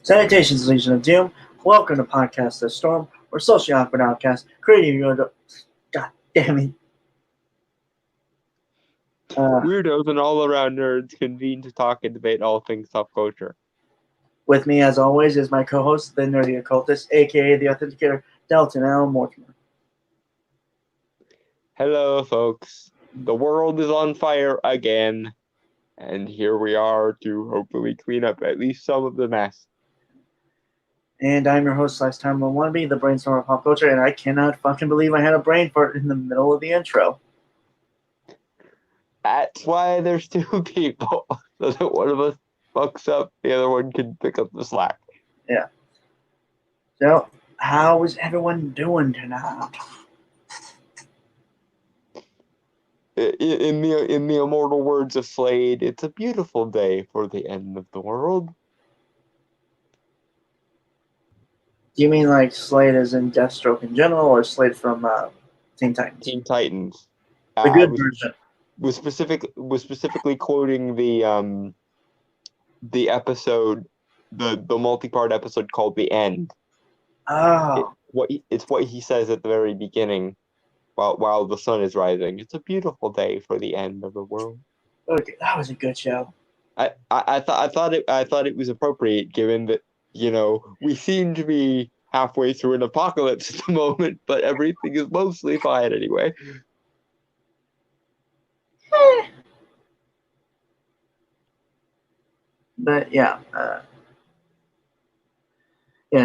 Salutations, Legion of Doom. Welcome to Podcast The Storm. We're socially awkward outcasts, creating your... God damn it. Weirdos and all-around nerds convene to talk and debate all things pop culture. With me, as always, is my co-host, the Nerdy Occultist, a.k.a. the Authenticator, Dalton L. Mortimer. Hello, folks. The world is on fire again, and here we are to hopefully clean up at least some of the mess. And I'm your host, / Time Wannabe, the brainstorm of pop culture, and I cannot fucking believe I had a brain fart in the middle of the intro. That's why there's two people. So that one of us fucks up, the other one can pick up the slack. Yeah. So, how is everyone doing tonight? In the immortal words of Slade, it's a beautiful day for the end of the world. Do you mean like Slade as in Deathstroke in general, or Slade from Teen Titans? Teen Titans. The good version. Was specifically quoting the episode, the multi-part episode called The End. Oh. It's what he says at the very beginning, while the sun is rising. It's a beautiful day for the end of the world. Okay, that was a good show. I thought it was appropriate, given that, you know, we seem to be halfway through an apocalypse at the moment, but everything is mostly fine anyway. But yeah,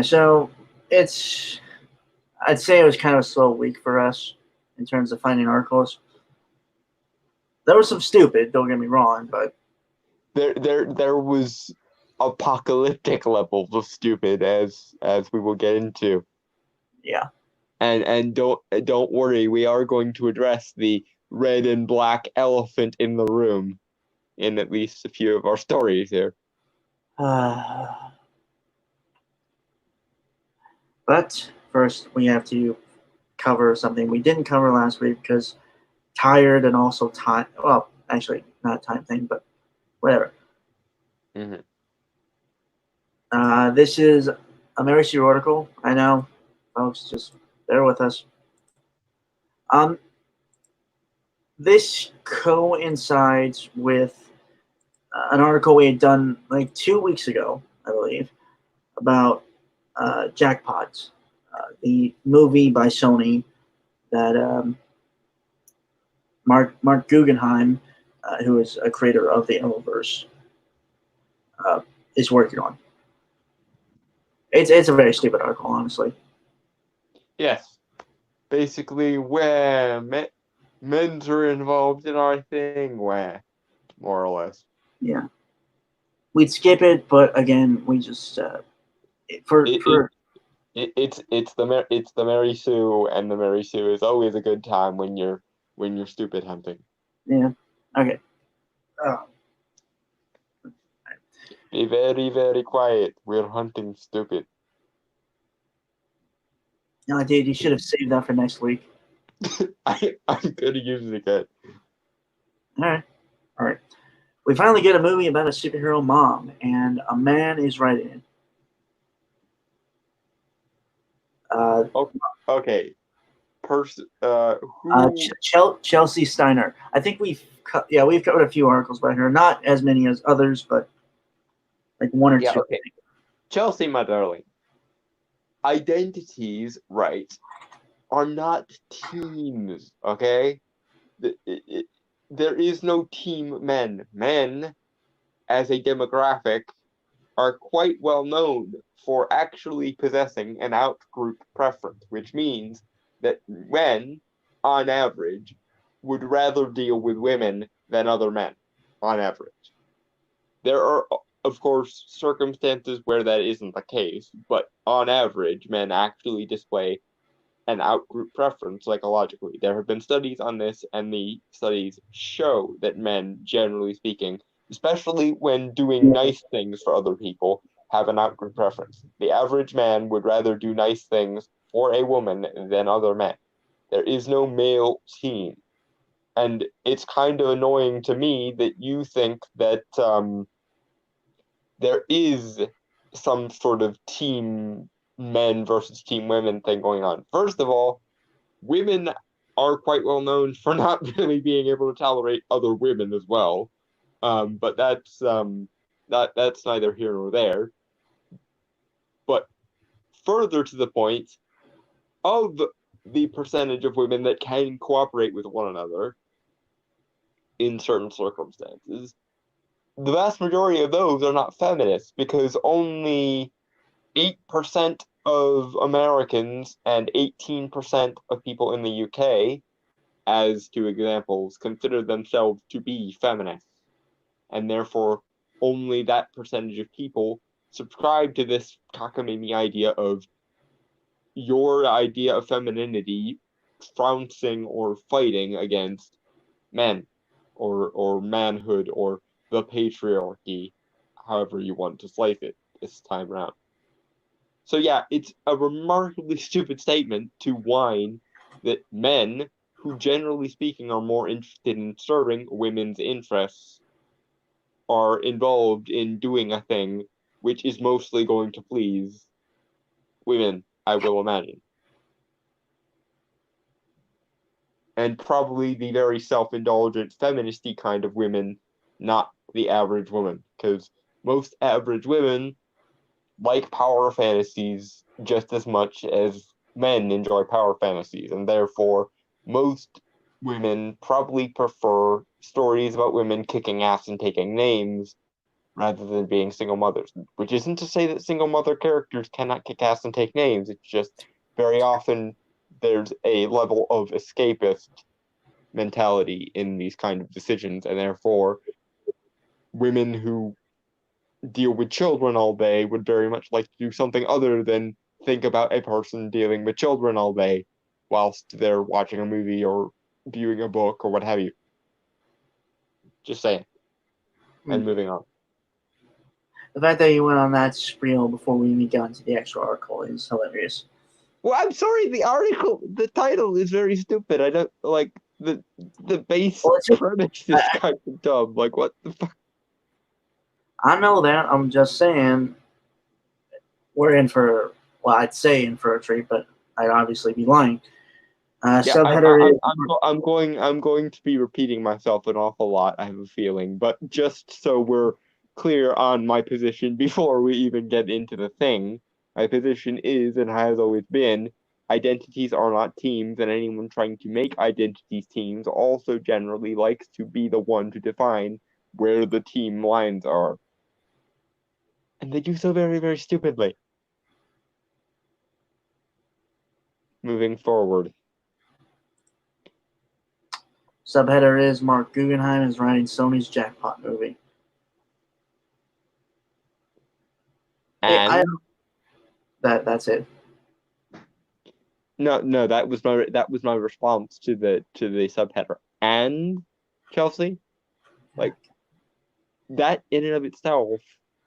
so I'd say it was kind of a slow week for us in terms of finding articles. There was some stupid, don't get me wrong, but there was apocalyptic levels of stupid, as we will get into. Yeah. And don't worry, we are going to address the red and black elephant in the room in at least a few of our stories here. But first, we have to cover something we didn't cover last week because tired and also time. Well, actually, not a time thing, but whatever. Mm-hmm. This is a Mary Sue article. I know, folks, just bear with us. This coincides with an article we had done like 2 weeks ago, I believe, about Jackpots, the movie by Sony that Mark Guggenheim, who is a creator of the Arrowverse, is working on. It's a very stupid article, honestly. Yes. Basically, where men's are involved in our thing, where, more or less. Yeah. We'd skip it, but again, we just it's the Mary Sue, and the Mary Sue is always a good time when you're stupid hunting. Yeah. Okay. Be very, very quiet. We're hunting stupid. No, dude, you should have saved that for next week. I'm good at using it. All right. We finally get a movie about a superhero mom, and a man is writing it. Okay. person who Chelsea Steiner. I think we've covered a few articles by her, not as many as others, but like one or two. okay. Chelsea, my darling. Identities, right, are not teams, okay? There is no team men. Men, as a demographic, are quite well known for actually possessing an out-group preference, which means that men, on average, would rather deal with women than other men, on average. There are, of course, circumstances where that isn't the case, but on average, men actually display an out-group preference psychologically. There have been studies on this, and the studies show that men, generally speaking, especially when doing nice things for other people, have an out-group preference. The average man would rather do nice things for a woman than other men. There is no male team. And it's kind of annoying to me that you think that there is some sort of team men versus team women thing going on. First of all, women are quite well known for not really being able to tolerate other women as well. But that's neither here nor there. But further to the point, of the percentage of women that can cooperate with one another in certain circumstances, the vast majority of those are not feminists because only 8% of Americans and 18% of people in the UK, as two examples, consider themselves to be feminists. And therefore, only that percentage of people subscribe to this cockamamie idea of your idea of femininity trouncing or fighting against men or manhood or the patriarchy, however you want to slice it this time around. So yeah, it's a remarkably stupid statement to whine that men, who generally speaking are more interested in serving women's interests, are involved in doing a thing which is mostly going to please women, I will imagine. And probably the very self-indulgent, feministy kind of women, not the average woman, because most average women like power fantasies just as much as men enjoy power fantasies, and therefore most women probably prefer stories about women kicking ass and taking names rather than being single mothers. Which isn't to say that single mother characters cannot kick ass and take names, it's just very often there's a level of escapist mentality in these kind of decisions, and therefore women who deal with children all day would very much like to do something other than think about a person dealing with children all day whilst they're watching a movie or viewing a book or what have you. Just saying. And moving on. The fact that you went on that spiel before we even got into the actual article is hilarious. Well, I'm sorry, the title is very stupid. I don't like the base premise is kind of dumb. Like, what the fuck? I know that. I'm just saying we're in for, well, I'd say in for a treat, but I'd obviously be lying. Subheader is... I'm going to be repeating myself an awful lot, I have a feeling, but just so we're clear on my position before we even get into the thing, my position is and has always been identities are not teams, and anyone trying to make identities teams also generally likes to be the one to define where the team lines are. And they do so very, very stupidly. Moving forward. Subheader is Mark Guggenheim is writing Sony's Jackpot movie. And that's it. No, that was my response to the subheader. And Chelsea, like, that in and of itself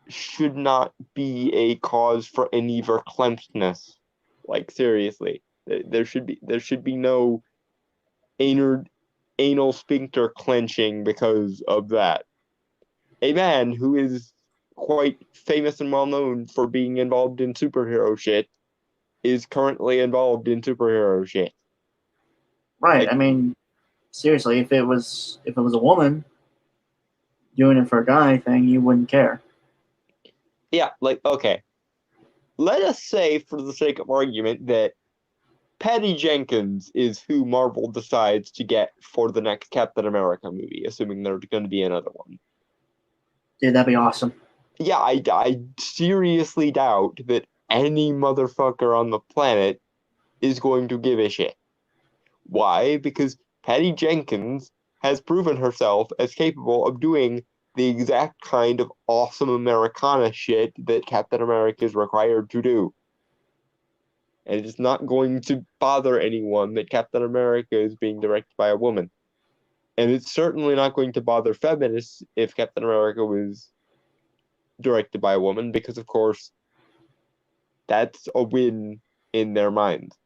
should not be a cause for any verklempt-ness. Like, seriously, there should be no anal sphincter clenching because of that. A man who is quite famous and well known for being involved in superhero shit is currently involved in superhero shit. Right. I mean, seriously, if it was a woman doing it for a guy thing, you wouldn't care. Yeah, like, okay. Let us say, for the sake of argument, that Patty Jenkins is who Marvel decides to get for the next Captain America movie, assuming there's going to be another one. Dude, that'd be awesome. Yeah, I seriously doubt that any motherfucker on the planet is going to give a shit. Why? Because Patty Jenkins has proven herself as capable of doing the exact kind of awesome Americana shit that Captain America is required to do. And it's not going to bother anyone that Captain America is being directed by a woman. And it's certainly not going to bother feminists if Captain America was directed by a woman, because of course that's a win in their minds.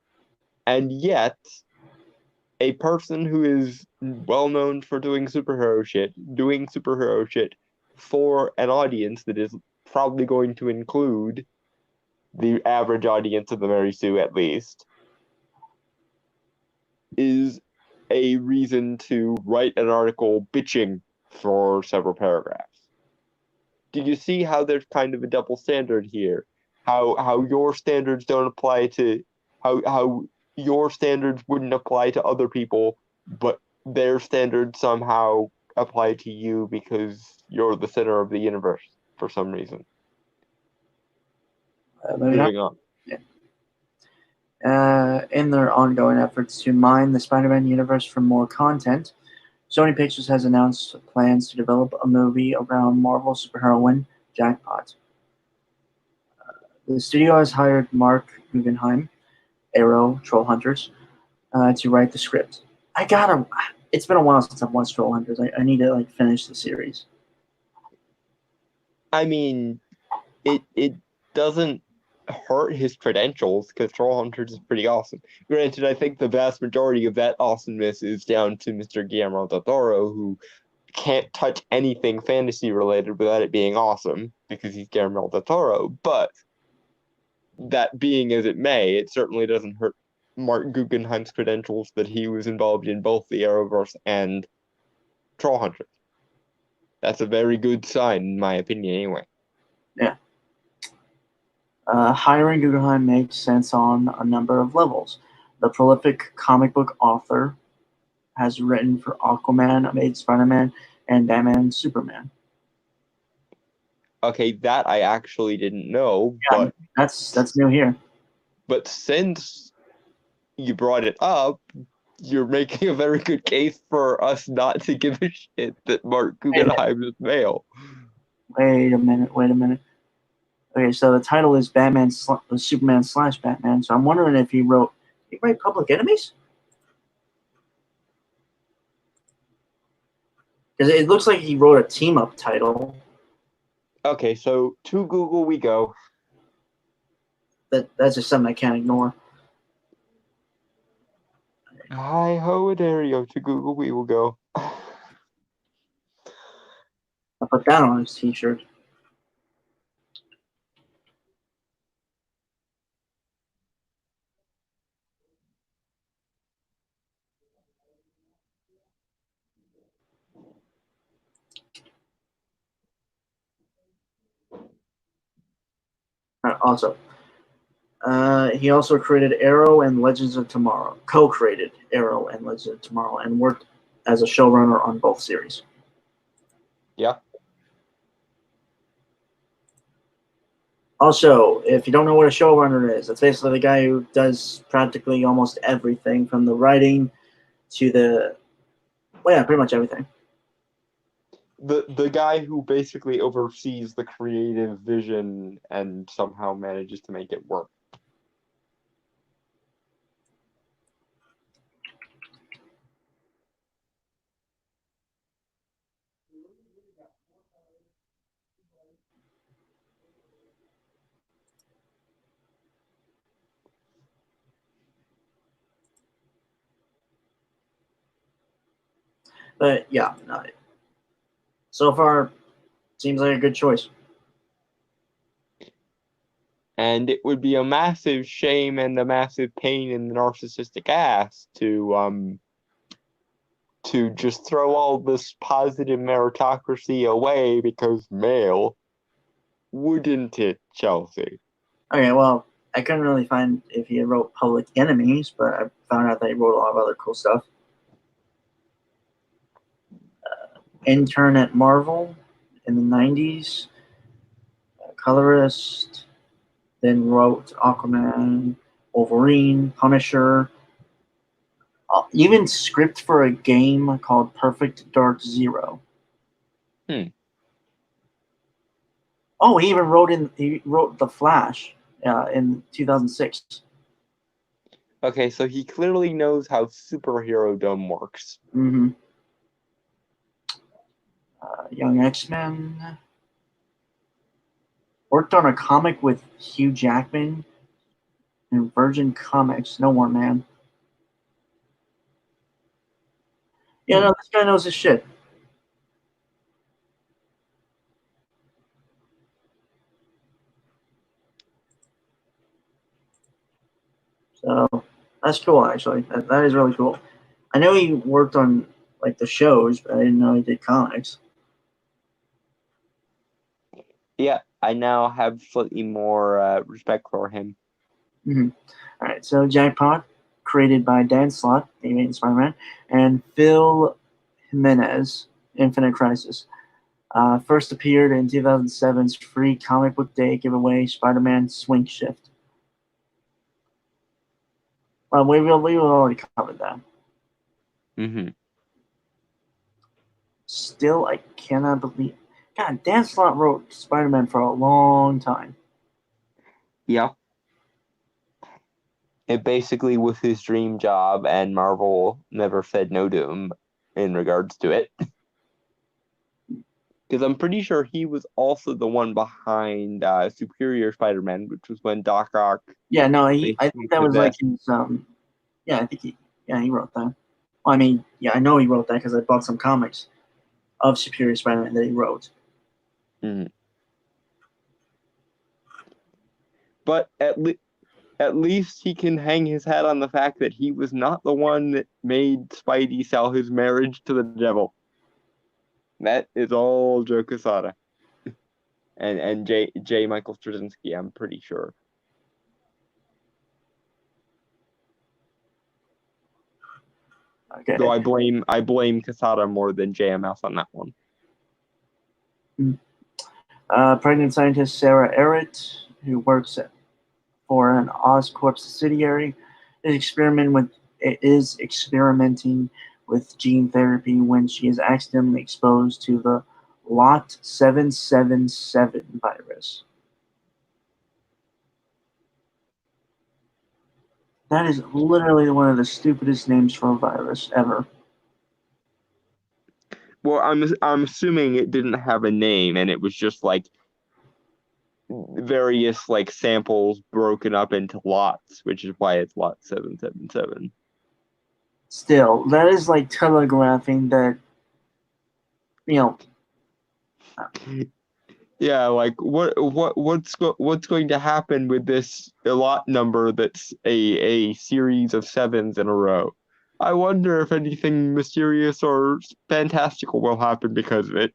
And yet, a person who is well known for doing superhero shit for an audience that is probably going to include the average audience of the Mary Sue at least, is a reason to write an article bitching for several paragraphs. Do you see how there's kind of a double standard here? How your standards don't apply to how your standards wouldn't apply to other people, but their standards somehow apply to you because you're the center of the universe for some reason. Moving on. Yeah. In their ongoing efforts to mine the Spider-Man universe for more content, Sony Pictures has announced plans to develop a movie around Marvel superheroine Jackpot. The studio has hired Mark Guggenheim, Arrow, Trollhunters, to write the script. It's been a while since I've watched Trollhunters. I need to finish the series. I mean, it doesn't hurt his credentials because Trollhunters is pretty awesome. Granted, I think the vast majority of that awesomeness is down to Mr. Guillermo del Toro, who can't touch anything fantasy related without it being awesome because he's Guillermo del Toro. But that being as it may, it certainly doesn't hurt Mark Guggenheim's credentials that he was involved in both the Arrowverse and Trollhunters. That's a very good sign, in my opinion, anyway. Yeah. Hiring Guggenheim makes sense on a number of levels. The prolific comic book author has written for Aquaman, Amazing Spider-Man, and Batman and Superman. Okay, that I actually didn't know, Yeah, but that's new here. But since you brought it up, you're making a very good case for us not to give a shit that Mark Guggenheim is male. Wait a minute. Okay, so the title is Superman / Batman. So I'm wondering if he wrote Public Enemies? Because it looks like he wrote a team up title. Okay, so to Google we go. That's just something I can't ignore. Hi ho, Dario. To Google we will go. I'll put that on his t-shirt. Also, he also created Arrow and Legends of Tomorrow, co-created Arrow and Legends of Tomorrow, and worked as a showrunner on both series. Yeah. Also, if you don't know what a showrunner is, it's basically the guy who does practically almost everything from the writing to pretty much everything. The guy who basically oversees the creative vision and somehow manages to make it work. But yeah, no, so far seems like a good choice. And it would be a massive shame and a massive pain in the narcissistic ass to to just throw all this positive meritocracy away because male, wouldn't it, Chelsea? Okay, well, I couldn't really find if he wrote Public Enemies, but I found out that he wrote a lot of other cool stuff. Intern at Marvel in the 90s, colorist, then wrote Aquaman, Wolverine, Punisher, even script for a game called Perfect Dark Zero. Oh, he even wrote The Flash in 2006. Okay, so he clearly knows how superhero dome works. Mm-hmm. Young X-Men. Worked on a comic with Hugh Jackman in Virgin Comics. No more, man. Yeah, no, this guy knows his shit. So that's cool, actually. That is really cool. I know he worked on like the shows, but I didn't know he did comics. Yeah, I now have slightly more respect for him. Mm-hmm. All right, so Jackpot, created by Dan Slott, he made Spider-Man, and Phil Jimenez, Infinite Crisis. First appeared in 2007's free comic book day giveaway, Spider-Man Swing Shift. Well, we already covered that. Mm-hmm. Still, I cannot believe. God, Dan Slott wrote Spider-Man for a long time. Yeah. It basically was his dream job, and Marvel never said no to him in regards to it. Because I'm pretty sure he was also the one behind Superior Spider-Man, which was when Doc Ock. Yeah, no, I think that was like his. Yeah, I think he wrote that. Well, I mean, yeah, I know he wrote that because I bought some comics of Superior Spider-Man that he wrote. Mm-hmm. But at least he can hang his hat on the fact that he was not the one that made Spidey sell his marriage to the devil. That is all Joe Quesada and J. Michael Straczynski, I'm pretty sure. Okay. Though I blame Quesada more than JMS on that one. Pregnant scientist Sarah Ehret, who works for an Oscorp subsidiary, is experimenting with gene therapy when she is accidentally exposed to the Lot 777 virus. That is literally one of the stupidest names for a virus ever. Well, I'm assuming it didn't have a name, and it was just like various like samples broken up into lots, which is why it's Lot 777. Still, that is like telegraphing that, you know. Yeah, like what's going to happen with this lot number that's a series of sevens in a row? I wonder if anything mysterious or fantastical will happen because of it.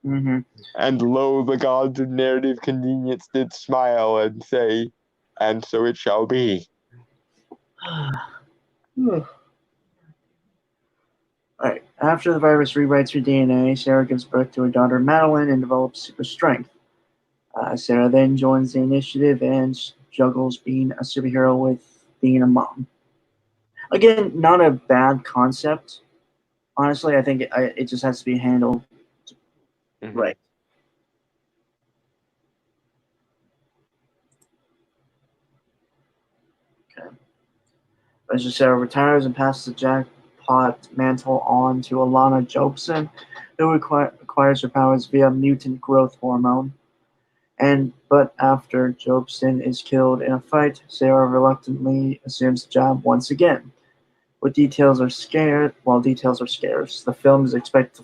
Mm-hmm. And lo, the gods of narrative convenience did smile and say, and so it shall be. Alright. After the virus rewrites her DNA, Sarah gives birth to her daughter Madeline and develops super strength. Sarah then joins the initiative and juggles being a superhero with being a mom. Again, not a bad concept. Honestly, I think it just has to be handled right. Okay. As Sarah retires and passes the Jackpot mantle on to Alana Jobson, who acquires her powers via mutant growth hormone. But after Jobson is killed in a fight, Sarah reluctantly assumes the job once again. While details are scarce, the film is expected to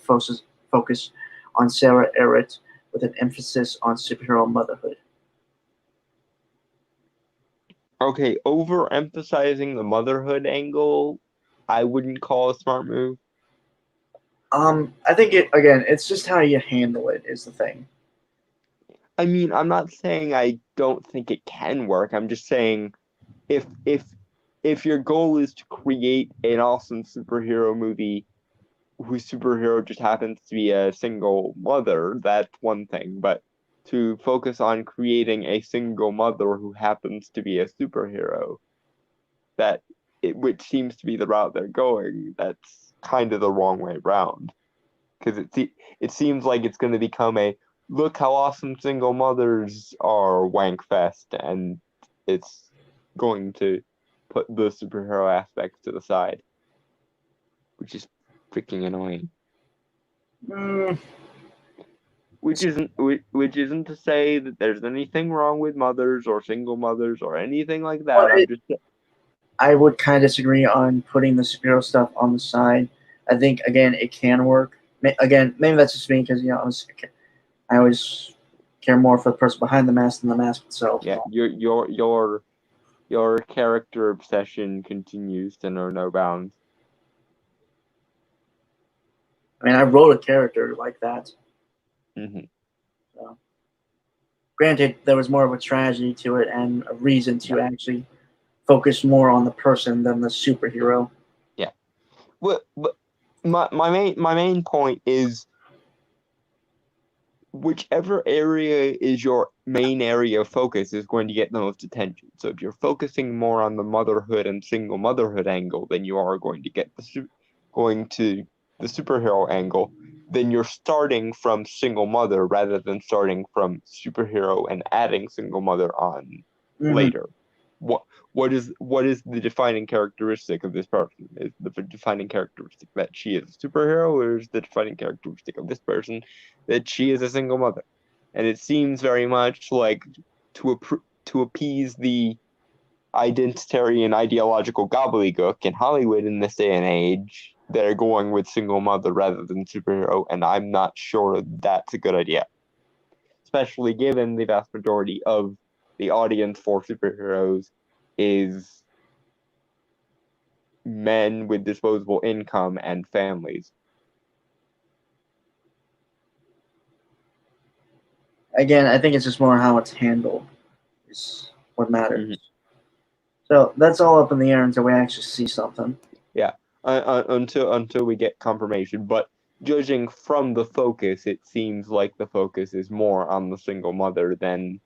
focus on Sarah Ehret with an emphasis on superhero motherhood. Okay, overemphasizing the motherhood angle, I wouldn't call a smart move. I think it's just how you handle it is the thing. I mean, I'm not saying I don't think it can work. I'm just saying if if if your goal is to create an awesome superhero movie whose superhero just happens to be a single mother, that's one thing. But to focus on creating a single mother who happens to be a superhero, which seems to be the route they're going, that's kind of the wrong way around. Because it seems like it's going to become a look how awesome single mothers are wank fest, and it's going to put the superhero aspects to the side, which is freaking annoying. Mm, Which isn't to say that there's anything wrong with mothers or single mothers or anything like but that. I would kind of disagree on putting the superhero stuff on the side. I think again it can work. Again, maybe that's just me because I always care more for the person behind the mask than the mask itself. Yeah, your character obsession continues to know no bounds. I mean, I wrote a character like that. Hmm. So. Granted, there was more of a tragedy to it and a reason Yeah, to actually focus more on the person than the superhero. yeah. But my main point is whichever area is your main area of focus is going to get the most attention. So if you're focusing more on the motherhood and single motherhood angle than you are going to get going to the superhero angle, then you're starting from single mother rather than starting from superhero and adding single mother on Mm-hmm. later. What what is the defining characteristic of this person? Is the defining characteristic that she is a superhero, or is the defining characteristic of this person that she is a single mother? And it seems very much like to appease the identitarian and ideological gobbledygook in Hollywood in this day and age, they're going with single mother rather than superhero, and I'm not sure that's a good idea, especially given the vast majority of the audience for superheroes is men with disposable income and families. Again, I think it's just more how it's handled is what matters. Mm-hmm. So that's all up in the air until we actually see something. Yeah, until we get confirmation. But judging from the focus, it seems like the focus is more on the single mother than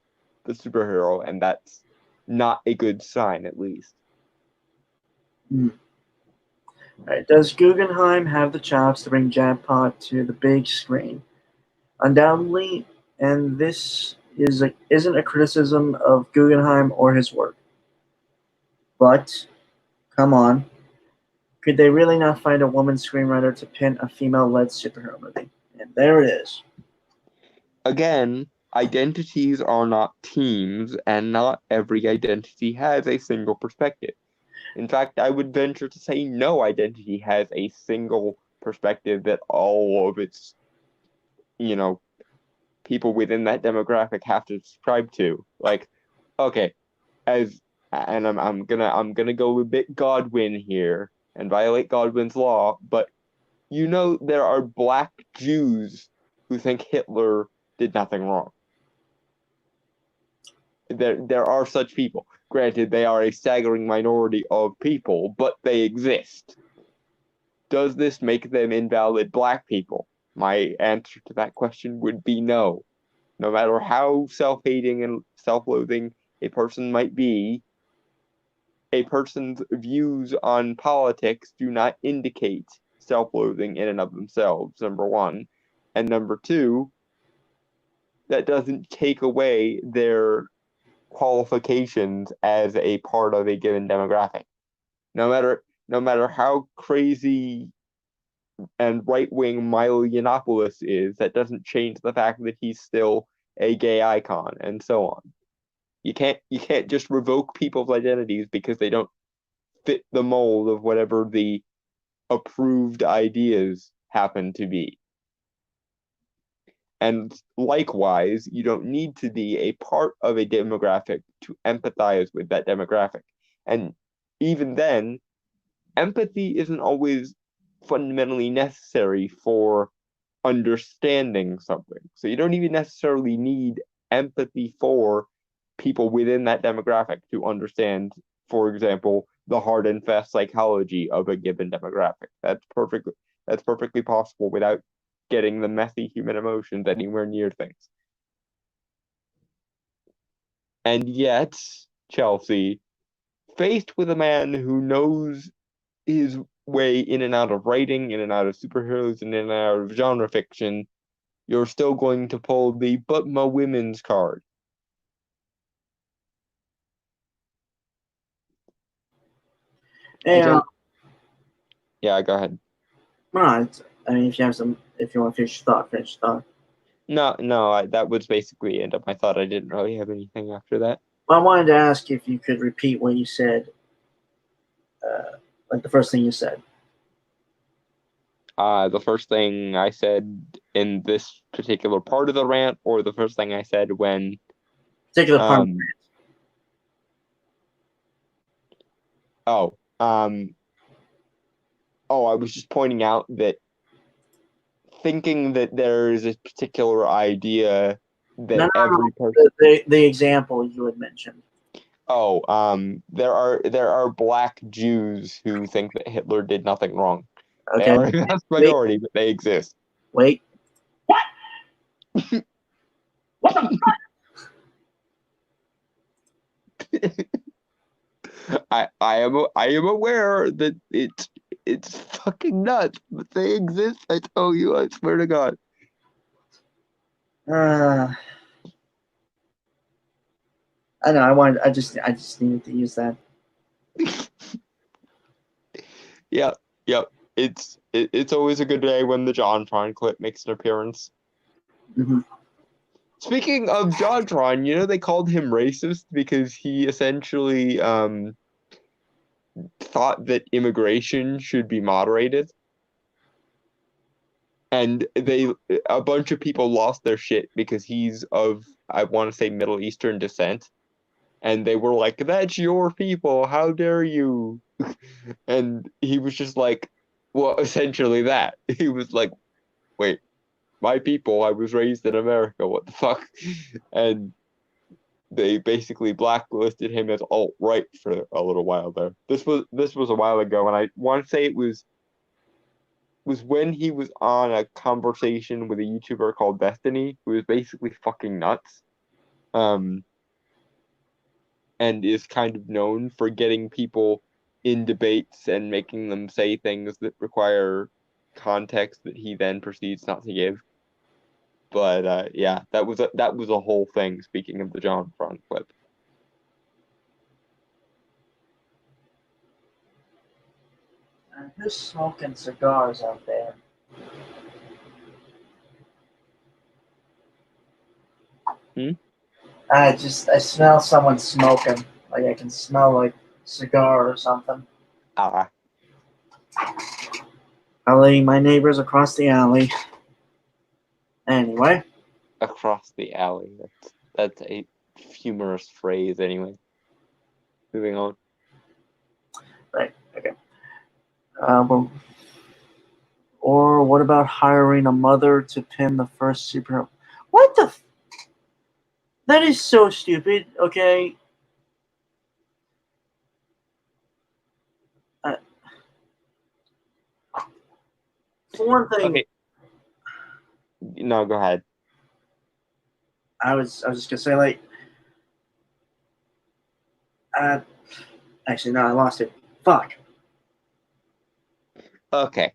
the superhero, and that's not a good sign, at least. All right. Does Guggenheim have the chops to bring Jackpot to the big screen? Undoubtedly, and this isn't a criticism of Guggenheim or his work. But come on, could they really not find a woman screenwriter to pin a female-led superhero movie? And there it is. Again, identities are not teams, and not every identity has a single perspective. In fact, I would venture to say no identity has a single perspective that all of its, you know, people within that demographic have to subscribe to. Like, okay, as and I'm gonna go a bit Godwin here and violate Godwin's law, but there are black Jews who think Hitler did nothing wrong. There are such people. Granted, they are a staggering minority of people, but they exist. Does this make them invalid black people? My answer to that question would be no. No matter how self-hating and self-loathing a person might be, a person's views on politics do not indicate self-loathing in and of themselves, number one. And number two, that doesn't take away their qualifications as a part of a given demographic. No matter how crazy and right-wing Milo Yiannopoulos is, that doesn't change the fact that he's still a gay icon, and so on. You can't just revoke people's identities because they don't fit the mold of whatever the approved ideas happen to be. And likewise, you don't need to be a part of a demographic to empathize with that demographic. And even then, empathy isn't always fundamentally necessary for understanding something. So you don't even necessarily need empathy for people within that demographic to understand, for example, the hard and fast psychology of a given demographic. That's perfectly possible without getting the messy human emotions anywhere near things. And yet, Chelsea, faced with a man who knows his way in and out of writing, in and out of superheroes, in and out of genre fiction, you're still going to pull the "but my women's" card. Yeah, Yeah, go ahead. right. I mean, if you want to finish your thought, finish your thought. No, that was basically end up my thought. I didn't really have anything after that. Well, I wanted to ask if you could repeat what you said, like the first thing you said. The first thing I said in this particular part of the rant, or the first thing I said when Particular part. Oh, I was just pointing out that thinking that there is a particular idea that every person. The example you had mentioned. There are black Jews who think that Hitler did nothing wrong. Okay. They are a vast minority, but they exist. Wait. What the I am aware that it's fucking nuts, but they exist. I tell you, I swear to God. I know. I just needed to use that. Yep. It's always a good day when the JonTron clip makes an appearance. Mm-hmm. Speaking of JonTron, you know they called him racist because he essentially thought that immigration should be moderated. And a bunch of people lost their shit because he's of, I want to say, Middle Eastern descent. And they were like, "That's your people, how dare you?" And he was just like, well, essentially that. He was like, "Wait, my people, I was raised in America, what the fuck?" And they basically blacklisted him as alt-right for a little while there. This was a while ago, and I want to say it was when he was on a conversation with a YouTuber called Destiny, who is basically fucking nuts. And is kind of known for getting people in debates and making them say things that require context that he then proceeds not to give. But yeah, that was a whole thing. Speaking of the JonTron clip. Who's smoking cigars out there? I smell someone smoking. Like I can smell like cigar or something. Alley, my neighbors across the alley. Anyway. Across the alley. That's a humorous phrase anyway. Moving on. Right, okay. Or what about hiring a mother to pin the first superhero? What the? That is so stupid. Okay. For one thing. Okay. No, go ahead. I was just gonna say like. Actually, no, I lost it. Fuck. Okay.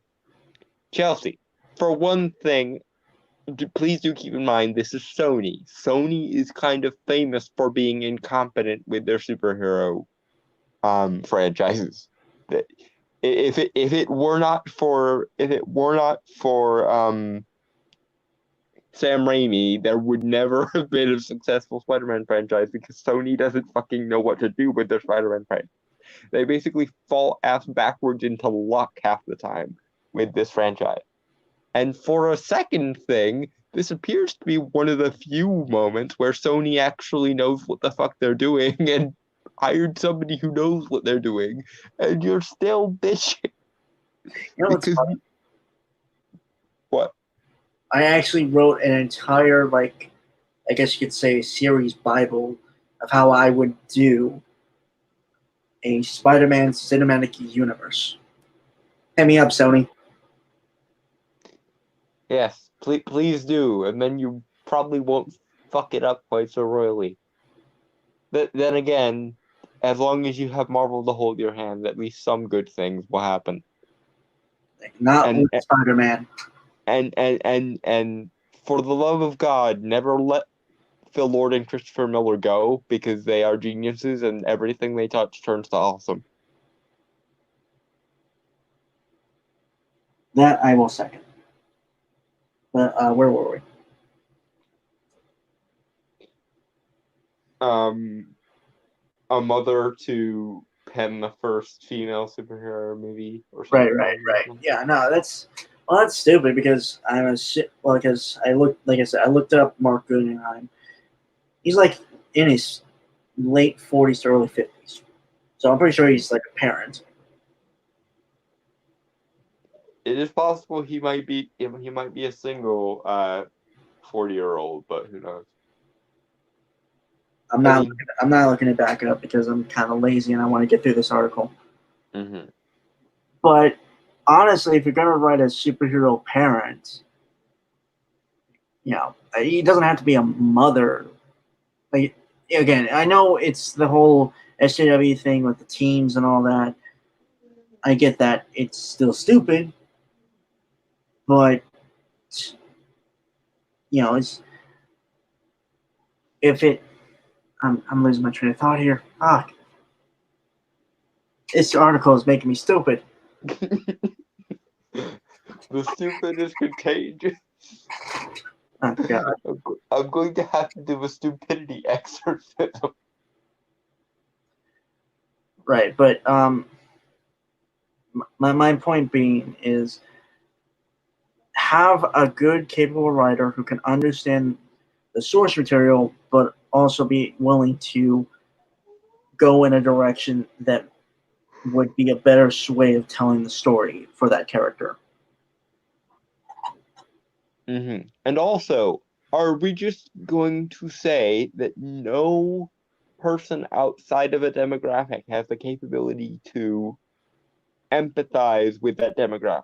Chelsea, for one thing, please do keep in mind this is Sony. Sony is kind of famous for being incompetent with their superhero franchises. If it were not for Sam Raimi, there would never have been a successful Spider-Man franchise because Sony doesn't fucking know what to do with their Spider-Man franchise. They basically fall ass backwards into luck half the time with this franchise. And for a second thing, this appears to be one of the few moments where Sony actually knows what the fuck they're doing and hired somebody who knows what they're doing, and you're still bitching. You know what's Because funny? what? I actually wrote an entire, like, I guess you could say, series Bible of how I would do a Spider-Man cinematic universe. Hit me up, Sony. Yes, please do, and then you probably won't fuck it up quite so royally. But then again, as long as you have Marvel to hold your hand, at least some good things will happen. Like, not And with Spider-Man. and for the love of God, never let Phil Lord and Christopher Miller go, because they are geniuses and everything they touch turns to awesome. That I will second. But where were we? A mother to pen the first female superhero movie or Right, something right, along those right. lines. Yeah, no, that's stupid because I'm a shit. Well, because I looked, like I said, I looked up Mark Guggenheim. He's like in his late 40s to early 50s, so I'm pretty sure he's like a parent. It is possible he might be a single 40-year-old, but who knows? I'm I not. mean, I'm not looking it back up because I'm kind of lazy and I want to get through this article. mhm. But honestly, if you're gonna write a superhero parent, he doesn't have to be a mother. Like, again, I know it's the whole SJW thing with the teams and all that. I get that it's still stupid, but it's if it. I'm losing my train of thought here. This article is making me stupid. The stupid is contagious. Oh God. I'm going to have to do a stupidity exorcism. Right, but my point being is have a good, capable writer who can understand the source material, but also be willing to go in a direction that would be a better way of telling the story for that character. And also, are we just going to say that no person outside of a demographic has the capability to empathize with that demographic?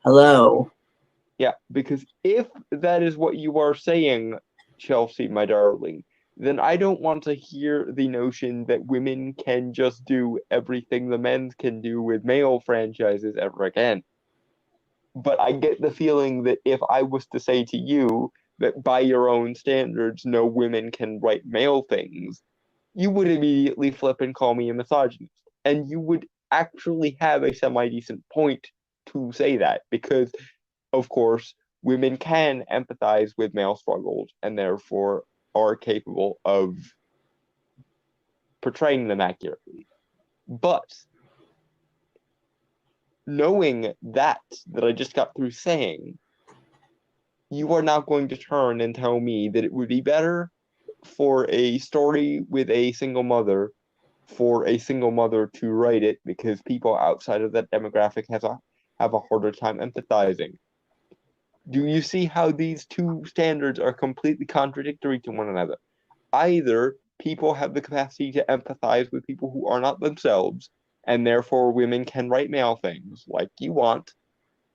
Hello. Yeah, because if that is what you are saying, Chelsea, my darling, then I don't want to hear the notion that women can just do everything the men can do with male franchises ever again. But I get the feeling that if I was to say to you that by your own standards, no women can write male things, you would immediately flip and call me a misogynist. And you would actually have a semi decent point to say that, because, of course, women can empathize with male struggles and therefore are capable of portraying them accurately. But knowing that I just got through saying, you are not going to turn and tell me that it would be better for a story with a single mother for a single mother to write it because people outside of that demographic have a harder time empathizing. Do you see how these two standards are completely contradictory to one another? Either people have the capacity to empathize with people who are not themselves, and therefore women can write male things like you want,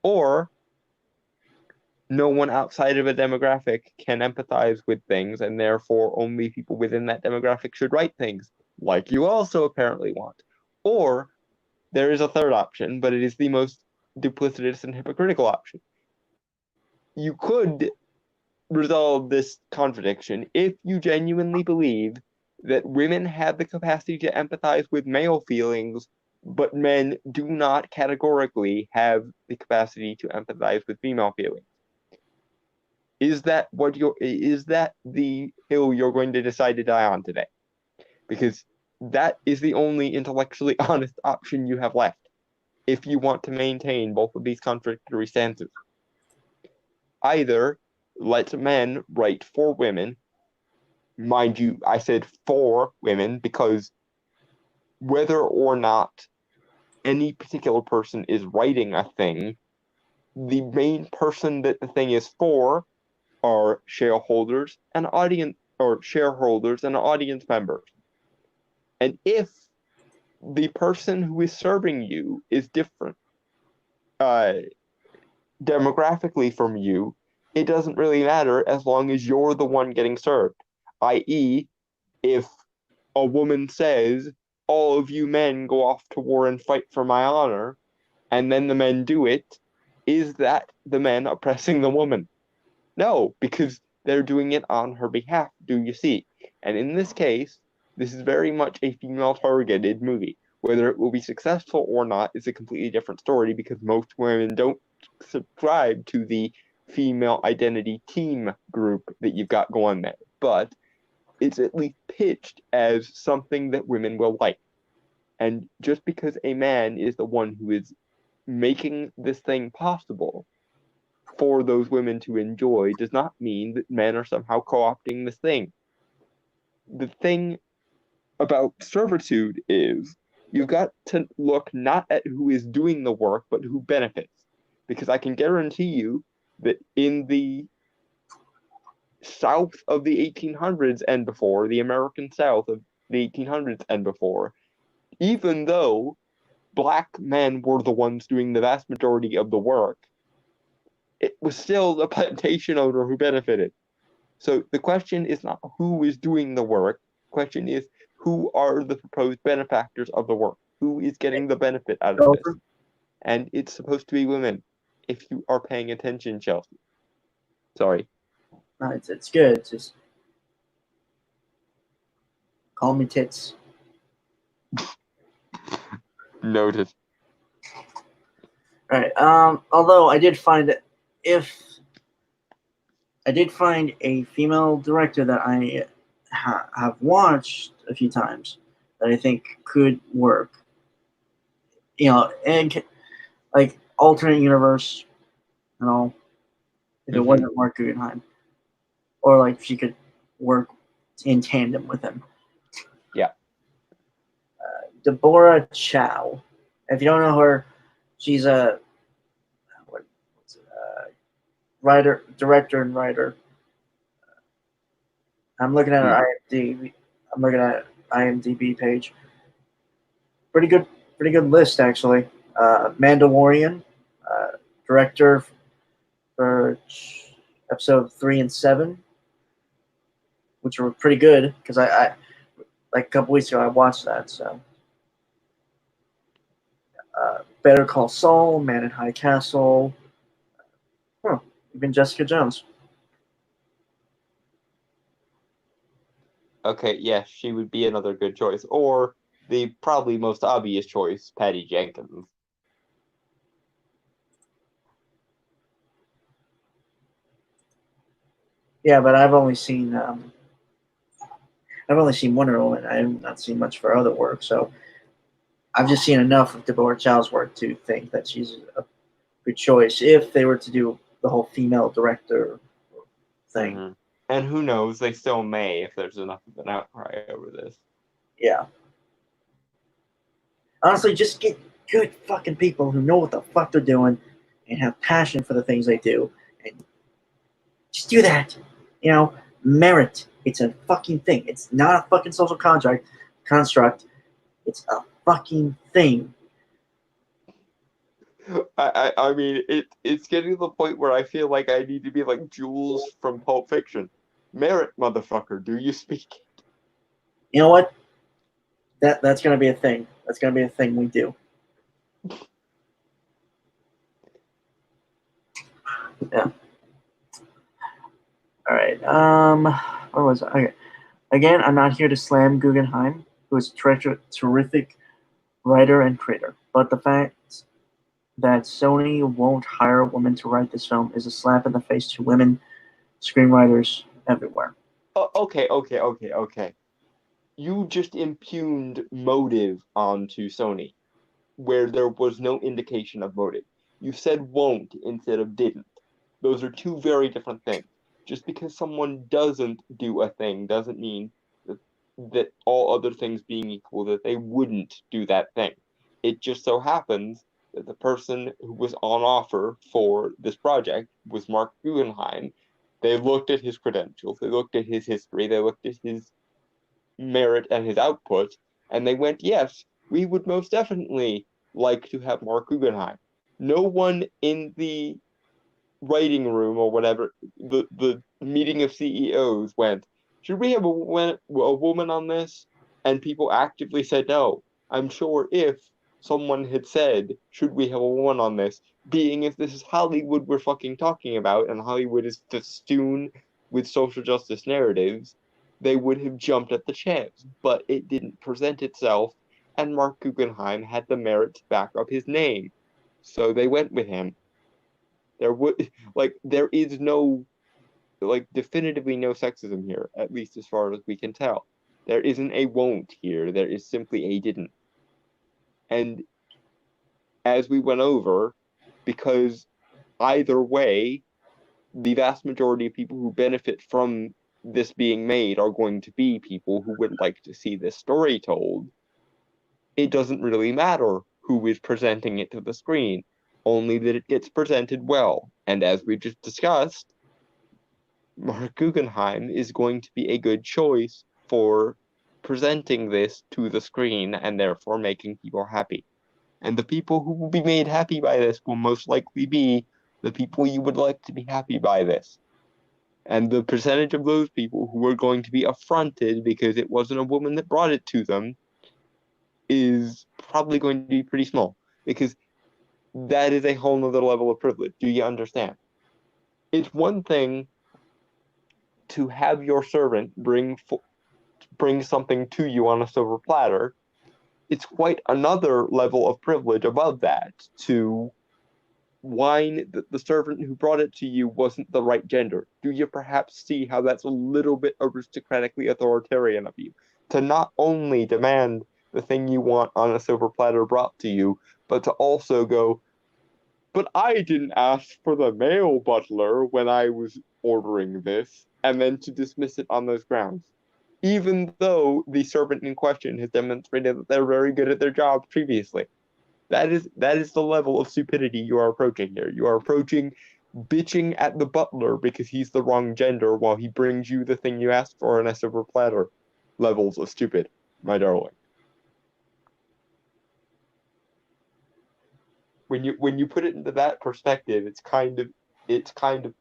or no one outside of a demographic can empathize with things, and therefore only people within that demographic should write things like you also apparently want. Or there is a third option, but it is the most duplicitous and hypocritical option. You could resolve this contradiction if you genuinely believe that women have the capacity to empathize with male feelings, but men do not categorically have the capacity to empathize with female feelings. Is that the hill you're going to decide to die on today? Because that is the only intellectually honest option you have left if you want to maintain both of these contradictory stances. Either let men write for women. Mind you, I said for women because whether or not any particular person is writing a thing, the main person that the thing is for are shareholders and audience members. And if the person who is serving you is different demographically from you, it doesn't really matter as long as you're the one getting served. I.e., if a woman says, all of you men go off to war and fight for my honor, and then the men do it, is that the men oppressing the woman? No, because they're doing it on her behalf, do you see? And in this case, this is very much a female-targeted movie. Whether it will be successful or not is a completely different story because most women don't subscribe to the female identity team group that you've got going there. But it's at least pitched as something that women will like. And just because a man is the one who is making this thing possible for those women to enjoy does not mean that men are somehow co-opting this thing. The thing about servitude is you've got to look not at who is doing the work, but who benefits. Because I can guarantee you that in the South of the 1800s and before, the American South of the 1800s and before, even though black men were the ones doing the vast majority of the work, it was still the plantation owner who benefited. So the question is not who is doing the work. The question is who are the proposed benefactors of the work? Who is getting the benefit out of this? And it's supposed to be women, if you are paying attention, Chelsea. Sorry. No, it's good. It's just call me tits. Noted. All right. Although I did find that I did find a female director that I have watched a few times that I think could work. You know, and like alternate universe, you know, if it wasn't Mark Guggenheim, or like she could work in tandem with him. Yeah. Deborah Chow. If you don't know her, she's a writer, director, and writer. I'm looking at her IMDb. I'm looking at IMDb page. Pretty good list actually. Mandalorian, director for episode 3 and 7, which were pretty good because I like a couple weeks ago I watched that. So, Better Call Saul, Man in High Castle. Even Jessica Jones. Okay, yes, she would be another good choice. Or the probably most obvious choice, Patty Jenkins. Yeah, but I've only seen Wonder Woman. I have not seen much for other work, so I've just seen enough of Deborah Chow's work to think that she's a good choice if they were to do the whole female director thing. Mm-hmm. And who knows, they still may if there's enough of an outcry over this. Yeah. Honestly, just get good fucking people who know what the fuck they're doing and have passion for the things they do, and just do that. You know, merit. It's a fucking thing. It's not a fucking social construct. It's a fucking thing. I mean, it's getting to the point where I feel like I need to be like Jules from Pulp Fiction. Merit, motherfucker, do you speak? You know what? That's gonna be a thing. That's gonna be a thing we do. Yeah. All right. Where was I? Okay. Again, I'm not here to slam Guggenheim, who is a terrific writer and creator, but the fact that Sony won't hire a woman to write this film is a slap in the face to women screenwriters everywhere. Oh, okay. You just impugned motive onto Sony, where there was no indication of motive. You said won't instead of didn't. Those are two very different things. Just because someone doesn't do a thing doesn't mean that all other things being equal, that they wouldn't do that thing. it just so happens that the person who was on offer for this project was Mark Guggenheim. They looked at his credentials, they looked at his history, they looked at his merit and his output, and they went, yes, we would most definitely like to have Mark Guggenheim. No one in the writing room or whatever, the meeting of CEOs went, should we have a woman on this? And people actively said no. I'm sure if someone had said, should we have a woman on this, being if this is Hollywood we're fucking talking about, and Hollywood is festooned with social justice narratives, they would have jumped at the chance. But it didn't present itself, and Mark Guggenheim had the merit to back up his name. So they went with him. There is no, definitively no sexism here, at least as far as we can tell. There isn't a won't here, there is simply a didn't. And as we went over, because either way, the vast majority of people who benefit from this being made are going to be people who would like to see this story told, it doesn't really matter who is presenting it to the screen, only that it gets presented well. And as we just discussed, Mark Guggenheim is going to be a good choice for presenting this to the screen and therefore making people happy. And the people who will be made happy by this will most likely be the people you would like to be happy by this. And the percentage of those people who are going to be affronted because it wasn't a woman that brought it to them is probably going to be pretty small, because that is a whole nother level of privilege. Do you understand? It's one thing to have your servant bring something to you on a silver platter. It's quite another level of privilege above that to whine that the servant who brought it to you wasn't the right gender. Do you perhaps see how that's a little bit aristocratically authoritarian of you? To not only demand the thing you want on a silver platter brought to you, but to also go, but I didn't ask for the male butler when I was ordering this, and then to dismiss it on those grounds. Even though the servant in question has demonstrated that they're very good at their job previously. That is the level of stupidity you are approaching here. You are approaching bitching at the butler because he's the wrong gender while he brings you the thing you asked for on a silver platter. Levels of stupid, my darling. When you put it into that perspective, it's kind of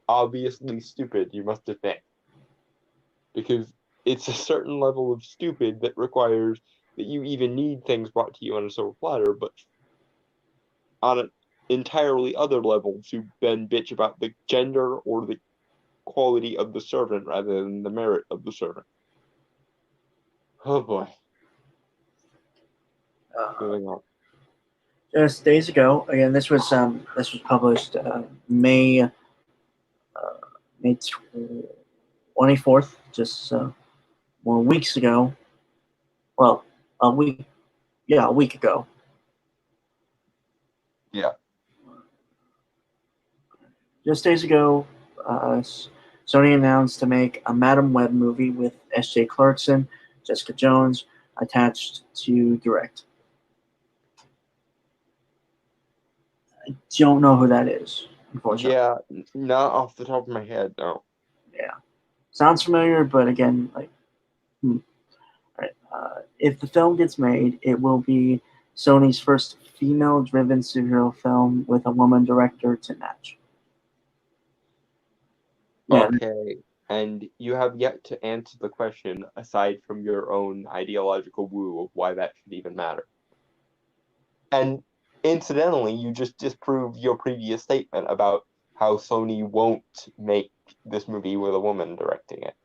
obviously stupid, you must admit. Because it's a certain level of stupid that requires that you even need things brought to you on a silver platter, but on an entirely other level to then bitch about the gender or the quality of the servant rather than the merit of the servant. Oh boy. Moving on. Just days ago, again, this was published May 24th, just more weeks ago. Well, a week ago. Yeah. Just days ago, Sony announced to make a Madam Web movie with S.J. Clarkson, Jessica Jones attached to direct. I don't know who that is, unfortunately. Yeah, not off the top of my head, no. Yeah. Sounds familiar, but again, All right. If the film gets made, it will be Sony's first female-driven superhero film with a woman director to match. Yeah. Okay, and you have yet to answer the question, aside from your own ideological woo of why that should even matter. And incidentally, you just disproved your previous statement about how Sony won't make this movie with a woman directing it.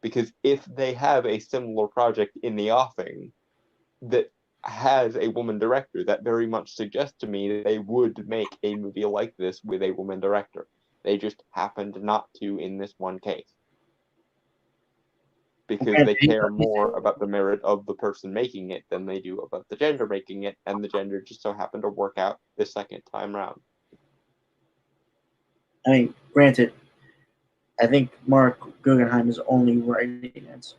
Because if they have a similar project in the offing that has a woman director, that very much suggests to me that they would make a movie like this with a woman director. They just happened not to in this one case. Because they care more about the merit of the person making it than they do about the gender making it, and the gender just so happened to work out the second time round. I mean, granted, I think Mark Guggenheim is only writing it.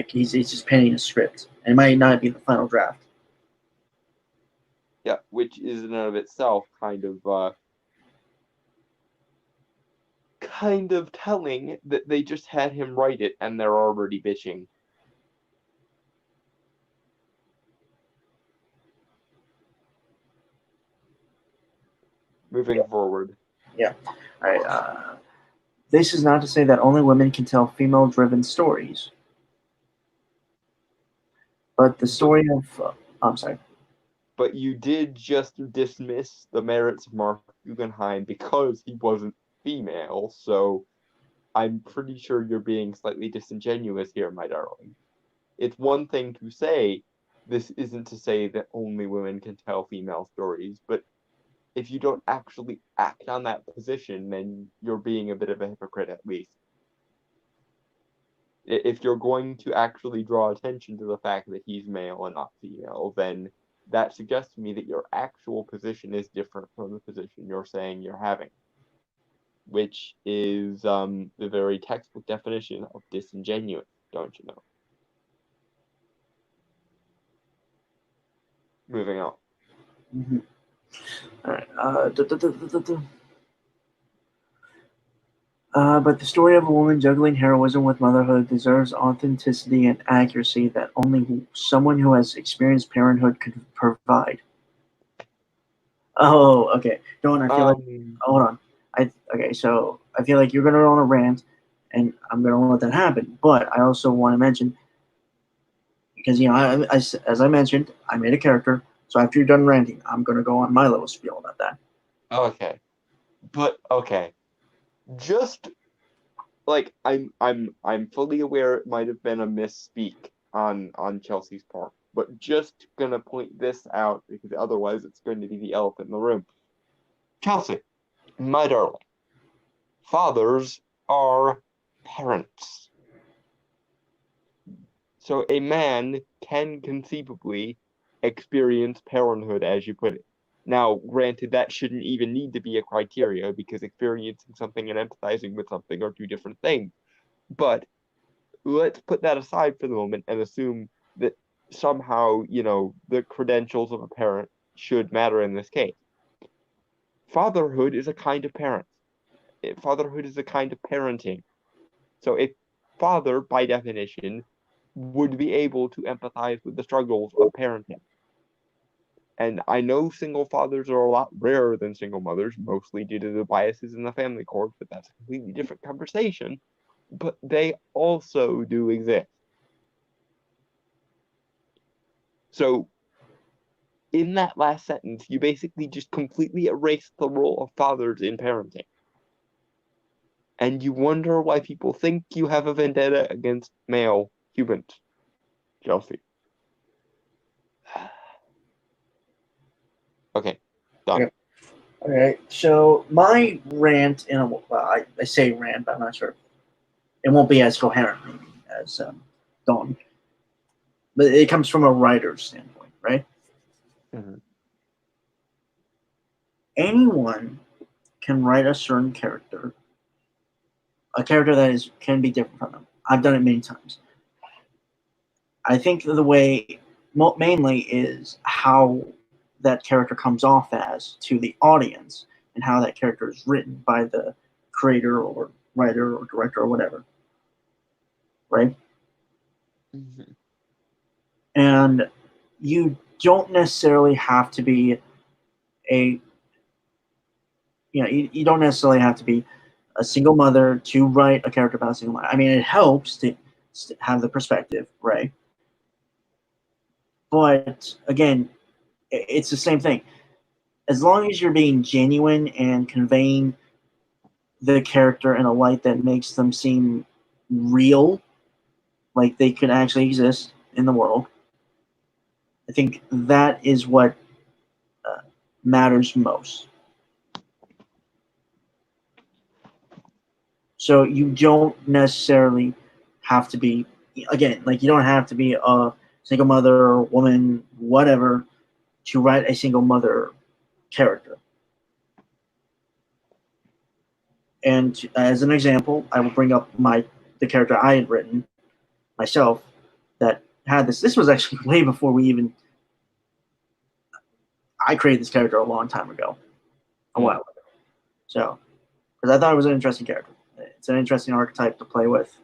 He's just penning a script. And it might not be the final draft. Yeah, which is in and of itself kind of telling that they just had him write it and they're already bitching. Moving forward. All right. This is not to say that only women can tell female-driven stories, but the story of I'm sorry. But you did just dismiss the merits of Mark Guggenheim because he wasn't female, so I'm pretty sure you're being slightly disingenuous here, my darling. It's one thing to say this isn't to say that only women can tell female stories, but if you don't actually act on that position, then you're being a bit of a hypocrite at least. If you're going to actually draw attention to the fact that he's male and not female, then that suggests to me that your actual position is different from the position you're saying you're having, which is the very textbook definition of disingenuous, don't you know? Moving on. Mm-hmm. All right. But the story of a woman juggling heroism with motherhood deserves authenticity and accuracy that only someone who has experienced parenthood could provide. Oh, okay. Dawn, I feel like. Hold on. So I feel like you're going to go on a rant, and I'm going to let that happen. But I also want to mention, because, as I mentioned, I made a character. So after you're done ranting, I'm going to go on my little spiel about that. Okay. But, okay. Just like I'm fully aware it might have been a misspeak on Chelsea's part, but just gonna point this out because otherwise it's going to be the elephant in the room. Chelsea, my darling, fathers are parents. So a man can conceivably experience parenthood, as you put it. Now, granted, that shouldn't even need to be a criteria because experiencing something and empathizing with something are two different things. But let's put that aside for the moment and assume that somehow, the credentials of a parent should matter in this case. Fatherhood is a kind of parent. Fatherhood is a kind of parenting. So a father, by definition, would be able to empathize with the struggles of parenting. And I know single fathers are a lot rarer than single mothers, mostly due to the biases in the family court, but that's a completely different conversation. But they also do exist. So in that last sentence, you basically just completely erase the role of fathers in parenting. And you wonder why people think you have a vendetta against male humans, Chelsea. Okay, done. Okay, so my rant, I say rant, but I'm not sure. It won't be as coherent maybe as Dawn. But it comes from a writer's standpoint, right? Mm-hmm. Anyone can write a certain character, a character that can be different from them. I've done it many times. I think the way mainly is how that character comes off as to the audience and how that character is written by the creator or writer or director or whatever. Right? Mm-hmm. And you don't necessarily have to be you don't necessarily have to be a single mother to write a character about a single mother. I mean, it helps to have the perspective, right? But again, it's the same thing. As long as you're being genuine and conveying the character in a light that makes them seem real, like they could actually exist in the world, I think that is what matters most. So you don't necessarily have to be, again, like you don't have to be a single mother, woman, whatever, to write a single mother character. And as an example, I will bring up the character I had written myself that had this. This was actually way before we even. I created this character a long time ago, a while ago. So, because I thought it was an interesting character. It's an interesting archetype to play with.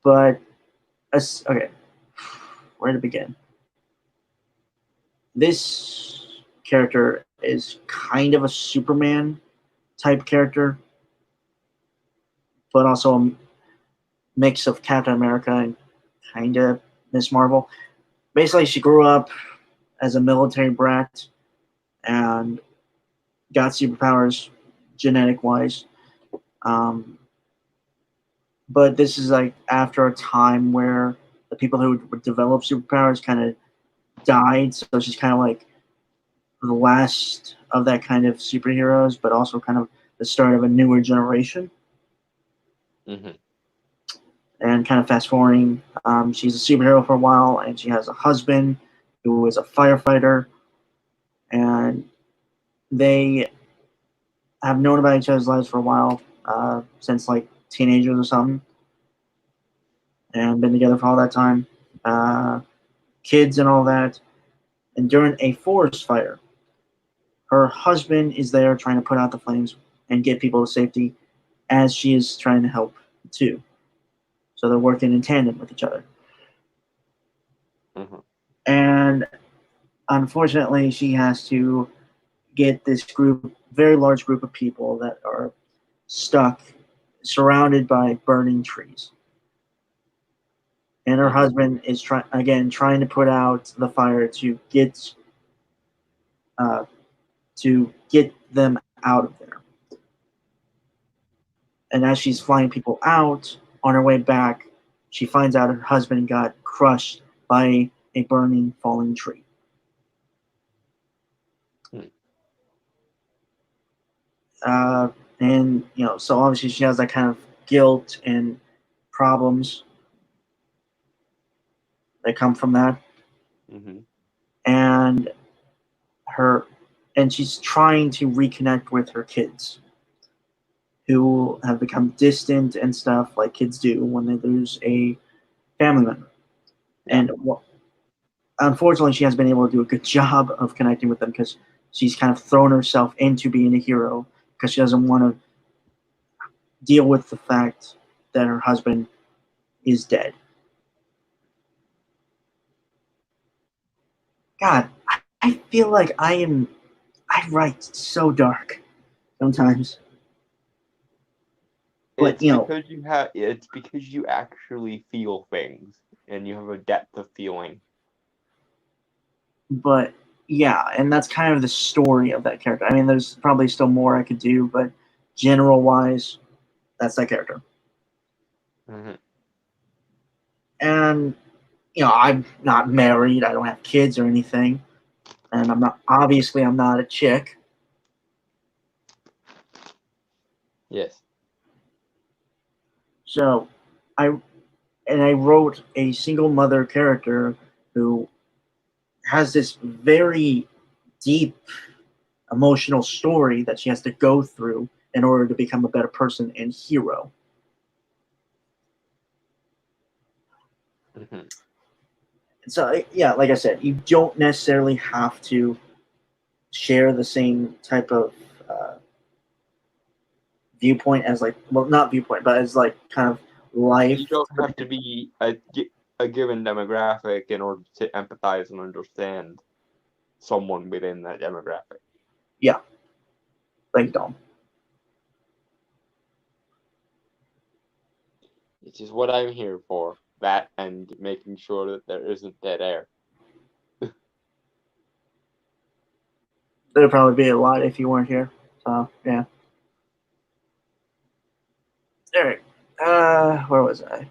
But, okay, where to begin? This character is kind of a Superman type character, but also a mix of Captain America and kind of Miss Marvel. Basically, she grew up as a military brat and got superpowers genetic wise. But this is like after a time where the people who would develop superpowers kind of died, so she's kind of like the last of that kind of superheroes, but also kind of the start of a newer generation. Mm-hmm. And kind of fast forwarding, she's a superhero for a while, and she has a husband who is a firefighter, and they have known about each other's lives for a while, since like teenagers or something, and been together for all that time, kids and all that. And during a forest fire, her husband is there trying to put out the flames and get people to safety, as she is trying to help too. So they're working in tandem with each other. Mm-hmm. And unfortunately, she has to get this group, very large group of people that are stuck, surrounded by burning trees. And her husband is trying to put out the fire to get them out of there. And as she's flying people out on her way back, she finds out her husband got crushed by a burning, falling tree. And so obviously she has that kind of guilt and problems that come from that. Mm-hmm. And she's trying to reconnect with her kids, who have become distant and stuff like kids do when they lose a family member. And unfortunately, she hasn't been able to do a good job of connecting with them because she's kind of thrown herself into being a hero because she doesn't want to deal with the fact that her husband is dead. God, I feel like I write so dark sometimes. But It's because you actually feel things and you have a depth of feeling. But yeah, and that's kind of the story of that character. I mean, there's probably still more I could do, but general wise, that's that character. Mm-hmm. And I'm not married. I don't have kids or anything, and I'm not a chick. Yes. So, I wrote a single mother character who has this very deep emotional story that she has to go through in order to become a better person and hero. Mm-hmm. So yeah, like I said, you don't necessarily have to share the same type of viewpoint as not viewpoint, but as like kind of life. You don't have to be a given demographic in order to empathize and understand someone within that demographic. Yeah. Thank Dom. Which is what I'm here for. That and making sure that there isn't dead air. There'd probably be a lot if you weren't here. So yeah. Alright. Where was I?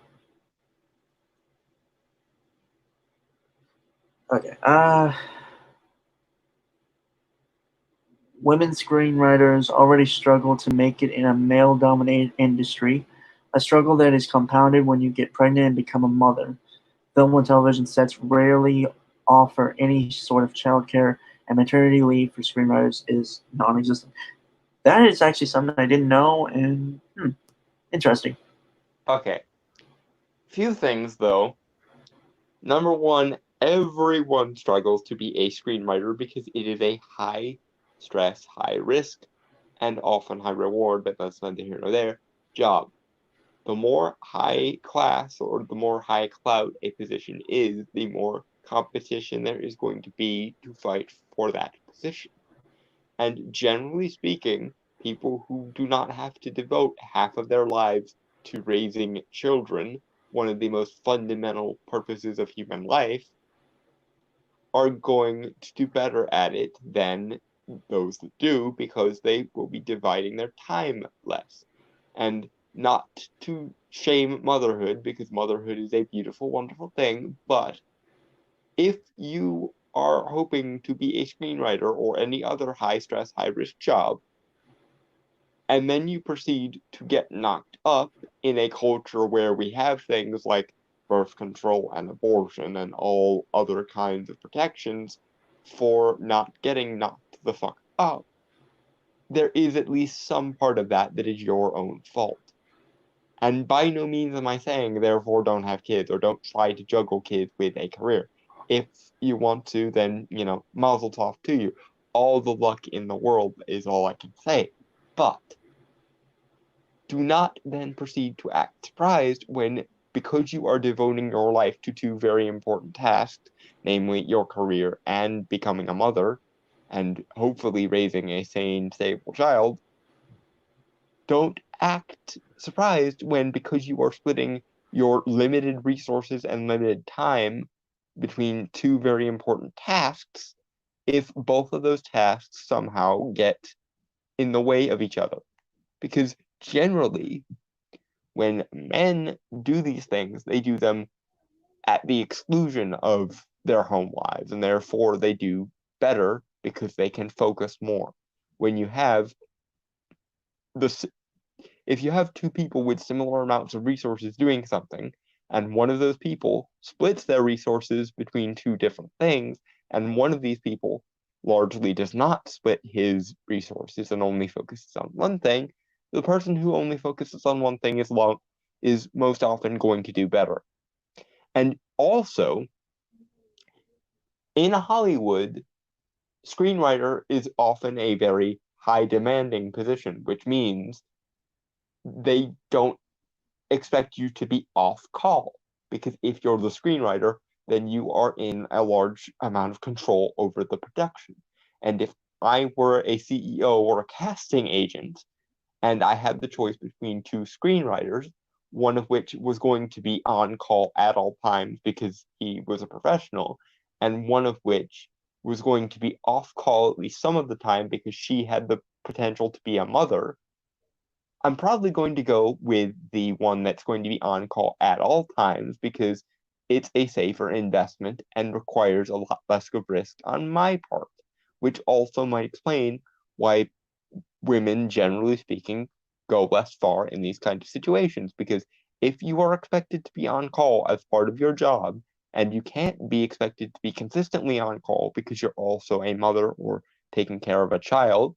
Okay. Women screenwriters already struggle to make it in a male-dominated industry, a struggle that is compounded when you get pregnant and become a mother. Film and television sets rarely offer any sort of childcare, and maternity leave for screenwriters is non-existent. That is actually something I didn't know, and interesting. Okay. Few things, though. Number one, Everyone struggles to be a screenwriter because it is a high stress, high risk, and often high reward, but that's neither here nor there, job. The more high class or the more high clout a position is, the more competition there is going to be to fight for that position. And generally speaking, people who do not have to devote half of their lives to raising children, one of the most fundamental purposes of human life, are going to do better at it than those that do because they will be dividing their time less. And not to shame motherhood, because motherhood is a beautiful, wonderful thing, but if you are hoping to be a screenwriter or any other high stress, high risk job, and then you proceed to get knocked up in a culture where we have things like birth control and abortion and all other kinds of protections for not getting knocked the fuck up, there is at least some part of that that is your own fault. And by no means am I saying, therefore, don't have kids or don't try to juggle kids with a career. If you want to, then, mazel tov to you. All the luck in the world is all I can say. But do not then proceed to act surprised when, because you are devoting your life to two very important tasks, namely your career and becoming a mother, and hopefully raising a sane, stable child, don't act surprised when, because you are splitting your limited resources and limited time between two very important tasks, if both of those tasks somehow get in the way of each other. Because generally, when men do these things, they do them at the exclusion of their home lives, and therefore they do better because they can focus more. When you have if you have two people with similar amounts of resources doing something, and one of those people splits their resources between two different things, and one of these people largely does not split his resources and only focuses on one thing, the person who only focuses on one thing is most often going to do better. And also, in Hollywood, screenwriter is often a very high demanding position, which means they don't expect you to be off call. Because if you're the screenwriter, then you are in a large amount of control over the production. And if I were a CEO or a casting agent, and I had the choice between two screenwriters, one of which was going to be on call at all times because he was a professional, and one of which was going to be off call at least some of the time because she had the potential to be a mother, I'm probably going to go with the one that's going to be on call at all times because it's a safer investment and requires a lot less of risk on my part, which also might explain why women, generally speaking, go less far in these kinds of situations. Because if you are expected to be on call as part of your job, and you can't be expected to be consistently on call because you're also a mother or taking care of a child,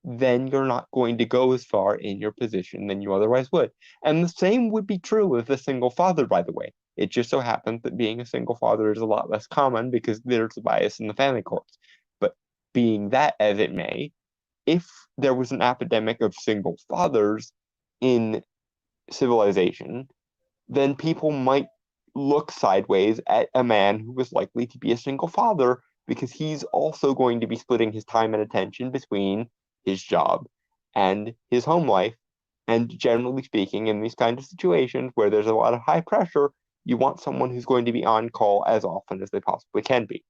then you're not going to go as far in your position than you otherwise would. And the same would be true with a single father, by the way. It just so happens that being a single father is a lot less common because there's a bias in the family courts. But being that as it may, if there was an epidemic of single fathers in civilization, then people might look sideways at a man who was likely to be a single father because he's also going to be splitting his time and attention between his job and his home life. And generally speaking, in these kinds of situations where there's a lot of high pressure, you want someone who's going to be on call as often as they possibly can be.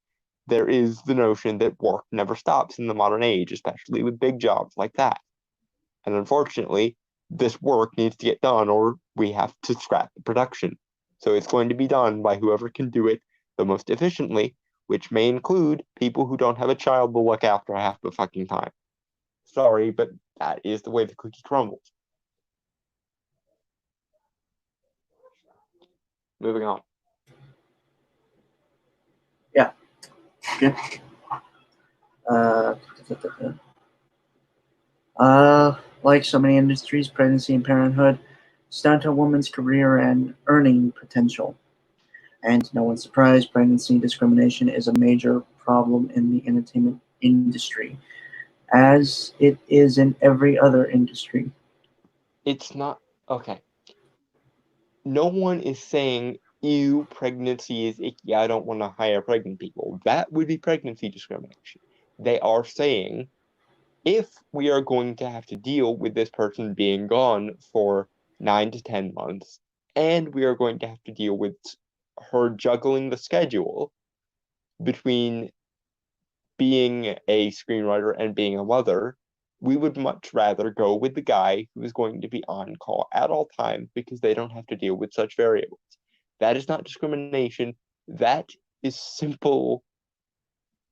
There is the notion that work never stops in the modern age, especially with big jobs like that. And unfortunately, this work needs to get done or we have to scrap the production. So it's going to be done by whoever can do it the most efficiently, which may include people who don't have a child to look after half the fucking time. Sorry, but that is the way the cookie crumbles. Moving on. Yeah. Good. Like so many industries, pregnancy and parenthood stunt a woman's career and earning potential. And no one's surprised, pregnancy discrimination is a major problem in the entertainment industry, as it is in every other industry. It's not okay. No one is saying, ew, pregnancy is icky, I don't want to hire pregnant people. That would be pregnancy discrimination. They are saying, if we are going to have to deal with this person being gone for 9 to 10 months, and we are going to have to deal with her juggling the schedule between being a screenwriter and being a mother, we would much rather go with the guy who is going to be on call at all times because they don't have to deal with such variables. That is not discrimination. That is simple,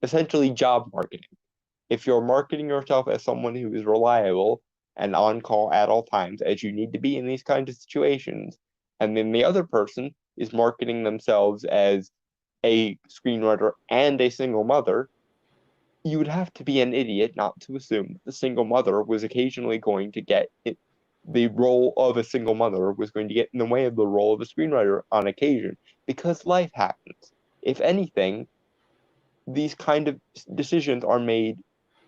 essentially job marketing. If you're marketing yourself as someone who is reliable and on call at all times, as you need to be in these kinds of situations, and then the other person is marketing themselves as a screenwriter and a single mother, you would have to be an idiot not to assume that the single mother was occasionally going to get it, the role of a single mother was going to get in the way of the role of a screenwriter on occasion, because life happens. If anything, these kind of decisions are made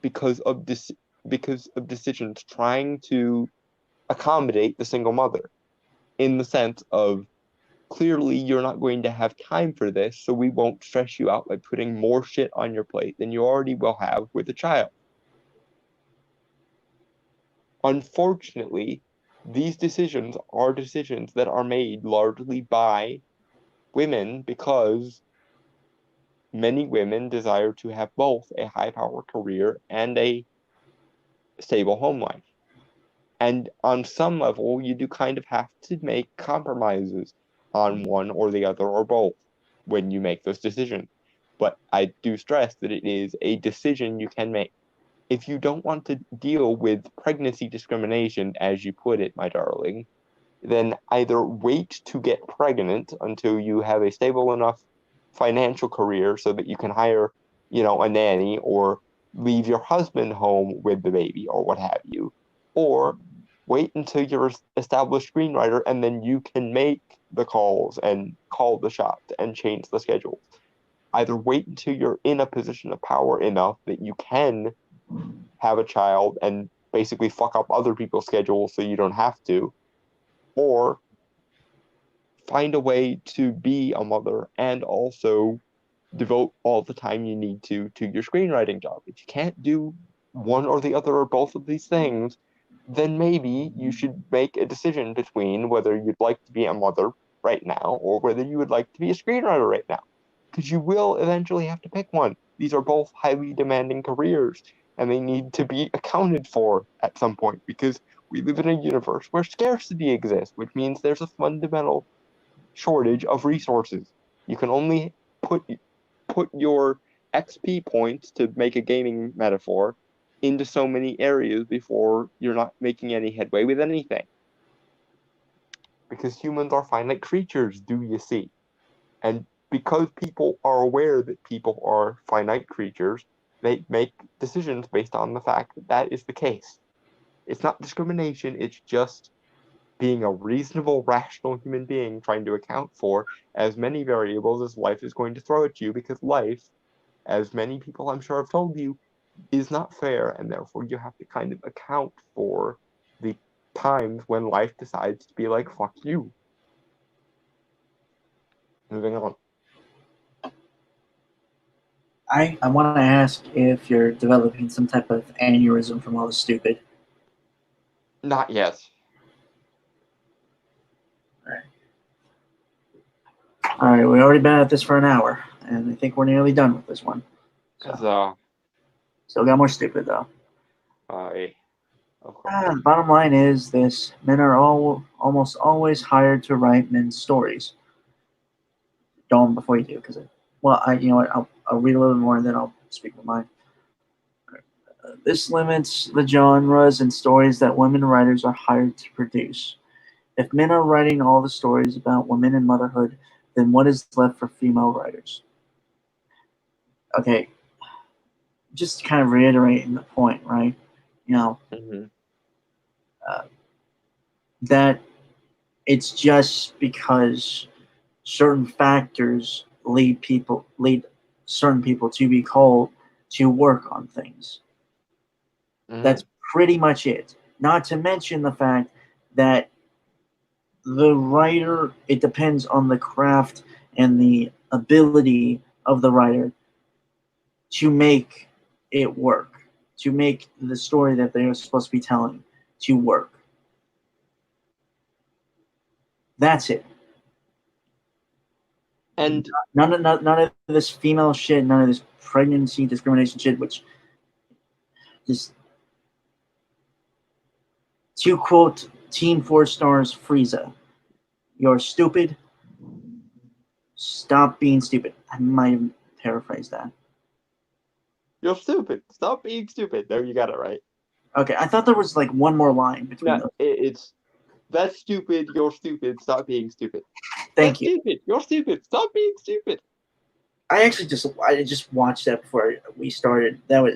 because of decisions trying to accommodate the single mother, in the sense of, clearly you're not going to have time for this, so we won't stress you out by putting more shit on your plate than you already will have with a child. Unfortunately, these decisions are decisions that are made largely by women because many women desire to have both a high power career and a stable home life. And on some level, you do kind of have to make compromises on one or the other or both when you make those decisions. But I do stress that it is a decision you can make. If you don't want to deal with pregnancy discrimination, as you put it, my darling, then either wait to get pregnant until you have a stable enough financial career so that you can hire, a nanny, or leave your husband home with the baby or what have you, or wait until you're established screenwriter and then you can make the calls and call the shots and change the schedules. Either wait until you're in a position of power enough that you can have a child and basically fuck up other people's schedules so you don't have to, or find a way to be a mother and also devote all the time you need to your screenwriting job. If you can't do one or the other or both of these things, then maybe you should make a decision between whether you'd like to be a mother right now or whether you would like to be a screenwriter right now. Because you will eventually have to pick one. These are both highly demanding careers and they need to be accounted for at some point because we live in a universe where scarcity exists, which means there's a fundamental shortage of resources. You can only put your XP points, to make a gaming metaphor, into so many areas before you're not making any headway with anything. Because humans are finite creatures, do you see? And because people are aware that people are finite creatures, they make decisions based on the fact that that is the case. It's not discrimination, it's just being a reasonable, rational human being trying to account for as many variables as life is going to throw at you, because life, as many people I'm sure have told you, is not fair, and therefore you have to kind of account for the times when life decides to be like, fuck you. Moving on. I want to ask if you're developing some type of aneurysm from all the stupid. Not yet. All right, we've already been at this for an hour, and I think we're nearly done with this one. Still got more stupid though. Okay. The bottom line is this: men are almost always hired to write men's stories. Don't before you do, because you know what? I'll read a little more and then I'll speak with mine. This limits the genres and stories that women writers are hired to produce. If men are writing all the stories about women and motherhood, then what is left for female writers? Okay, just kind of reiterating the point, right? Uh, that it's just because certain factors lead certain people to be called to work on things. That's pretty much it. Not to mention the fact that the writer, it depends on the craft and the ability of the writer to make it work, to make the story that they are supposed to be telling to work. That's it. And none of this female shit, none of this pregnancy discrimination shit, which just, to quote Team 4 Stars Frieza, "You're stupid. Stop being stupid." I might have paraphrased that. You're stupid. Stop being stupid. There, you got it right. Okay, I thought there was like one more line between those. It's that's stupid. You're stupid. Stop being stupid. Thank you. Stupid. You're stupid. Stop being stupid. I just watched that before we started. That was,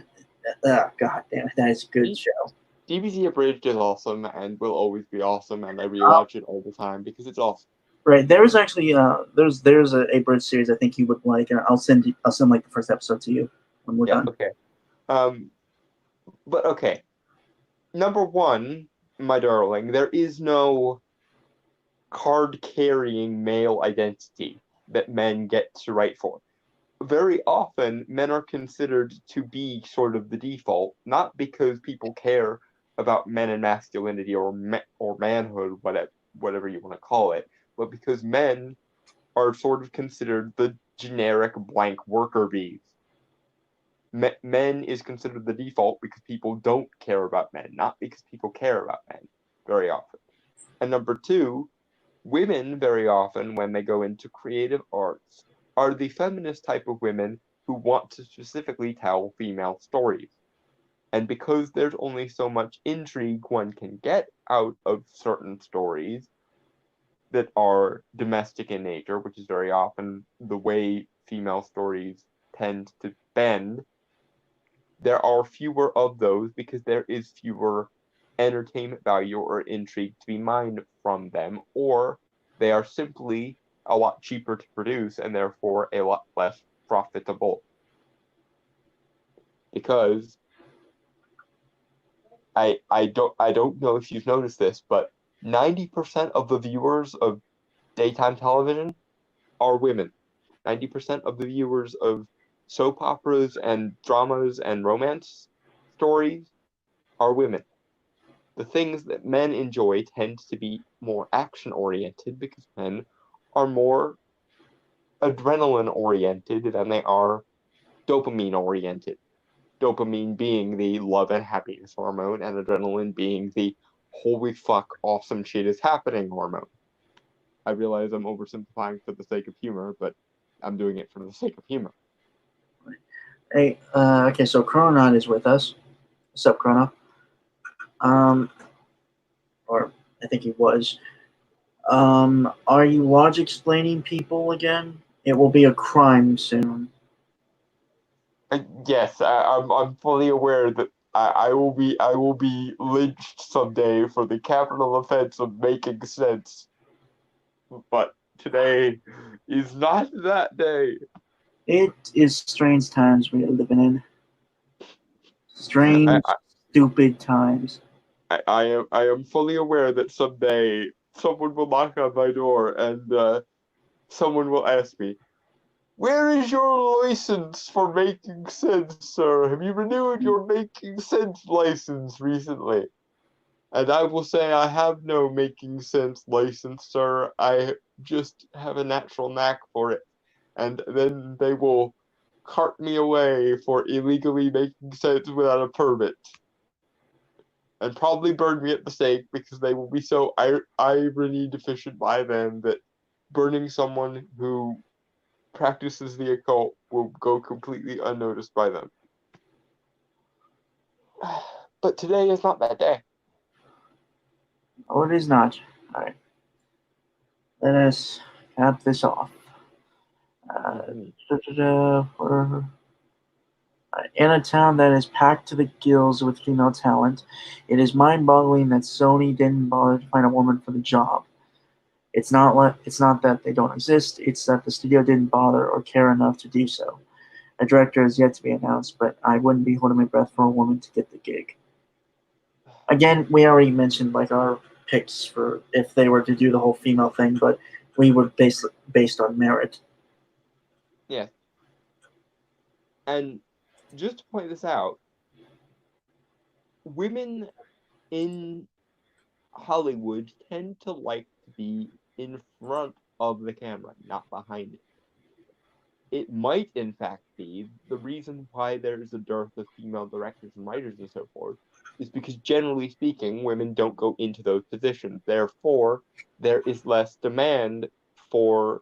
god damn it, that is a good show. DBZ Abridged is awesome and will always be awesome, and I rewatch it all the time because it's awesome. Right, there is actually there's a Abridged series I think you would like, and I'll send like the first episode to you when we're done. Okay. But okay. Number one, my darling, there is no card-carrying male identity that men get to write for. Very often, men are considered to be sort of the default, not because people care about men and masculinity or manhood, whatever you want to call it, but because men are sort of considered the generic blank worker bees. Men is considered the default because people don't care about men, not because people care about men very often. And number two, women very often, when they go into creative arts, are the feminist type of women who want to specifically tell female stories. And because there's only so much intrigue one can get out of certain stories that are domestic in nature, which is very often the way female stories tend to bend, there are fewer of those because there is fewer entertainment value or intrigue to be mined from them, or they are simply a lot cheaper to produce and therefore a lot less profitable. Because I don't know if you've noticed this, but 90% of the viewers of daytime television are women. 90% of the viewers of soap operas and dramas and romance stories are women. The things that men enjoy tend to be more action-oriented because men are more adrenaline-oriented than they are dopamine-oriented. Dopamine being the love and happiness hormone, and adrenaline being the holy fuck, awesome shit is happening hormone. I realize I'm oversimplifying for the sake of humor, but I'm doing it for the sake of humor. Hey, okay, so Chrononaut is with us. What's up, Chrono? Or I think he was. Are you logic explaining people again? It will be a crime soon. Yes, I'm fully aware that I will be lynched someday for the capital offense of making sense. But today is not that day. It is strange times we are living in. Strange, stupid times. I am fully aware that someday someone will knock on my door and someone will ask me, "Where is your license for making sense, sir? Have you renewed your making sense license recently?" And I will say, "I have no making sense license, sir. I just have a natural knack for it." And then they will cart me away for illegally making sense without a permit. And probably burn me at the stake because they will be so irony deficient by then that burning someone who practices the occult will go completely unnoticed by them. But today is not that day. Oh, it is not. All right. Let us cap this off. In a town that is packed to the gills with female talent, it is mind-boggling that Sony didn't bother to find a woman for the job. It's not that they don't exist. It's that the studio didn't bother or care enough to do so. A director is yet to be announced, but I wouldn't be holding my breath for a woman to get the gig. Again, we already mentioned like our picks for if they were to do the whole female thing, but we were based on merit. Yeah. And just to point this out, women in Hollywood tend to like to be in front of the camera, not behind it. It might, in fact, be the reason why there is a dearth of female directors and writers and so forth, is because generally speaking, women don't go into those positions. Therefore, there is less demand for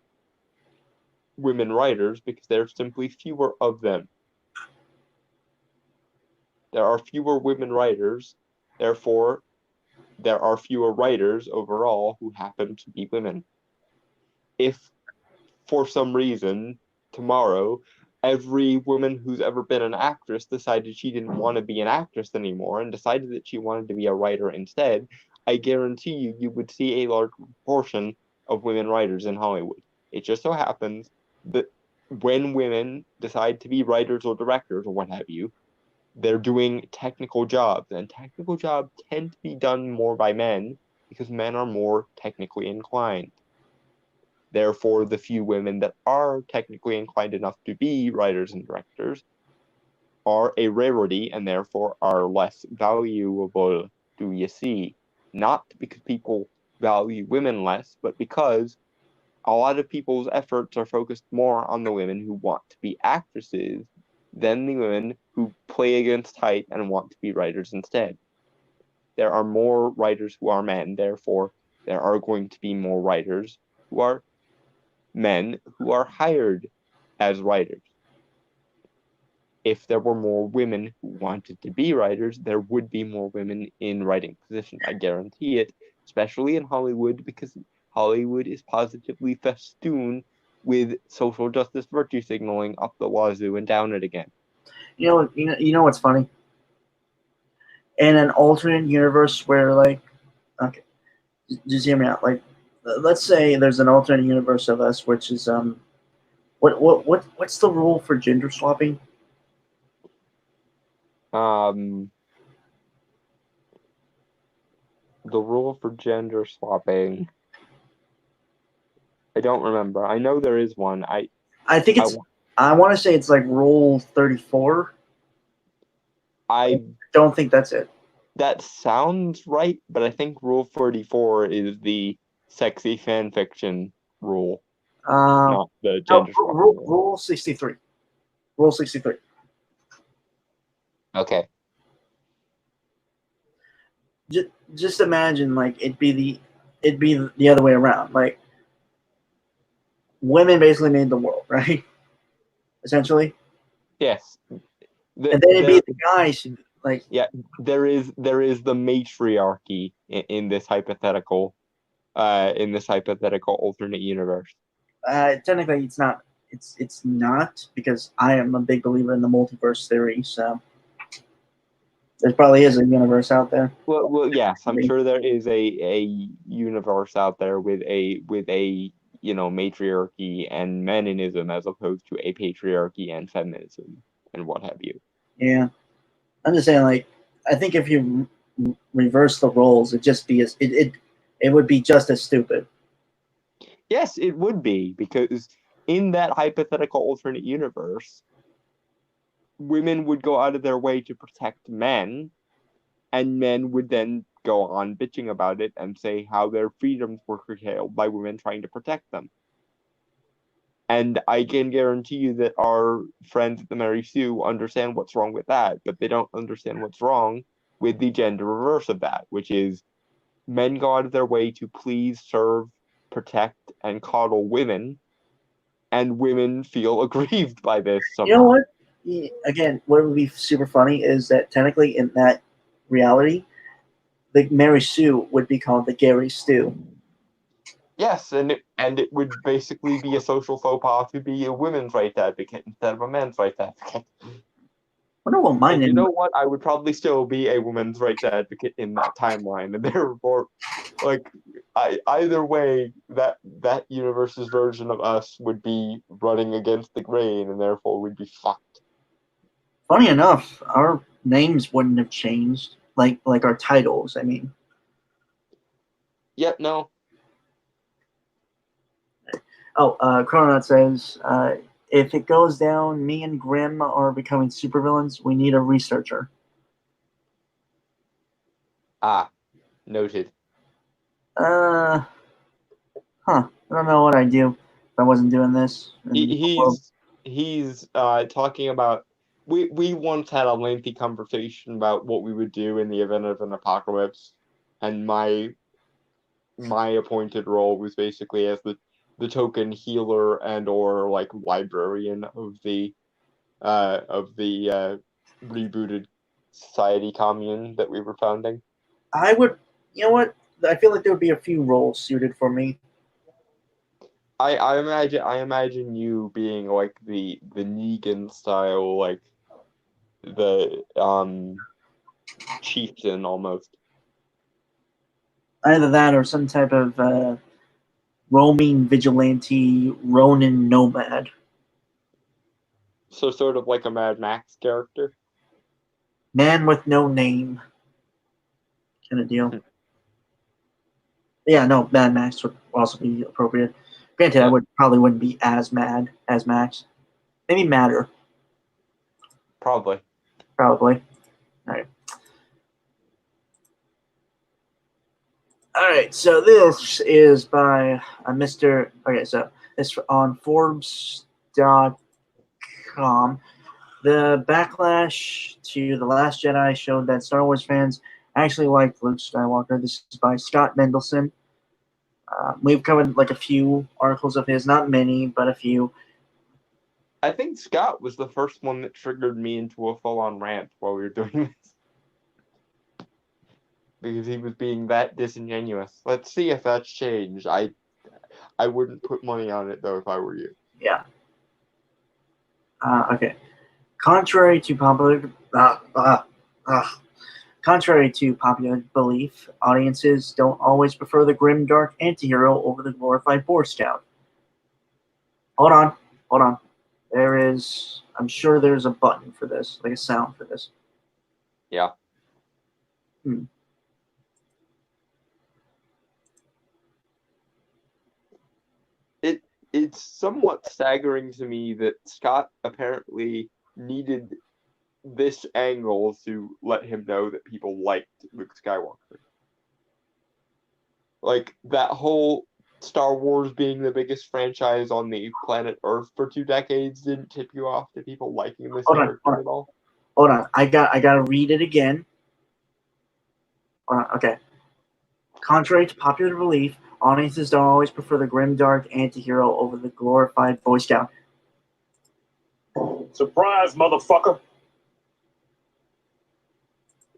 women writers because there are simply fewer of them. There are fewer women writers, therefore, there are fewer writers overall who happen to be women. If for some reason tomorrow every woman who's ever been an actress decided she didn't want to be an actress anymore and decided that she wanted to be a writer instead, I guarantee you would see a large proportion of women writers in Hollywood. It just so happens that when women decide to be writers or directors or what have you, they're doing technical jobs, and technical jobs tend to be done more by men because men are more technically inclined. Therefore, the few women that are technically inclined enough to be writers and directors are a rarity and therefore are less valuable, do you see? Not because people value women less, but because a lot of people's efforts are focused more on the women who want to be actresses than the women who play against type and want to be writers instead. There are more writers who are men, therefore, there are going to be more writers who are men who are hired as writers. If there were more women who wanted to be writers, there would be more women in writing positions. I guarantee it, especially in Hollywood, because Hollywood is positively festooned with social justice virtue signaling up the wazoo and down it again. You know what's funny? In an alternate universe where like, okay, just hear me out. Like, let's say there's an alternate universe of us, which is what's the rule for gender swapping? The rule for gender swapping, I don't remember. I know there is one. I think I want to say it's like Rule 34. I don't think that's it. That sounds right, but I think Rule 44 is the sexy fan fiction rule, not the gender swapping rule. Rule 63. Rule 63. Okay. Just imagine like it'd be the other way around. Like women basically made the world, right? Essentially. Yes. And then it'd be the guys like, yeah, there is the matriarchy in this hypothetical alternate universe. Technically it's not. It's not, because I am a big believer in the multiverse theory, so there probably is a universe out there. Well, yes, I'm sure there is a universe out there with a matriarchy and meninism as opposed to a patriarchy and feminism and what have you. Yeah, I'm just saying, like, I think if you reverse the roles, it would be just as stupid. Yes, it would be, because in that hypothetical alternate universe, women would go out of their way to protect men, and men would then go on bitching about it and say how their freedoms were curtailed by women trying to protect them. And I can guarantee you that our friends at the Mary Sue understand what's wrong with that, but they don't understand what's wrong with the gender reverse of that, which is men go out of their way to please, serve, protect, and coddle women, and women feel aggrieved by this somehow. You know what? Again, what would be super funny is that technically in that reality, the Mary Sue would be called the Gary Stew. Yes, and it would basically be a social faux pas to be a women's rights advocate instead of a men's rights advocate. I wonder what mine. You know what? I would probably still be a women's rights advocate in that timeline, and therefore, like, either way, that universe's version of us would be running against the grain, and therefore we'd be fucked. Funny enough, our names wouldn't have changed, like our titles. I mean, Yep, no. Chrononaut says, if it goes down, me and Grim are becoming supervillains. We need a researcher. Ah, noted. Uh, I don't know what I'd do if I wasn't doing this. He's talking about we once had a lengthy conversation about what we would do in the event of an apocalypse, and my appointed role was basically as the token healer and or like librarian of the rebooted society commune that we were founding. I would, you know what? I feel like there would be a few roles suited for me. I imagine you being like the Negan style, like the chieftain almost. Either that or some type of roaming vigilante Ronin nomad. So sort of like a Mad Max character. Man with no name kind of deal. Yeah, no, Mad Max would also be appropriate. Granted, I probably wouldn't be as mad as Max. Maybe madder. Probably. All right. All right, so this is by Mr. Okay, so this on Forbes.com. The backlash to The Last Jedi showed that Star Wars fans actually liked Luke Skywalker. This is by Scott Mendelson. We've covered like a few articles of his, not many, but a few. I think Scott was the first one that triggered me into a full-on rant while we were doing this. Because he was being that disingenuous. Let's see if that's changed. I wouldn't put money on it though if I were you. Yeah. Okay. Contrary to popular belief, audiences don't always prefer the grim, dark antihero over the glorified Boy Scout. Hold on. I'm sure there's a button for this, like a sound for this. Yeah. It's somewhat staggering to me that Scott apparently needed this angle to let him know that people liked Luke Skywalker. Like that whole Star Wars being the biggest franchise on the planet Earth for 2 decades didn't tip you off to people liking this character at all? Hold on. I gotta read it again. Okay. Contrary to popular belief, audiences don't always prefer the grim, dark antihero over the glorified Boy Scout. Surprise, motherfucker!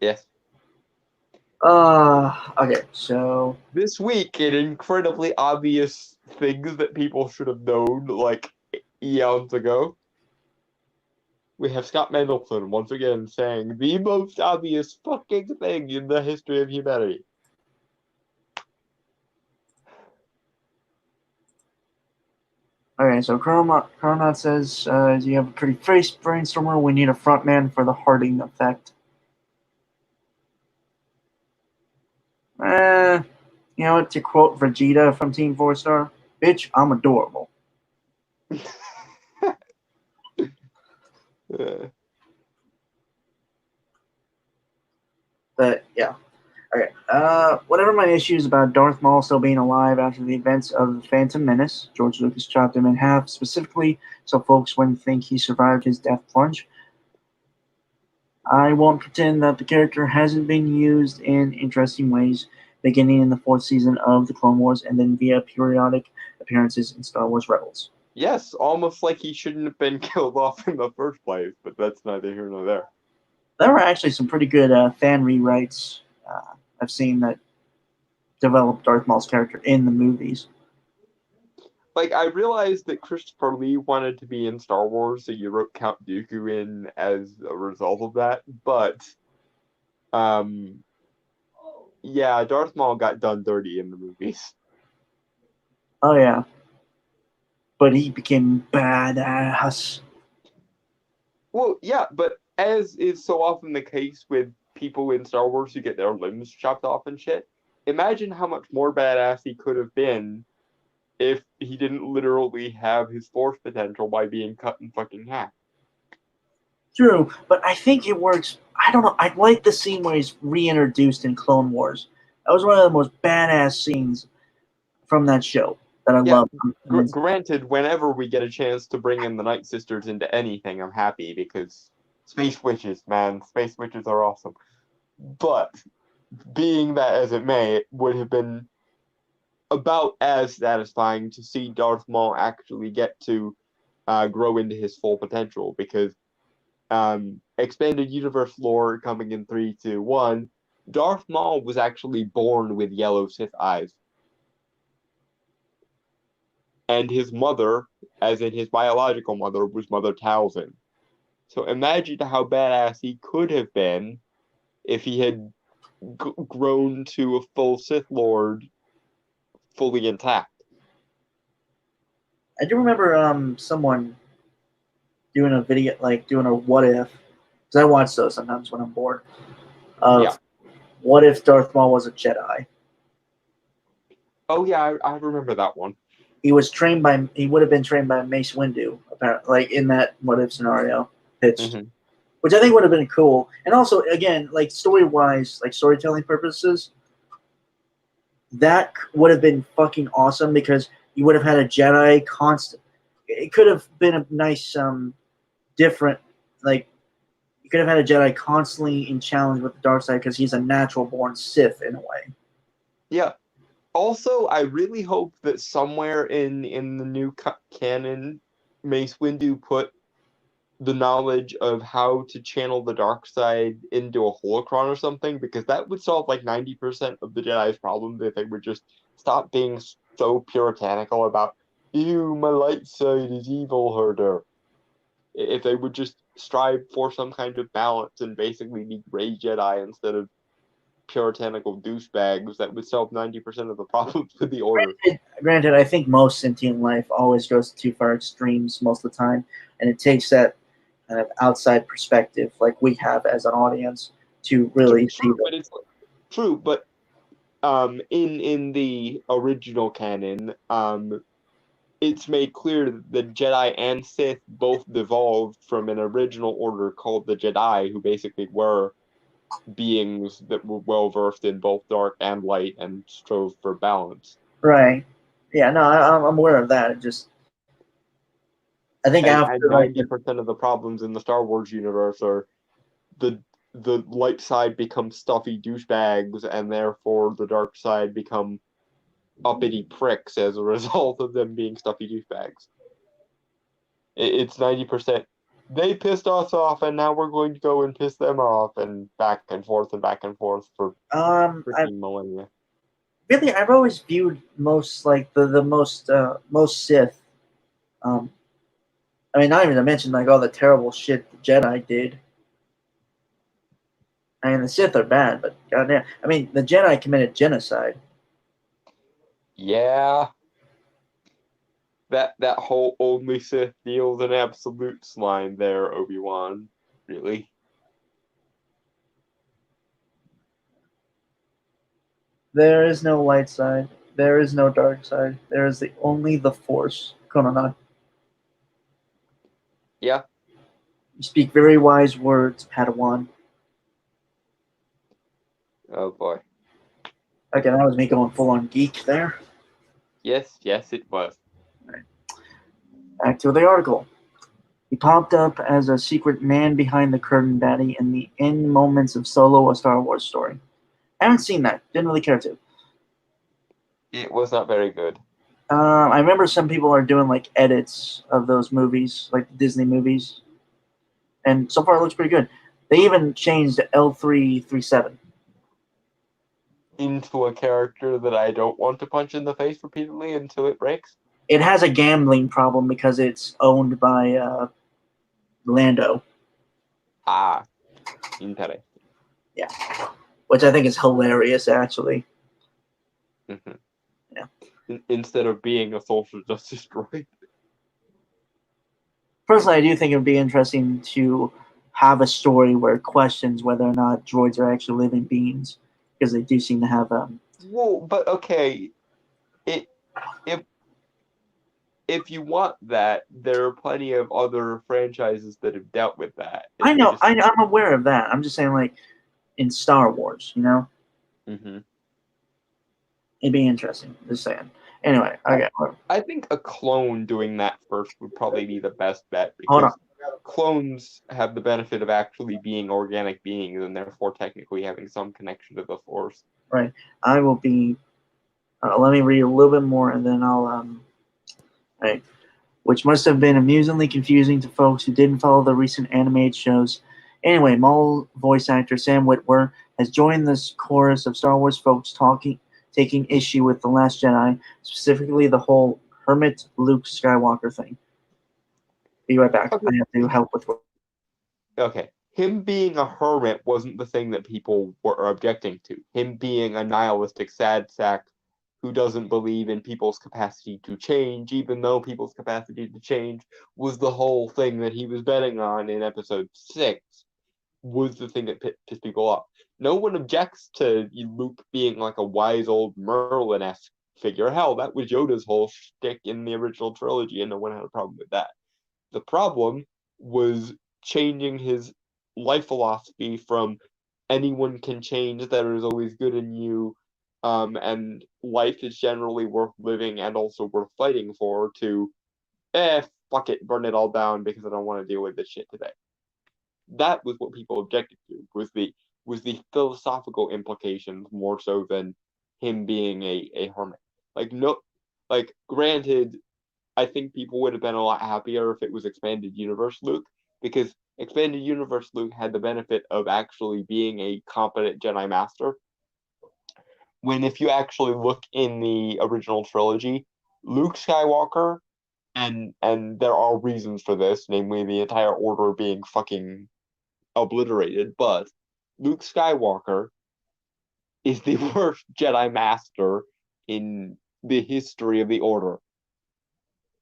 Yes. Okay, so this week, an incredibly obvious things that people should have known like eons ago. We have Scott Mendelson once again saying the most obvious fucking thing in the history of humanity. Okay, so Chrononaut says, you have a pretty face, brainstormer. We need a frontman for the Harding effect. You know what? To quote Vegeta from Team 4-Star, bitch, I'm adorable. But yeah. Okay. Whatever my issues about Darth Maul still being alive after the events of The Phantom Menace, George Lucas chopped him in half specifically so folks wouldn't think he survived his death plunge. I won't pretend that the character hasn't been used in interesting ways, beginning in the 4th season of The Clone Wars and then via periodic appearances in Star Wars Rebels. Yes, almost like he shouldn't have been killed off in the first place, but that's neither here nor there. There were actually some pretty good fan rewrites I've seen that developed Darth Maul's character in the movies. Like, I realized that Christopher Lee wanted to be in Star Wars, so you wrote Count Dooku in as a result of that, but Yeah, Darth Maul got done dirty in the movies. Oh yeah, but he became badass. Well, yeah, but as is so often the case with people in Star Wars who get their limbs chopped off and shit, imagine how much more badass he could have been if he didn't literally have his force potential by being cut in fucking half. True, but I think it works. I don't know. I like the scene where he's reintroduced in Clone Wars. That was one of the most badass scenes from that show that I Yeah, love. granted, whenever we get a chance to bring in the Night Sisters into anything, I'm happy because space witches, man, space witches are awesome. But being that as it may, it would have been about as satisfying to see Darth Maul actually get to grow into his full potential because expanded universe lore coming in 3, 2, 1, Darth Maul was actually born with yellow Sith eyes. And his mother, as in his biological mother, was Mother Talzin. So imagine how badass he could have been if he had grown to a full Sith Lord fully intact. I do remember someone doing a video, like doing a what if, because I watch those sometimes when I'm bored. Of Yeah. what if Darth Maul was a Jedi? Oh yeah, I remember that one. He would have been trained by Mace Windu, apparently, like in that what if scenario pitched, Mm-hmm. which I think would have been cool. And also, again, like story wise, like storytelling purposes, that would have been fucking awesome because you would have had a Jedi constant. It could have been a nice, different, like you could have had a Jedi constantly in challenge with the dark side because he's a natural born Sith in a way. Yeah. Also, I really hope that somewhere in the new canon, Mace Windu put the knowledge of how to channel the dark side into a holocron or something, because that would solve like 90% of the Jedi's problems if they would just stop being so puritanical about, ew, my light side is evil, herder. If they would just strive for some kind of balance and basically be gray Jedi instead of puritanical douchebags, that would solve 90% of the problems with the Order. Granted, I think most sentient life always goes to too far extremes most of the time, and it takes that kind of outside perspective, like we have as an audience, to really see True, that. but it's true, but in the original canon, it's made clear that the Jedi and Sith both devolved from an original order called the Jedi, who basically were beings that were well versed in both dark and light and strove for balance. Right. Yeah, no, I'm aware of that. It just, I think And after like 90% of the problems in the Star Wars universe are the light side becomes stuffy douchebags, and therefore the dark side become uppity pricks as a result of them being stuffy douchebags. It's 90%. They pissed us off, and now we're going to go and piss them off, and back and forth for I freaking millennia. really I've always viewed most like the most Sith. Um, I mean, not even to mention like all the terrible shit the Jedi did. I mean, the Sith are bad, but goddamn, I mean, the Jedi committed genocide. Yeah, that whole only Sith deal's an absolute line there, Obi-Wan. Really? There is no light side. There is no dark side. There is only the Force. Konana. Yeah. You speak very wise words, Padawan. Oh boy. Okay, that was me going full on geek there. Yes, it was. Back to the article. He popped up as a secret man behind the curtain baddie in the end moments of Solo, a Star Wars story. I haven't seen that. Didn't really care to. It was not very good. I remember some people are doing like edits of those movies, like the Disney movies, and so far it looks pretty good. They even changed L337. Into a character that I don't want to punch in the face repeatedly until it breaks. It has a gambling problem because it's owned by Lando. Ah, interesting. Yeah, which I think is hilarious, actually. Mhm. Yeah. Instead of being a social justice droid. Personally, I do think it would be interesting to have a story where it questions whether or not droids are actually living beings, because they do seem to have Well, but okay, it if if you want that, there are plenty of other franchises that have dealt with that, I and they know, just. I'm aware of that. I'm just saying, like in Star Wars, Hmm. it'd be interesting. Just saying. Anyway, okay. I think a clone doing that first would probably be the best bet Hold on. because clones have the benefit of actually being organic beings and therefore technically having some connection to the Force. Right. I will be. Let me read a little bit more, and then I'll. Right. Which must have been amusingly confusing to folks who didn't follow the recent animated shows. Anyway, Maul voice actor Sam Witwer has joined this chorus of Star Wars folks taking issue with The Last Jedi, specifically the whole Hermit Luke Skywalker thing. Be right back. Okay. I have to help with. Okay. Him being a hermit wasn't the thing that people were objecting to. Him being a nihilistic sad sack who doesn't believe in people's capacity to change, even though people's capacity to change was the whole thing that he was betting on in episode 6, was the thing that pissed people off. No one objects to Luke being like a wise old Merlin-esque figure. Hell, that was Yoda's whole shtick in the original trilogy, and no one had a problem with that. The problem was changing his life philosophy from anyone can change, there is always good in you, and life is generally worth living and also worth fighting for, to, fuck it, burn it all down because I don't want to deal with this shit today. That was what people objected to, was the philosophical implications more so than him being a hermit. Like no, like granted, I think people would have been a lot happier if it was expanded universe Luke, because expanded universe Luke had the benefit of actually being a competent Jedi Master. When if you actually look in the original trilogy, Luke Skywalker, and there are reasons for this, namely the entire order being fucking obliterated, but Luke Skywalker is the worst Jedi Master in the history of the Order.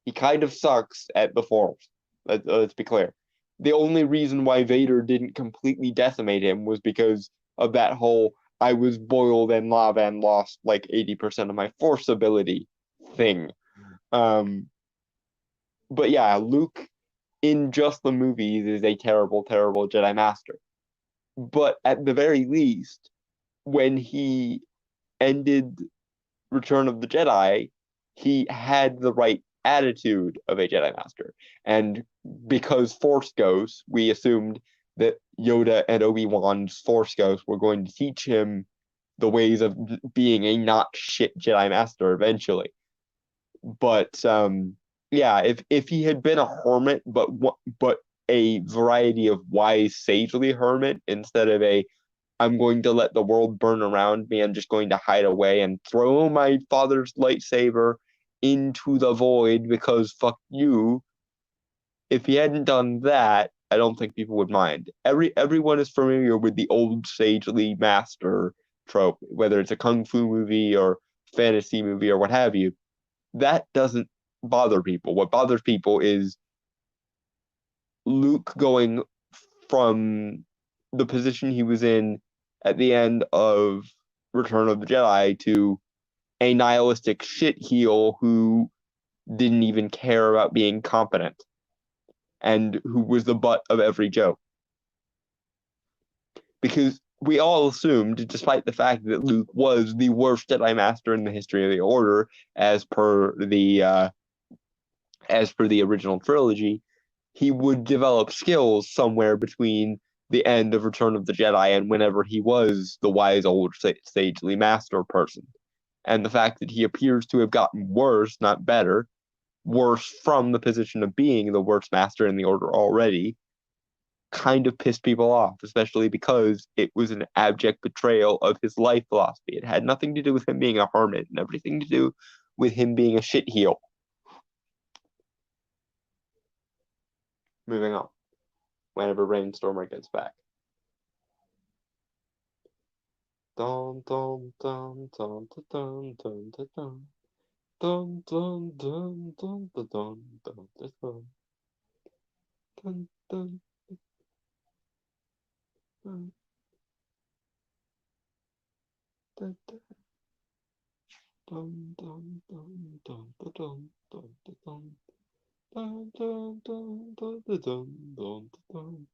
He kind of sucks at the Force. Let's be clear. The only reason why Vader didn't completely decimate him was because of that whole I was boiled in lava and lost like 80% of my Force ability thing. Um, but yeah, Luke in just the movies is a terrible, terrible Jedi Master. But at the very least, when he ended Return of the Jedi, he had the right attitude of a Jedi Master. And because Force Ghosts, we assumed that Yoda and Obi-Wan's Force Ghosts were going to teach him the ways of being a not shit Jedi Master eventually. But yeah, if he had been a hermit, but a variety of wise, sagely hermit instead of a I'm going to let the world burn around me. I'm just going to hide away and throw my father's lightsaber into the void because fuck you. If he hadn't done that, I don't think people would mind. Everyone is familiar with the old sagely master trope, whether it's a kung fu movie or fantasy movie or what have you. That doesn't bother people. What bothers people is Luke going from the position he was in at the end of Return of the Jedi to a nihilistic shitheel who didn't even care about being competent and who was the butt of every joke. Because we all assumed, despite the fact that Luke was the worst Jedi Master in the history of the Order, as per the original trilogy, he would develop skills somewhere between the end of Return of the Jedi and whenever he was the wise old sagely master person. And the fact that he appears to have gotten worse, not better, worse from the position of being the worst master in the Order already, kind of pissed people off, especially because it was an abject betrayal of his life philosophy. It had nothing to do with him being a hermit and everything to do with him being a shitheel. Moving on. Whenever Rainstormer gets back. Dun dun dun dun dun dun dun dun. Dun dun dun dun dun dun dun dun dun. Dun dun dun dun dun. Dun dun dun dun dun dun dun dun. Dun dun dun dun dun dun dun dun.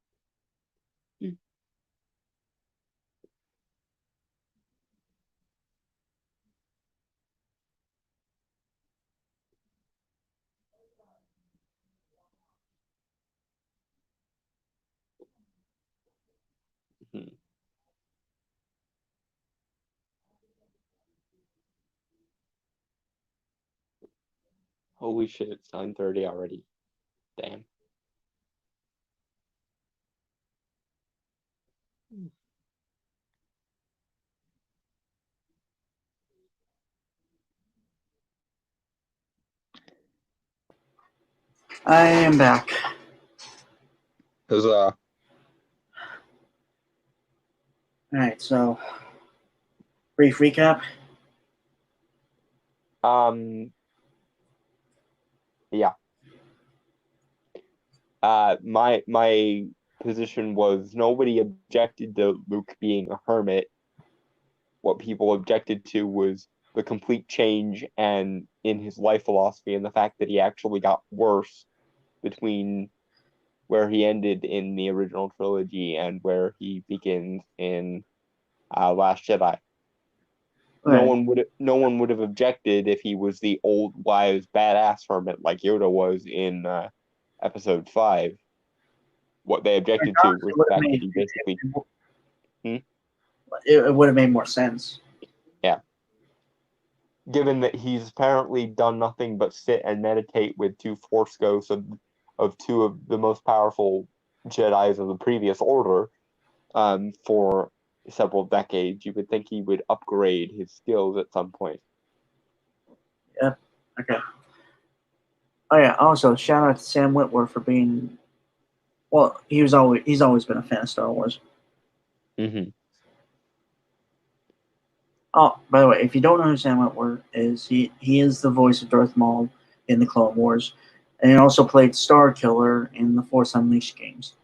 Holy shit, it's 9:30 already. Damn. I am back. Huzzah. Alright, so brief recap. Yeah. My position was nobody objected to Luke being a hermit. What people objected to was the complete change and in his life philosophy and the fact that he actually got worse between where he ended in the original trilogy and where he begins in Last Jedi. No Right. one would have objected if he was the old wise badass hermit like Yoda was in Episode 5. What they objected to was It the would have fact that made he basically it would have made more sense. yeah. Given that he's apparently done nothing but sit and meditate with two Force ghosts of two of the most powerful Jedi's of the previous order, for several decades, you would think he would upgrade his skills at some point. Yeah. Okay. Oh yeah. Also, shout out to Sam Witwer for being. Well, he's always been a fan of Star Wars. Mm-hmm. Oh, by the way, if you don't know who Sam Witwer is, he is the voice of Darth Maul in the Clone Wars, and he also played Star Killer in the Force Unleashed games.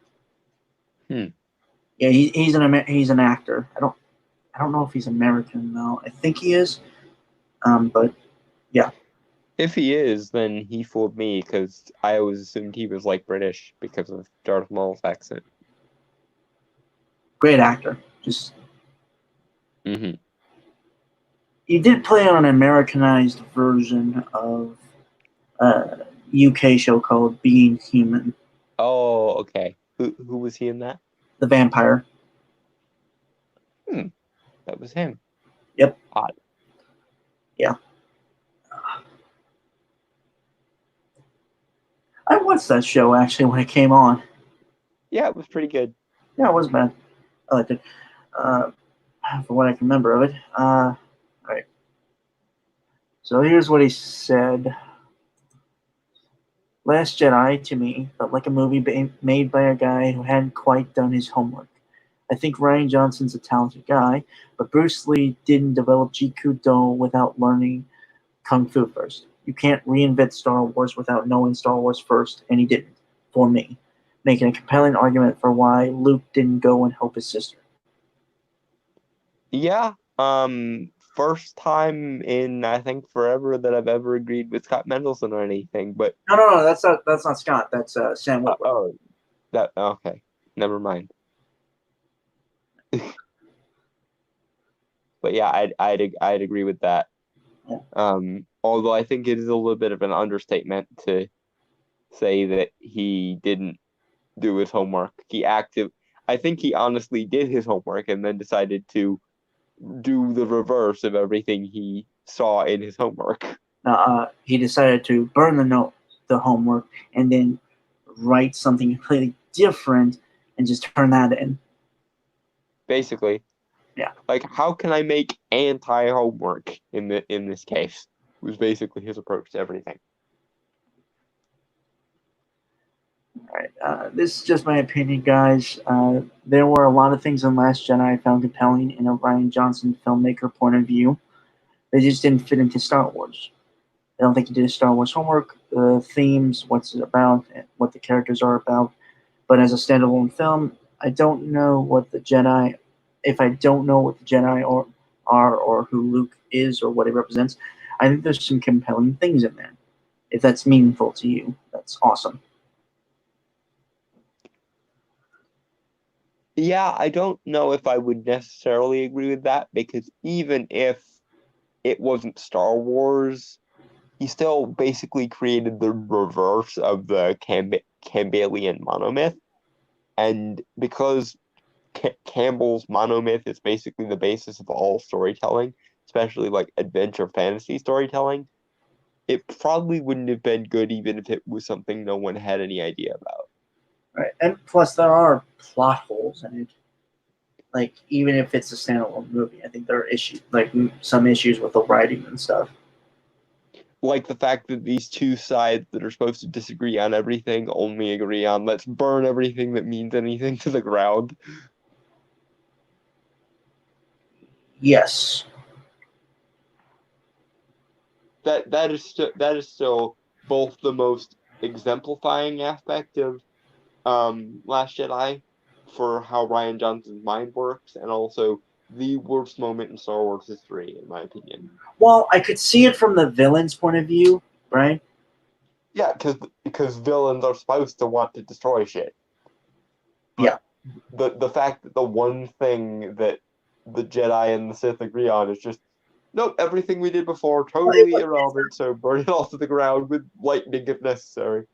Yeah, he's an actor. I don't know if he's American though. I think he is. But yeah. If he is, then he fooled me because I always assumed he was like British because of Darth Maul's accent. Great actor. Just Mm-hmm. he did play on an Americanized version of a UK show called Being Human. Oh, okay. Who was he in that? The vampire. That was him. Yep. Odd. Yeah. I watched that show actually when it came on. Yeah, it was pretty good. Yeah, it wasn't bad. I liked it. For what I can remember of it. Right. So here's what he said. Last Jedi, to me, felt like a movie made by a guy who hadn't quite done his homework. I think Rian Johnson's a talented guy, but Bruce Lee didn't develop Jeet Kune Do without learning Kung Fu first. You can't reinvent Star Wars without knowing Star Wars first, and he didn't, for me, making a compelling argument for why Luke didn't go and help his sister. Yeah. First time in I think forever that I've ever agreed with Scott Mendelson or anything, but No, that's not Scott. That's Sam Witwer. oh, that okay. Never mind. But yeah, I'd agree with that. Yeah. Although I think it is a little bit of an understatement to say that he didn't do his homework. I think he honestly did his homework and then decided to do the reverse of everything he saw in his homework. He decided to burn the homework, and then write something completely different and just turn that in. Basically. Yeah. Like, how can I make anti-homework in this case? Was basically his approach to everything. All right, this is just my opinion, guys. There were a lot of things in Last Jedi I found compelling in a Ryan Johnson filmmaker point of view. They just didn't fit into Star Wars. I don't think he did his Star Wars homework, the themes, what's it about, and what the characters are about. But as a standalone film, I don't know what the Jedi. If I don't know what the Jedi are or who Luke is or what he represents, I think there's some compelling things in there. If that's meaningful to you, that's awesome. Yeah, I don't know if I would necessarily agree with that because even if it wasn't Star Wars, he still basically created the reverse of the Campbellian monomyth. And because Campbell's monomyth is basically the basis of all storytelling, especially like adventure fantasy storytelling, it probably wouldn't have been good even if it was something no one had any idea about. Right, and plus there are plot holes in it. Like even if it's a standalone movie, I think there are issues, like some issues with the writing and stuff. Like the fact that these two sides that are supposed to disagree on everything only agree on let's burn everything that means anything to the ground. Yes. That is still both the most exemplifying aspect of Last Jedi for how Ryan Johnson's mind works, and also the worst moment in Star Wars history, in my opinion. Well, I could see it from the villain's point of view, right? Yeah, because villains are supposed to want to destroy shit. Yeah. But the fact that the one thing that the Jedi and the Sith agree on is just nope, everything we did before totally irrelevant, so burn it all to the ground with lightning if necessary.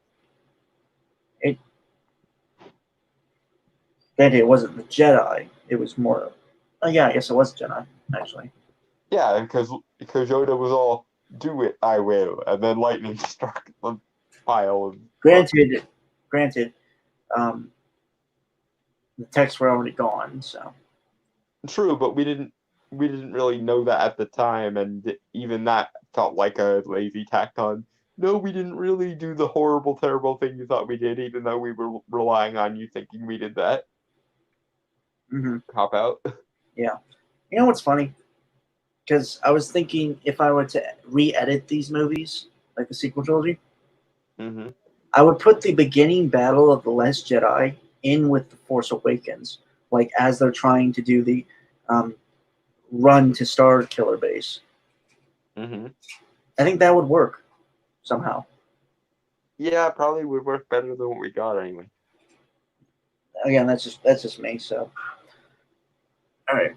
It Granted, it wasn't the Jedi. It was more. Oh yeah, I guess it was Jedi actually. Yeah, because Yoda was all do it, I will, and then lightning struck the pile of books. Granted, um, the texts were already gone, so True, but we didn't really know that at the time, and even that felt like a lazy tack on. No, we didn't really do the horrible, terrible thing you thought we did, even though we were relying on you thinking we did that. hmm Cop out. yeah. You know what's funny? Because I was thinking if I were to re-edit these movies, like the sequel trilogy, hmm I would put the beginning battle of the Last Jedi in with the Force Awakens, like as they're trying to do the um, run to Star Killer Base. hmm I think that would work somehow. Yeah, probably would work better than what we got anyway. Again, that's just me. So, all right,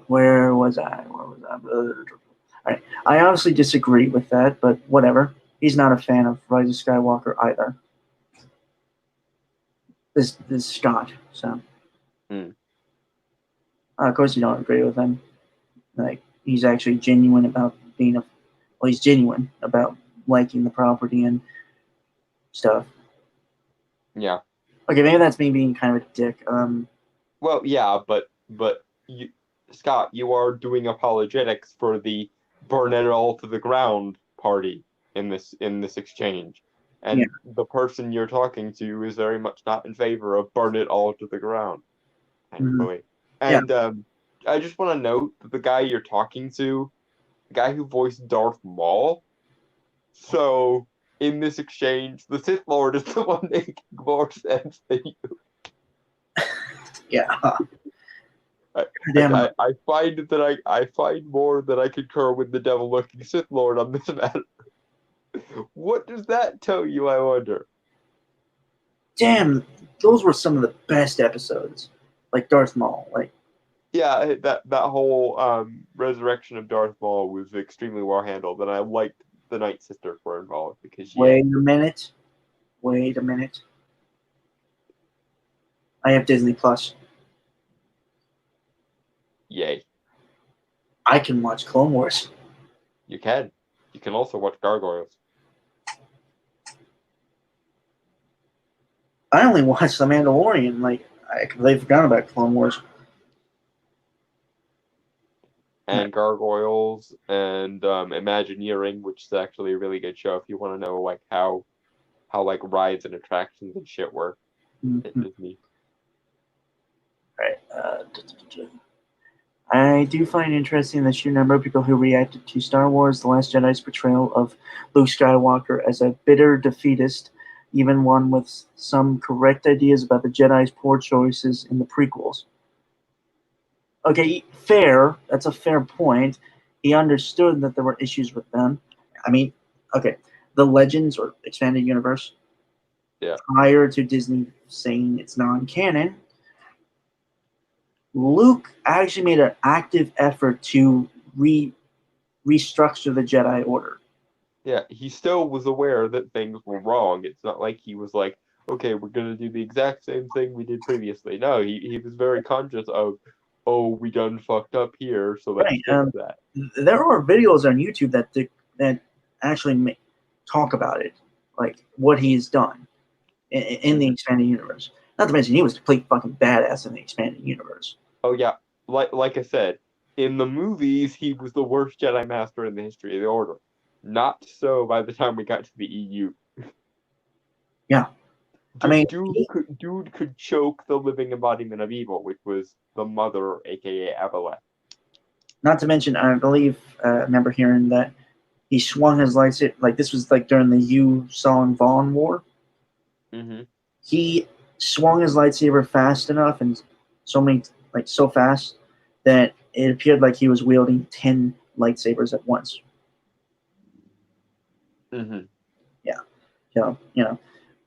where was I? Where was I? All right, I honestly disagree with that, but whatever. He's not a fan of Rise of Skywalker either. This Scott. So, Mm. of course, you don't agree with him. Like he's actually genuine about being a. Well, he's genuine about liking the property and stuff. Yeah. Okay, maybe that's me being kind of a dick. Well, yeah, but you, Scott, you are doing apologetics for the burn it all to the ground party in this exchange, Yeah. and the person you're talking to is very much not in favor of burn it all to the ground, Mhm. thankfully. Yeah. And I just want to note that the guy you're talking to, the guy who voiced Darth Maul, so in this exchange, the Sith Lord is the one making more sense than you. Yeah. I, Damn. I find that I find more that I concur with the devil looking Sith Lord on this matter. What does that tell you, I wonder? Damn. Those were some of the best episodes. Like Darth Maul. Like Yeah, that whole resurrection of Darth Maul was extremely well handled, and I liked the Night Sisters were involved because wait yay. a minute. Wait a minute. I have Disney Plus. Yay. I can watch Clone Wars. You can. You can also watch Gargoyles. I only watched The Mandalorian. Like I completely forgot about Clone Wars. And Gargoyles and Imagineering, which is actually a really good show if you want to know like how like rides and attractions and shit work at Mhm. Disney. Right. I do find interesting the sheer number of people who reacted to Star Wars: The Last Jedi's portrayal of Luke Skywalker as a bitter defeatist, even one with some correct ideas about the Jedi's poor choices in the prequels. Okay, fair. That's a fair point. He understood that there were issues with them. I mean, okay, the Legends or expanded universe. Yeah. Prior to Disney saying it's non-canon, Luke actually made an active effort to restructure the Jedi Order. Yeah, he still was aware that things were wrong. It's not like he was like, okay, we're gonna do the exact same thing we did previously. No, he was very conscious of, oh, we done fucked up here, so let's Right. fix that. There are videos on YouTube that actually talk about it, like what he's done in the expanded universe. Not to mention he was a complete fucking badass in the expanded universe. Oh yeah, like I said, in the movies, he was the worst Jedi Master in the history of the Order. Not so by the time we got to the EU. Yeah, I mean, Dude could choke the living embodiment of evil, which was the mother, aka Avaleth. not to mention, I believe I remember hearing that he swung his lightsaber like this was like during the Yu Song Vaughn War. Mm-hmm. He swung his lightsaber fast enough and so fast that it appeared like he was wielding 10 lightsabers at once. Mm-hmm. Yeah,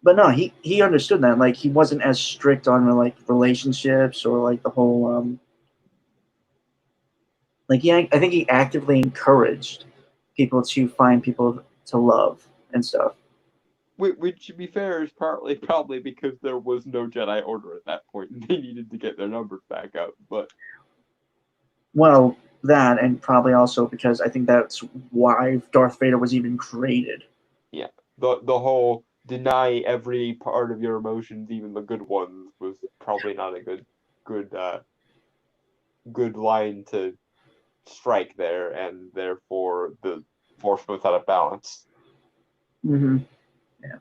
but no, he understood that. Like he wasn't as strict on like relationships or like the whole like yeah, I think he actively encouraged people to find people to love and stuff. Which, to be fair, is partly probably because there was no Jedi Order at that point, and they needed to get their numbers back up. But Well, that and probably also because I think that's why Darth Vader was even created. yeah, the whole deny every part of your emotions, even the good ones, was probably not a good line to strike there, and therefore the force was out of balance. Mm-hmm. Yeah.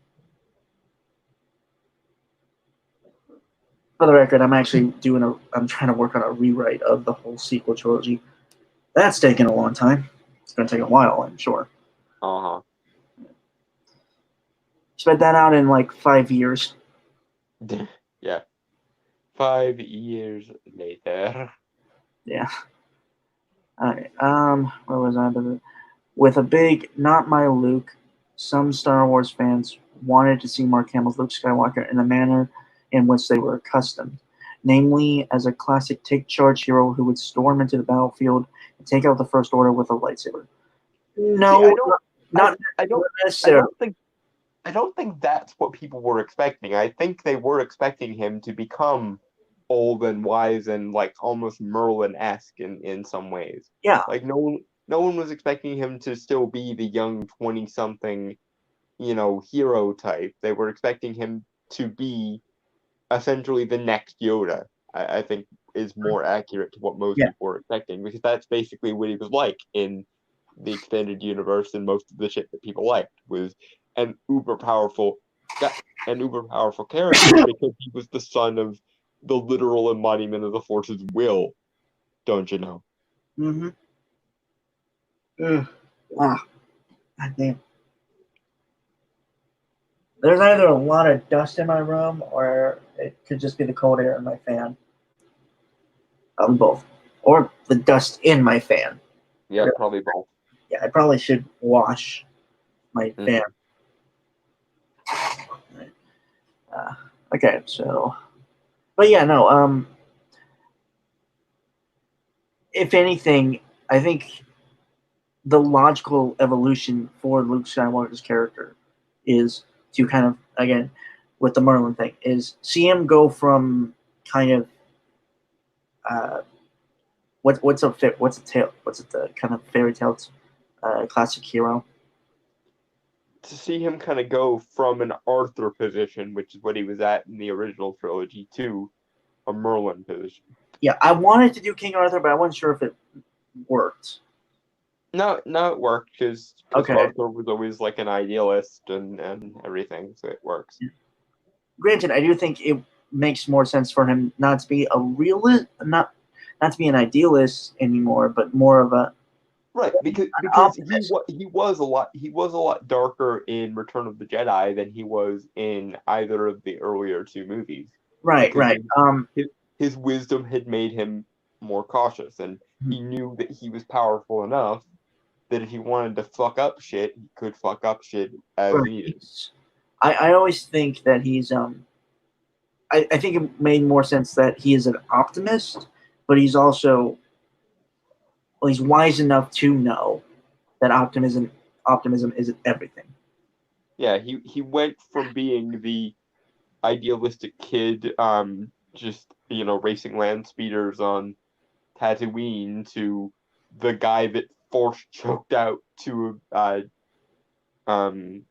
For the record, I'm trying to work on a rewrite of the whole sequel trilogy. That's taken a long time. It's going to take a while, I'm sure. Uh Spread that out in like 5 years. huh. Yeah. 5 years later. Yeah. All right. Where was I? With a big "Not My Luke," some Star Wars fans wanted to see Mark Hamill's Luke Skywalker in the manner in which they were accustomed, namely as a classic take-charge hero who would storm into the battlefield and take out the First Order with a lightsaber. See, No, not I don't I necessarily. don't think that's what people were expecting. I think they were expecting him to become old and wise and like almost Merlin-esque in some ways. Yeah. Like no one was expecting him to still be the young 20-something, hero type. They were expecting him to be essentially the next Yoda. I think is more accurate to what most Yeah. people were expecting, because that's basically what he was like in the expanded universe, and most of the shit that people liked was an uber powerful character because he was the son of the literal embodiment of the Force's will, don't you know? Mm-hmm. Ugh. Ah, God damn. There's either a lot of dust in my room or it could just be the cold air in my fan. Both. Or the dust in my fan. Yeah, probably both. Yeah, I probably should wash my fan. Mhm. Uh, okay, so. But yeah, no, if anything, I think the logical evolution for Luke Skywalker's character is to kind of, again, with the Merlin thing, is see him go from kind of uh, what's a tale? What's it the kind of fairy tale classic hero? To see him kind of go from an Arthur position, which is what he was at in the original trilogy, to a Merlin position. Yeah, I wanted to do King Arthur, but I wasn't sure if it worked. No, no, it worked because Okay. Arthur was always like an idealist and everything, so it works. Granted, I do think it makes more sense for him not to be a realist, not to be an idealist anymore, but more of Right, because an he optimist. he was a lot darker in Return of the Jedi than he was in either of the earlier two movies, Right, because right. his, his wisdom had made him more cautious, and he knew that he was powerful enough that if he wanted to fuck up shit, he could fuck up shit as Right. needed. I always think that I think it made more sense that he is an optimist, but he's also, well, he's wise enough to know that optimism isn't everything. Yeah, he went from being the idealistic kid, just racing land speeders on Tatooine to the guy that force choked out to um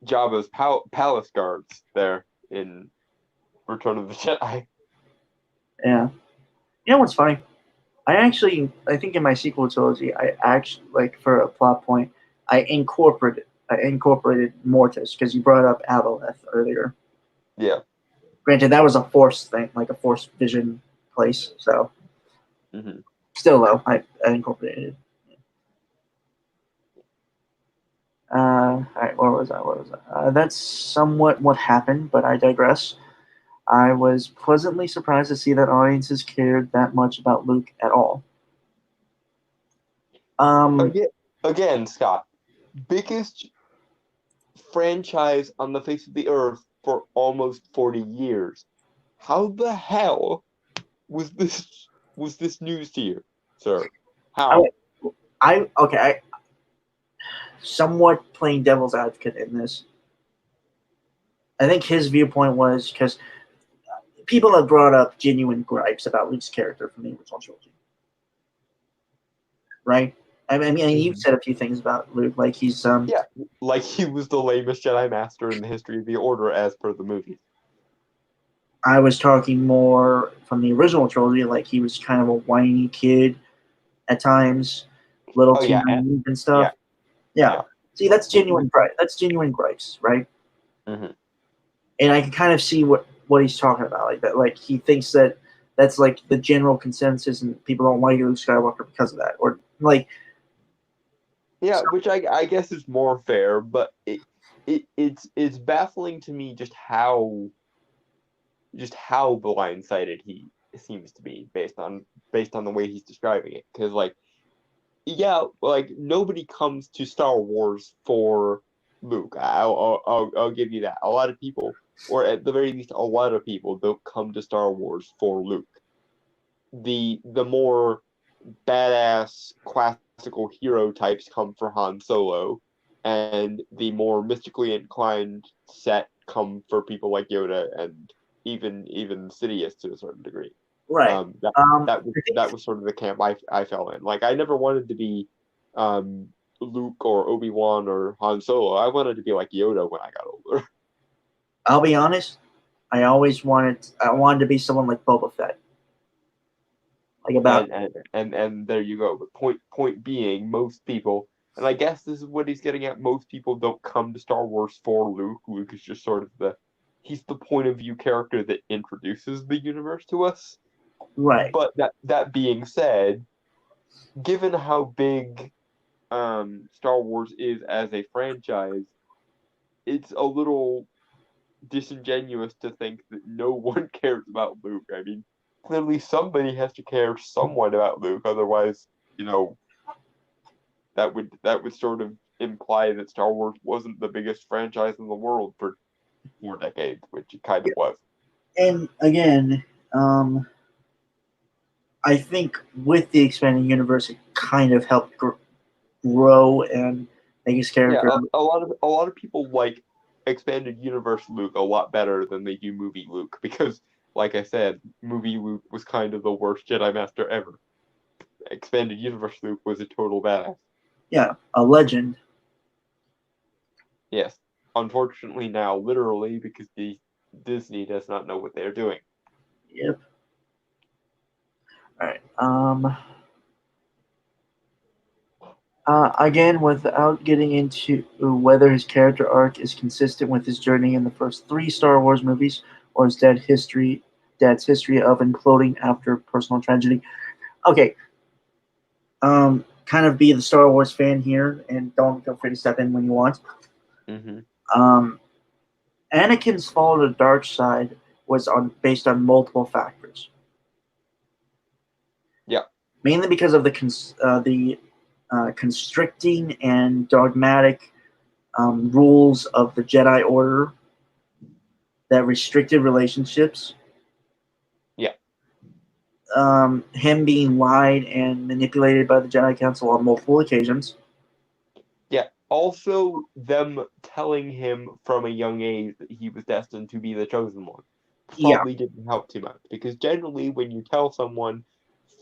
Jabba's palace guards there in Return of the Jedi. Yeah. You know what's funny? I think in my sequel trilogy, I actually, like, for a plot point, I incorporated Mortis because you brought up Aboleth earlier. Yeah. Granted, that was a Force thing, like a Force vision place. So Hmm. still, though, I incorporated it. All right, where was I? What was I? That's somewhat what happened, but I digress. I was pleasantly surprised to see that audiences cared that much about Luke at all. Um, Again, again, Scott, biggest franchise on the face of the earth for almost 40 years. How the hell was this news to you, sir? I, How? okay, I somewhat playing devil's advocate in this. I think his viewpoint was because people have brought up genuine gripes about Luke's character from the original trilogy, right? I mean, you've Mhm. said a few things about Luke, like he's Yeah, like he was the lamest Jedi Master in the history of the Order, as per the movie. I was talking more from the original trilogy, like he was kind of a whiny kid at times, little Oh too yeah, naive and yeah, stuff. Yeah. yeah. See, that's He, genuine gripe. That's genuine gripes, right? mhm. And I can kind of see what he's talking about, like that. Like he thinks that that's like the general consensus, and people don't like Luke Skywalker because of that, or like, Yeah, so, which I guess is more fair, but it's baffling to me just how blindsided he seems to be based on the way he's describing it. Because like yeah, like nobody comes to Star Wars for Luke. I'll give you that. A lot of people, or at the very least, a lot of people don't come to Star Wars for Luke. The more badass classical hero types come for Han Solo, and the more mystically inclined set come for people like Yoda and even Sidious to a certain degree. right. That I think that was sort of the camp I fell in. Like I never wanted to be um Luke or Obi-Wan or Han Solo. I wanted to be like Yoda when I got older. I'll be honest. I wanted to be someone like Boba Fett, like about And there you go. But point being, most people, and I guess this is what he's getting at, most people don't come to Star Wars for Luke. Luke is just sort of he's the point of view character that introduces the universe to us. right. But that being said, given how big Star Wars is as a franchise, it's a little disingenuous to think that no one cares about Luke. I mean, clearly somebody has to care somewhat about Luke, otherwise, you know, that would sort of imply that Star Wars wasn't the biggest franchise in the world for 4 decades, which it kind of was. And again, I think with the expanding universe, it kind of helped grow and make his Yeah, character. a lot of people like expanded universe Luke a lot better than they do movie Luke because, like I said, movie Luke was kind of the worst Jedi Master ever. Expanded universe Luke was a total badass. Yeah, a legend. Yes. Unfortunately now, literally, because the Disney does not know what they're doing. Yep. All right. Again, without getting into whether his character arc is consistent with his journey in the first three Star Wars movies or his dad's history of imploding after personal tragedy. Okay, kind of be the Star Wars fan here, and don't feel free to step in when you want. Mm-hmm. Um, Anakin's fall to the dark side was based on multiple factors. Yeah. Mainly because of the constricting and dogmatic rules of the Jedi Order that restricted relationships. Yeah. Him being lied and manipulated by the Jedi Council on multiple occasions. Yeah. Also, them telling him from a young age that he was destined to be the chosen one Yeah, probably didn't help too much because generally, when you tell someone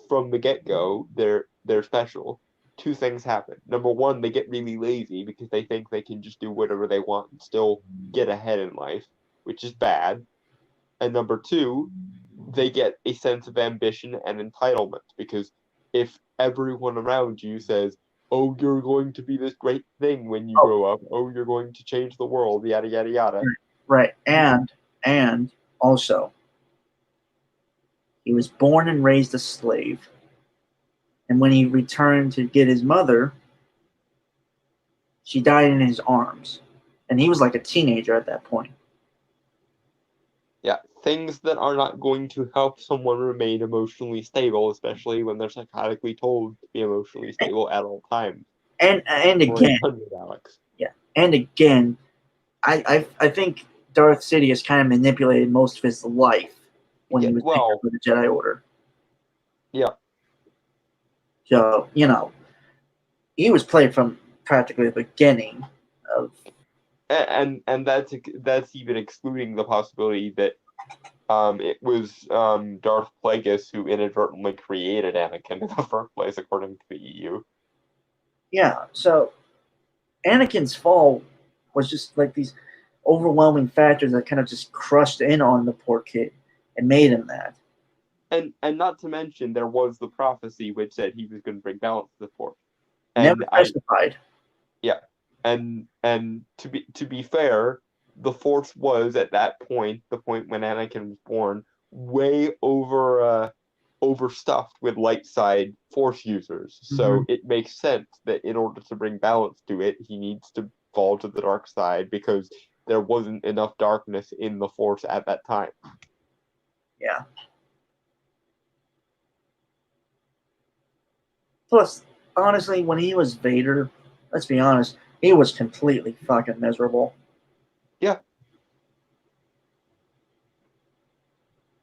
from the get-go they're special, two things happen. Number one, they get really lazy because they think they can just do whatever they want and still get ahead in life, which is bad. And number two, they get a sense of ambition and entitlement because if everyone around you says, "Oh, you're going to be this great thing when you oh, grow up. Oh, you're going to change the world," yada yada yada. right. And also, he was born and raised a slave. And when he returned to get his mother, she died in his arms. And he was like a teenager at that point. Yeah, things that are not going to help someone remain emotionally stable, especially when they're psychotically told to be emotionally stable at all times. And Or again, 800, Alex. yeah. And again, I think Darth Sidious kind of manipulated most of his life when Yeah, he was there well, for the Jedi Order. yeah, So, he was played from practically the beginning of. and that's even excluding the possibility that it was Darth Plagueis who inadvertently created Anakin in the first place, according to the EU. Yeah, so Anakin's fall was just like these overwhelming factors that kind of just crushed in on the poor kid and made him that. And not to mention there was the prophecy which said he was going to bring balance to the Force. Never And I testified. Yeah, and to be fair, the Force was at that point, the point when Anakin was born, way overstuffed with light side Force users. Mm-hmm. So it makes sense that in order to bring balance to it, he needs to fall to the dark side because there wasn't enough darkness in the Force at that time. Yeah. Plus, honestly, when he was Vader, let's be honest, he was completely fucking miserable. Yeah,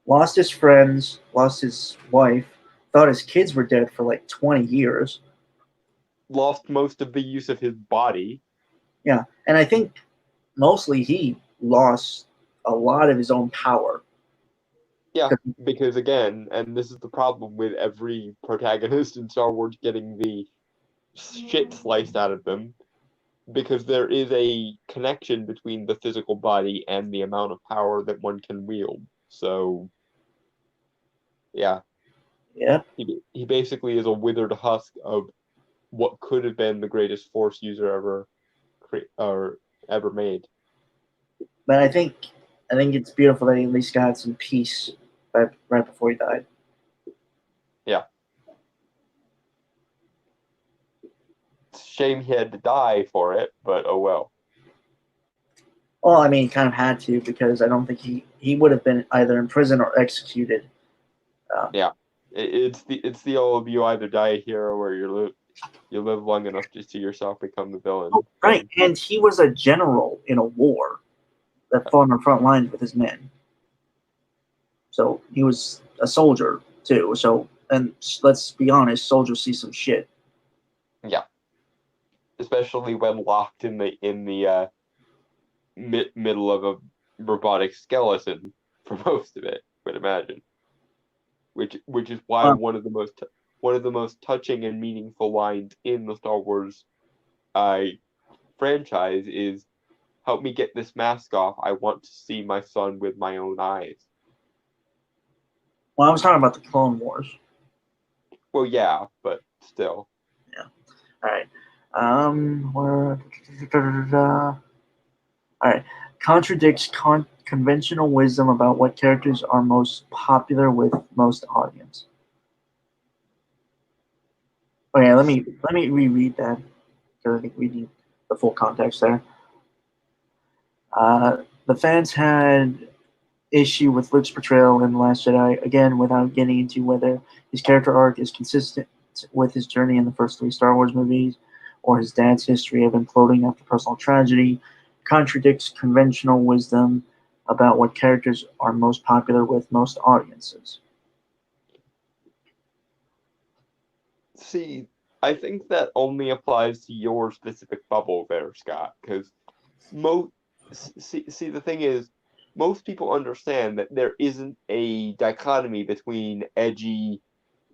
Lost his friends, lost his wife, thought his kids were dead for like 20 years. lost most of the use of his body. Yeah, and I think mostly he lost a lot of his own power. Yeah, because again, and this is the problem with every protagonist in Star Wars getting the shit sliced out of them, because there is a connection between the physical body and the amount of power that one can wield. So, yeah, Yeah, he basically is a withered husk of what could have been the greatest Force user or ever made. but I think it's beautiful that he at least got some peace right before he died. Yeah, it's a shame he had to die for it, but oh well. Well, I mean, he kind of had to because I don't think he would have been either in prison or executed. Yeah, it's the old you either die a hero or you live long enough to see yourself become the villain. Right, and he was a general in a war that fought on the front lines with his men. So he was a soldier too. So, and let's be honest, soldiers see some shit. Yeah, especially when locked in the middle of a robotic skeleton for most of it. Would imagine, which is why Uh, one of the most touching and meaningful lines in the Star Wars uh, franchise is, "Help me get this mask off. I want to see my son with my own eyes." well, I was talking about the Clone Wars. Well, yeah, but still. Yeah. All right. Where? All right. Contradicts conventional wisdom about what characters are most popular with most audience. Okay, let me reread that because I think we need the full context there. The fans had issue with Luke's portrayal in The Last Jedi, again, without getting into whether his character arc is consistent with his journey in the first three Star Wars movies or his dad's history of imploding after personal tragedy, contradicts conventional wisdom about what characters are most popular with most audiences. See, I think that only applies to your specific bubble there, Scott, because most see the thing is most people understand that there isn't a dichotomy between edgy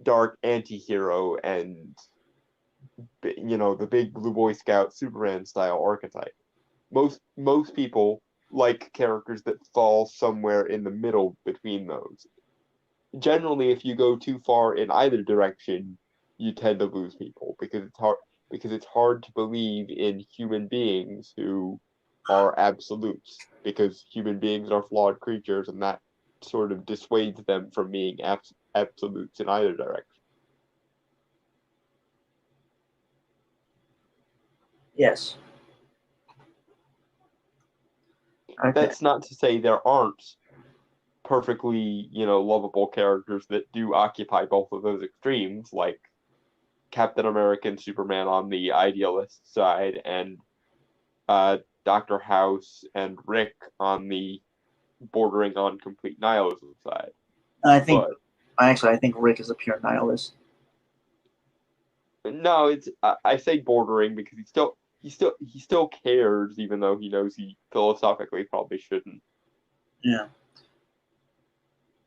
dark anti-hero and the big blue boy scout Superman style archetype. Most people like characters that fall somewhere in the middle between those. Generally, if you go too far in either direction, you tend to lose people because it's hard to believe in human beings who are absolutes because human beings are flawed creatures and that sort of dissuades them from being absolutes in either direction. Yes. Okay. That's not to say there aren't perfectly, lovable characters that do occupy both of those extremes, like Captain America and Superman on the idealist side, and Doctor House and Rick on the bordering on complete nihilism side. I think But I think Rick is a pure nihilist. no, I say bordering because he still cares, even though he knows he philosophically probably shouldn't. Yeah.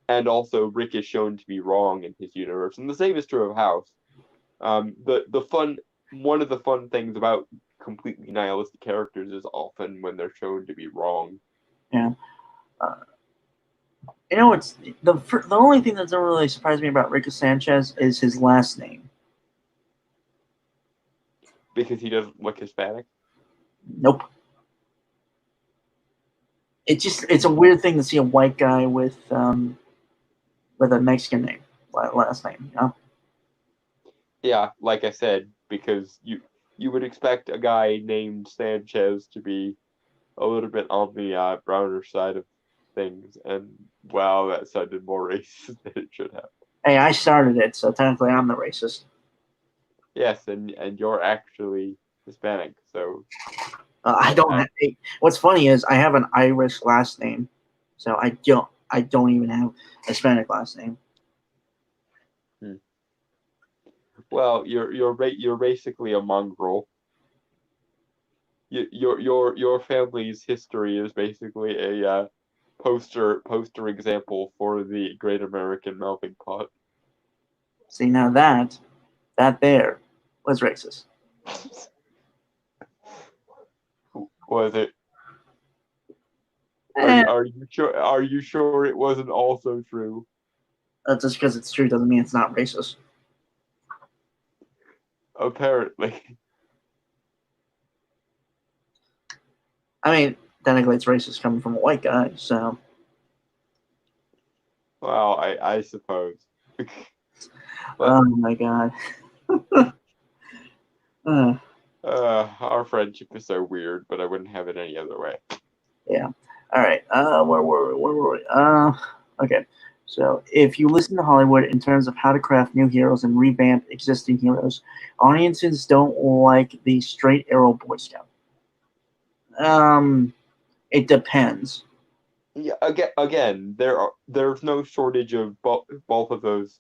And also, Rick is shown to be wrong in his universe, and the same is true of House. The fun one of the fun things about completely nihilistic characters is often when they're shown to be wrong. Yeah. Uh, it's the only thing that doesn't really surprise me about Rick Sanchez is his last name. Because he doesn't look Hispanic. Nope. It's a weird thing to see a white guy with a Mexican name last name. You know? Yeah, like I said, because you would expect a guy named Sanchez to be a little bit on the browner side of things, and wow, that sounded more racist than it should have. Hey, I started it, so technically I'm the racist. Yes, and you're actually Hispanic, so I don't. What's funny is I have an Irish last name, so I don't even have a Hispanic last name. well, you're basically a mongrel. Your family's history is basically a poster example for the Great American Melting Pot. See, now that there was racist. Was it? Eh, Are you sure? Are you sure it wasn't also true? just because it's true doesn't mean it's not racist. Apparently. I mean, technically it's racist coming from a white guy, so. Well, I suppose. Oh But my god. uh, our friendship is so weird, but I wouldn't have it any other way. yeah. All right. Where were we? Okay. So, if you listen to Hollywood in terms of how to craft new heroes and revamp existing heroes, audiences don't like the straight arrow Boy Scout. It depends. Yeah, again, there's no shortage of both of those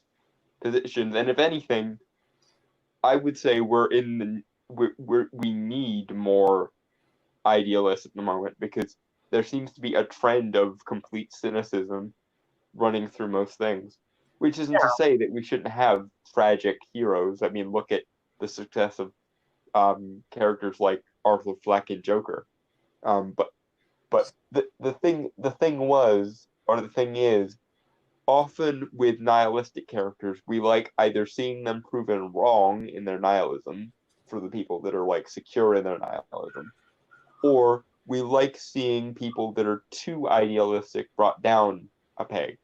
positions, and if anything, I would say we need more idealists at the moment because there seems to be a trend of complete cynicism running through most things. Which isn't to say that we shouldn't have tragic heroes. I mean, look at the success of characters like Arthur Fleck and Joker. But the thing is, often with nihilistic characters, we like either seeing them proven wrong in their nihilism for the people that are like secure in their nihilism, or we like seeing people that are too idealistic brought down a peg.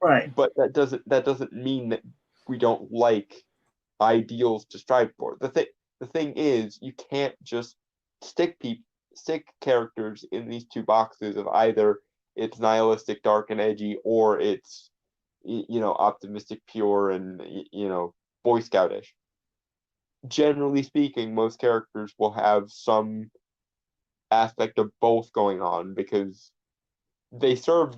Right. But that doesn't mean that we don't like ideals to strive for. The thing is, you can't just stick characters in these two boxes of either it's nihilistic, dark and edgy, or it's optimistic, pure, and Boy Scoutish. Generally speaking, most characters will have some aspect of both going on because they serve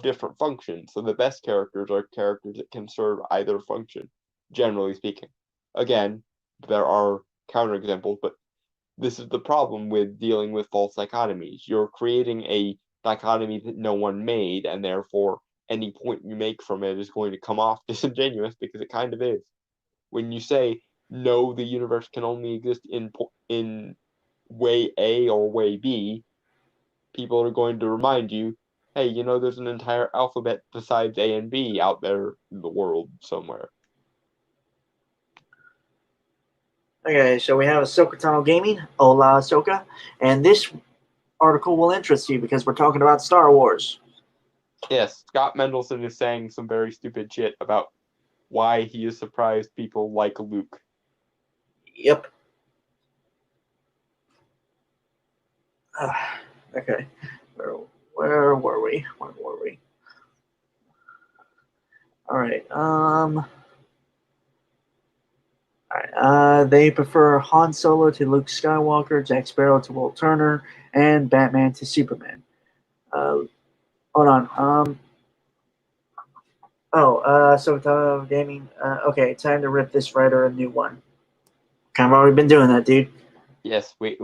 different functions. So the best characters are characters that can serve either function, generally speaking. Again, there are counterexamples, but this is the problem with dealing with false dichotomies. You're creating a dichotomy that no one made, and therefore any point you make from it is going to come off disingenuous because it kind of is. When you say no, the universe can only exist in way A or way B, people are going to remind you, hey, there's an entire alphabet besides A and B out there in the world somewhere. Okay, so we have Ahsoka Tano Gaming, Hola Ahsoka, and this article will interest you because we're talking about Star Wars. Yes, Scott Mendelson is saying some very stupid shit about why he is surprised people like Luke. Yep. Okay. Where were we? Where were we? All right. All right. They prefer Han Solo to Luke Skywalker, Jack Sparrow to Will Turner, and Batman to Superman. Hold on. So Gaming. Okay, time to rip this writer a new one. Kind of already been doing that, dude. Yes, we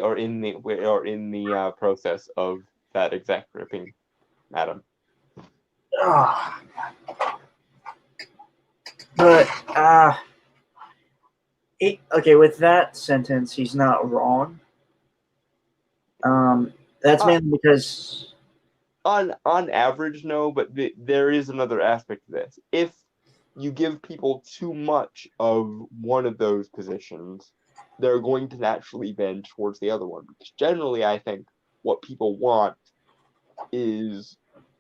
are in the process of that exact ripping, madam. Oh. But okay, with that sentence, he's not wrong. That's mainly because on average, no, but there is another aspect to this. If you give people too much of one of those positions, they're going to naturally bend towards the other one. Because generally, I think what people want is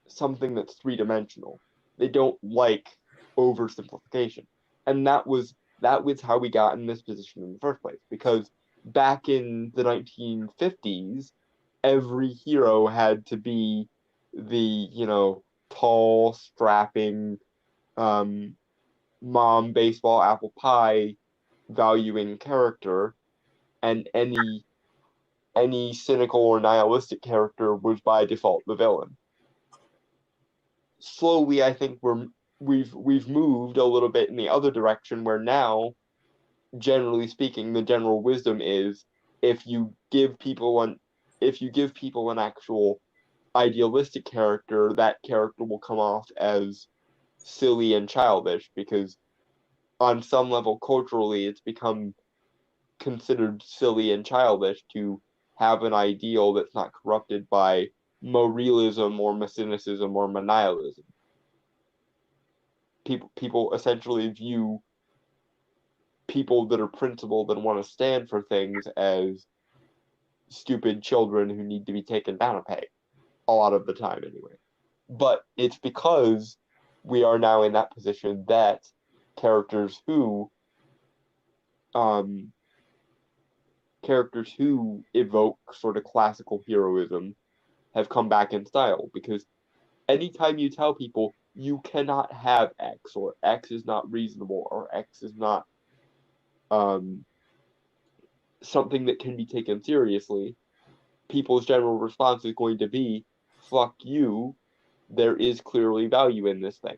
something that's three-dimensional. They don't like oversimplification. And that was how we got in this position in the first place. Because back in the 1950s, every hero had to be the, tall, strapping, mom baseball apple pie valuing character, and any cynical or nihilistic character was by default the villain. Slowly, I think we've moved a little bit in the other direction where now, generally speaking, the general wisdom is if you give people an actual idealistic character, that character will come off as silly and childish because on some level culturally it's become considered silly and childish to have an ideal that's not corrupted by more realism or cynicism or nihilism. People essentially view people that are principled and want to stand for things as stupid children who need to be taken down a peg. A lot of the time, anyway. But it's because we are now in that position that characters who evoke sort of classical heroism have come back in style, because anytime you tell people you cannot have X, or X is not reasonable, or X is not something that can be taken seriously, people's general response is going to be, fuck you, there is clearly value in this thing.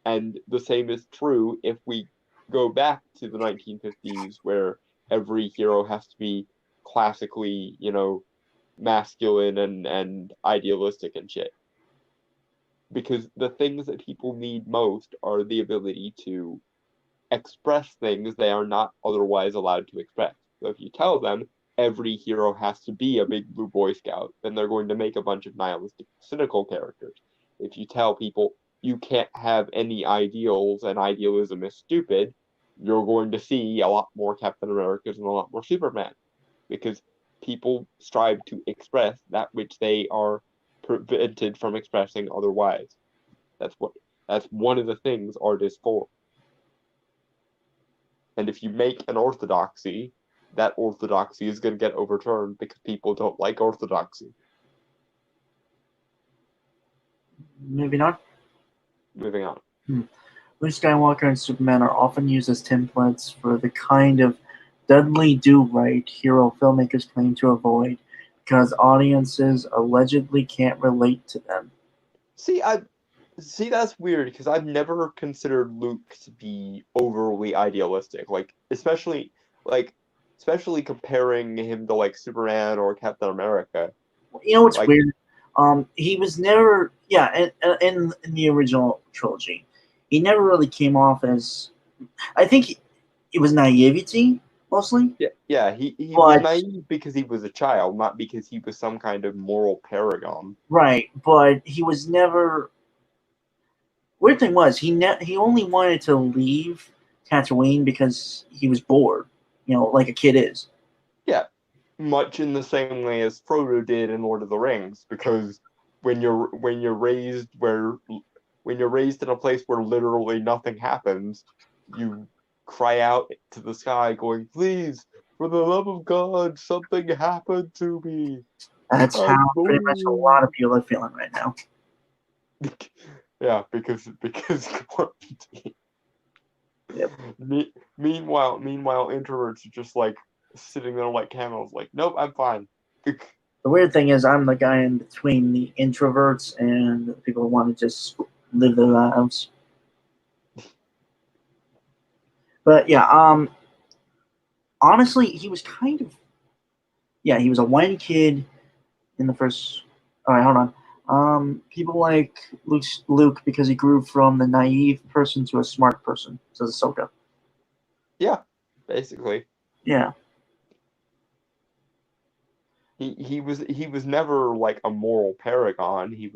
And the same is true if we go back to the 1950s, where every hero has to be classically, masculine and idealistic and shit. Because the things that people need most are the ability to express things they are not otherwise allowed to express. So if you tell them every hero has to be a big blue Boy Scout, then they're going to make a bunch of nihilistic, cynical characters. If you tell people you can't have any ideals and idealism is stupid, you're going to see a lot more Captain Americas and a lot more Superman, because people strive to express that which they are prevented from expressing otherwise. That's one of the things art is for. And if you make an orthodoxy, that orthodoxy is going to get overturned because people don't like orthodoxy. Maybe not. Moving on. Luke Skywalker and Superman are often used as templates for the kind of Dudley Do-Right hero filmmakers claim to avoid because audiences allegedly can't relate to them. See, that's weird because I've never considered Luke to be overly idealistic. Especially comparing him to like Superman or Captain America. You know what's Like, weird? He was never, in the original trilogy, he never really came off as. I think it was naivety mostly, yeah, he was but naive because he was a child, not because he was some kind of moral paragon. right, but he was never. Weird thing was he only wanted to leave Tatooine because he was bored, like a kid is. Yeah, much in the same way as Frodo did in Lord of the Rings, because when you're raised in a place where literally nothing happens, you cry out to the sky, going, "Please, for the love of God, something happened to me. That's how I'm pretty much a lot of bored." people are feeling right now. Yeah, because Yep. meanwhile introverts are just like sitting there like camels, like, nope, I'm fine. The weird thing is, I'm the guy in between the introverts and the people who want to just live their lives. But yeah, honestly, he was kind of, he was a whiny kid in the first. All right, hold on. People like Luke because he grew from the naive person to a smart person, says Ahsoka. Yeah, basically. Yeah, He was never like a moral paragon. He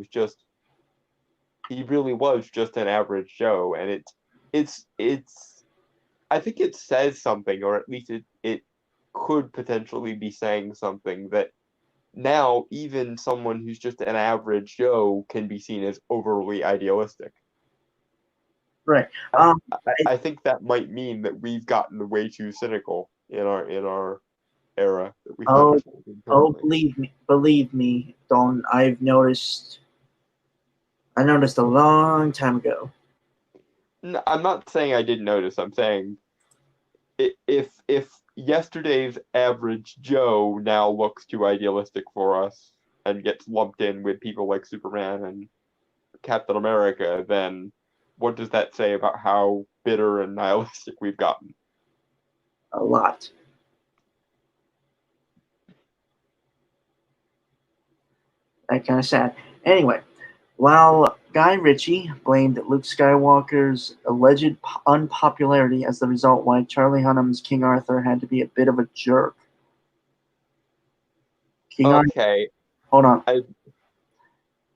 really was just an average Joe, and it's I think it says something, or at least it could potentially be saying something, that now even someone who's just an average Joe can be seen as overly idealistic. right. I, I think that might mean that we've gotten way too cynical in our era that we live Oh, in oh, currently. believe me, Don. I've noticed. I noticed a long time ago. No, I'm not saying I didn't notice. I'm saying if yesterday's average Joe now looks too idealistic for us and gets lumped in with people like Superman and Captain America, then what does that say about how bitter and nihilistic we've gotten? A lot. That kind of sad. Anyway, while Guy Ritchie blamed Luke Skywalker's alleged unpopularity as the result why Charlie Hunnam's King Arthur had to be a bit of a jerk. King Arthur, Okay, hold on. I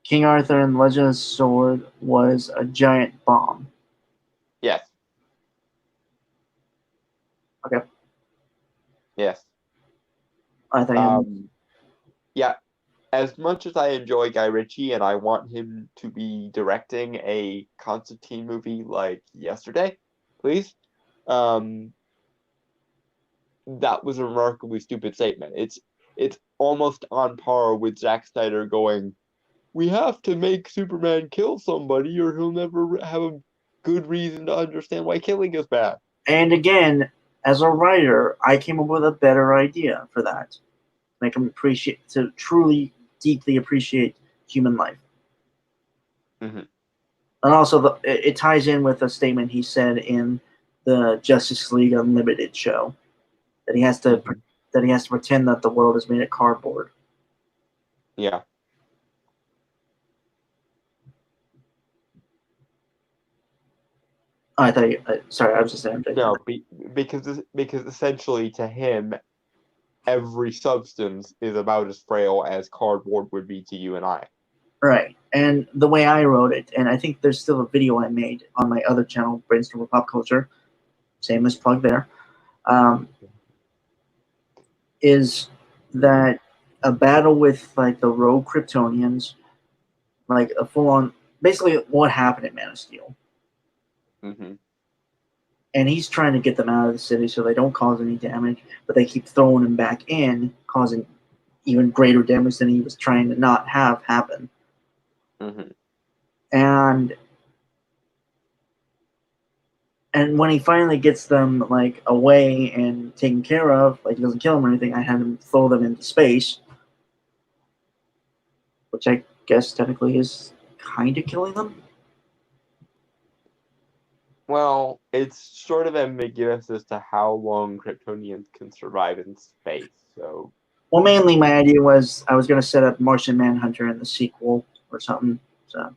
King Arthur and Legend of the Sword was a giant bomb. yes, Okay, yes. I think Yeah, as much as I enjoy Guy Ritchie and I want him to be directing a Constantine movie like yesterday, please, um, that was a remarkably stupid statement. It's almost on par with Zack Snyder going, "We have to make Superman kill somebody, or he'll never have a good reason to understand why killing is bad." And again, as a writer, I came up with a better idea for that. Make him appreciate to truly, deeply appreciate human life. Hmm. And also, it ties in with a statement he said in the Justice League Unlimited show that he has to Hmm. pretend that the world is made of cardboard. Yeah. Oh, I thought you. Sorry, I was just saying. No, because essentially to him, every substance is about as frail as cardboard would be to you and I. Right, and the way I wrote it, and I think there's still a video I made on my other channel, Brainstorm of Pop Culture. shameless plug there, um, is that a battle with like the rogue Kryptonians, like a full on, basically what happened in Man of Steel. Mm-hmm. And he's trying to get them out of the city so they don't cause any damage, but they keep throwing him back in, causing even greater damage than he was trying to not have happen. Mm-hmm. And when he finally gets them like away and taken care of, like he doesn't kill them or anything, I had him throw them into space, which I guess technically is kind of killing them. Well, it's sort of ambiguous as to how long Kryptonians can survive in space. So, Well, mainly my idea was I was going to set up Martian Manhunter in the sequel or something. So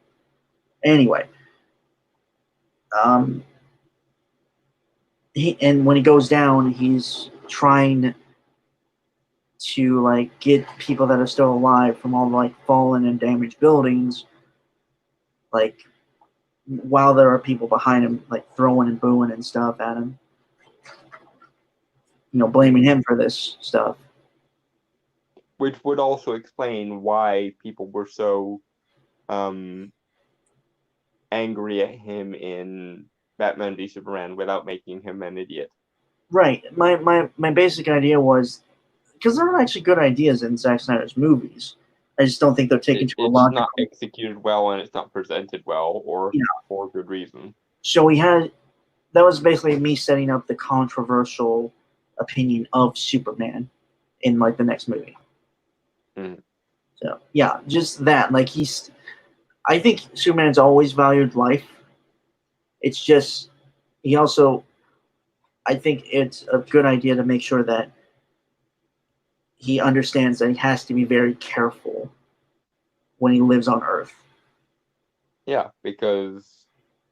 anyway, um, and when he goes down, he's trying to like get people that are still alive from all the like fallen and damaged buildings, like while there are people behind him like throwing and booing and stuff at him, blaming him for this stuff. which would also explain why people were so angry at him in Batman v Superman without making him an idiot. Right. My basic idea was because there are actually good ideas in Zack Snyder's movies. I just don't think they're taken to a It's logical. not executed well and it's not presented well, or Yeah. for good reason. So we had that was basically me setting up the controversial opinion of Superman in like the next movie. Mm. So yeah, just that. Like I think Superman's always valued life. It's just he also, I think it's a good idea to make sure that he understands that he has to be very careful when he lives on Earth. Yeah, because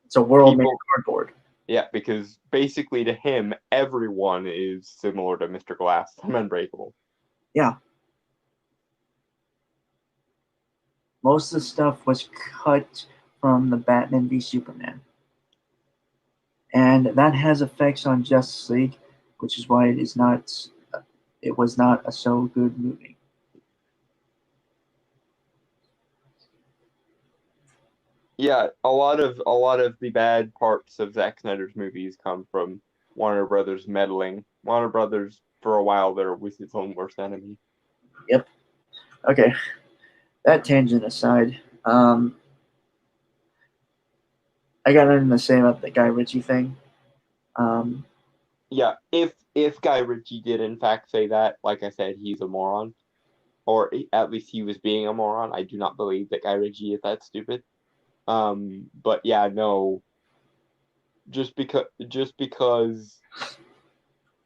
It's a world made people, of cardboard. yeah, because basically to him, everyone is similar to Mr. Glass from Unbreakable. Yeah. Most of the stuff was cut from the Batman v Superman. And that has effects on Justice League, which is why it was not a so good movie. Yeah, a lot of the bad parts of Zack Snyder's movies come from Warner Brothers meddling. Warner Brothers, for a while there, was its own worst enemy. Yep. Okay. That tangent aside, I got nothing to say about the Guy Ritchie thing. Yeah, if Guy Ritchie did in fact say that, like I said, he's a moron, or at least he was being a moron. I do not believe that Guy Ritchie is that stupid. But yeah, no. Just because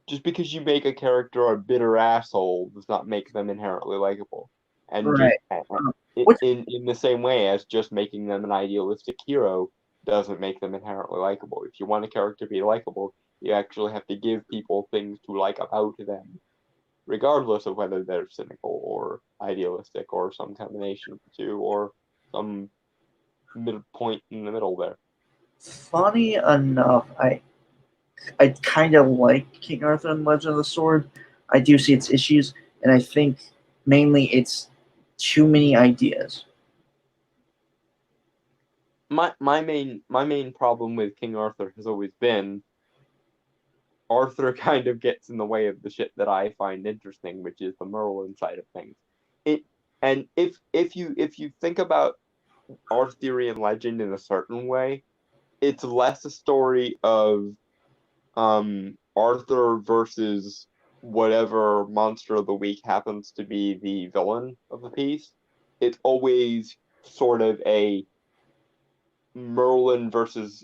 you make a character a bitter asshole does not make them inherently likable. And just right. Which, in the same way as just making them an idealistic hero doesn't make them inherently likable. If you want a character to be likable, you actually have to give people things to like about them, regardless of whether they're cynical or idealistic or some combination of the two or some middle point in the middle there. funny enough, I kind of like King Arthur and Legend of the Sword. I do see its issues, and I think mainly it's too many ideas. My main problem with King Arthur has always been Arthur kind of gets in the way of the shit that I find interesting, which is the Merlin side of things. It and if you think about Arthurian legend in a certain way, it's less a story of Arthur versus whatever monster of the week happens to be the villain of the piece. It's always sort of a Merlin versus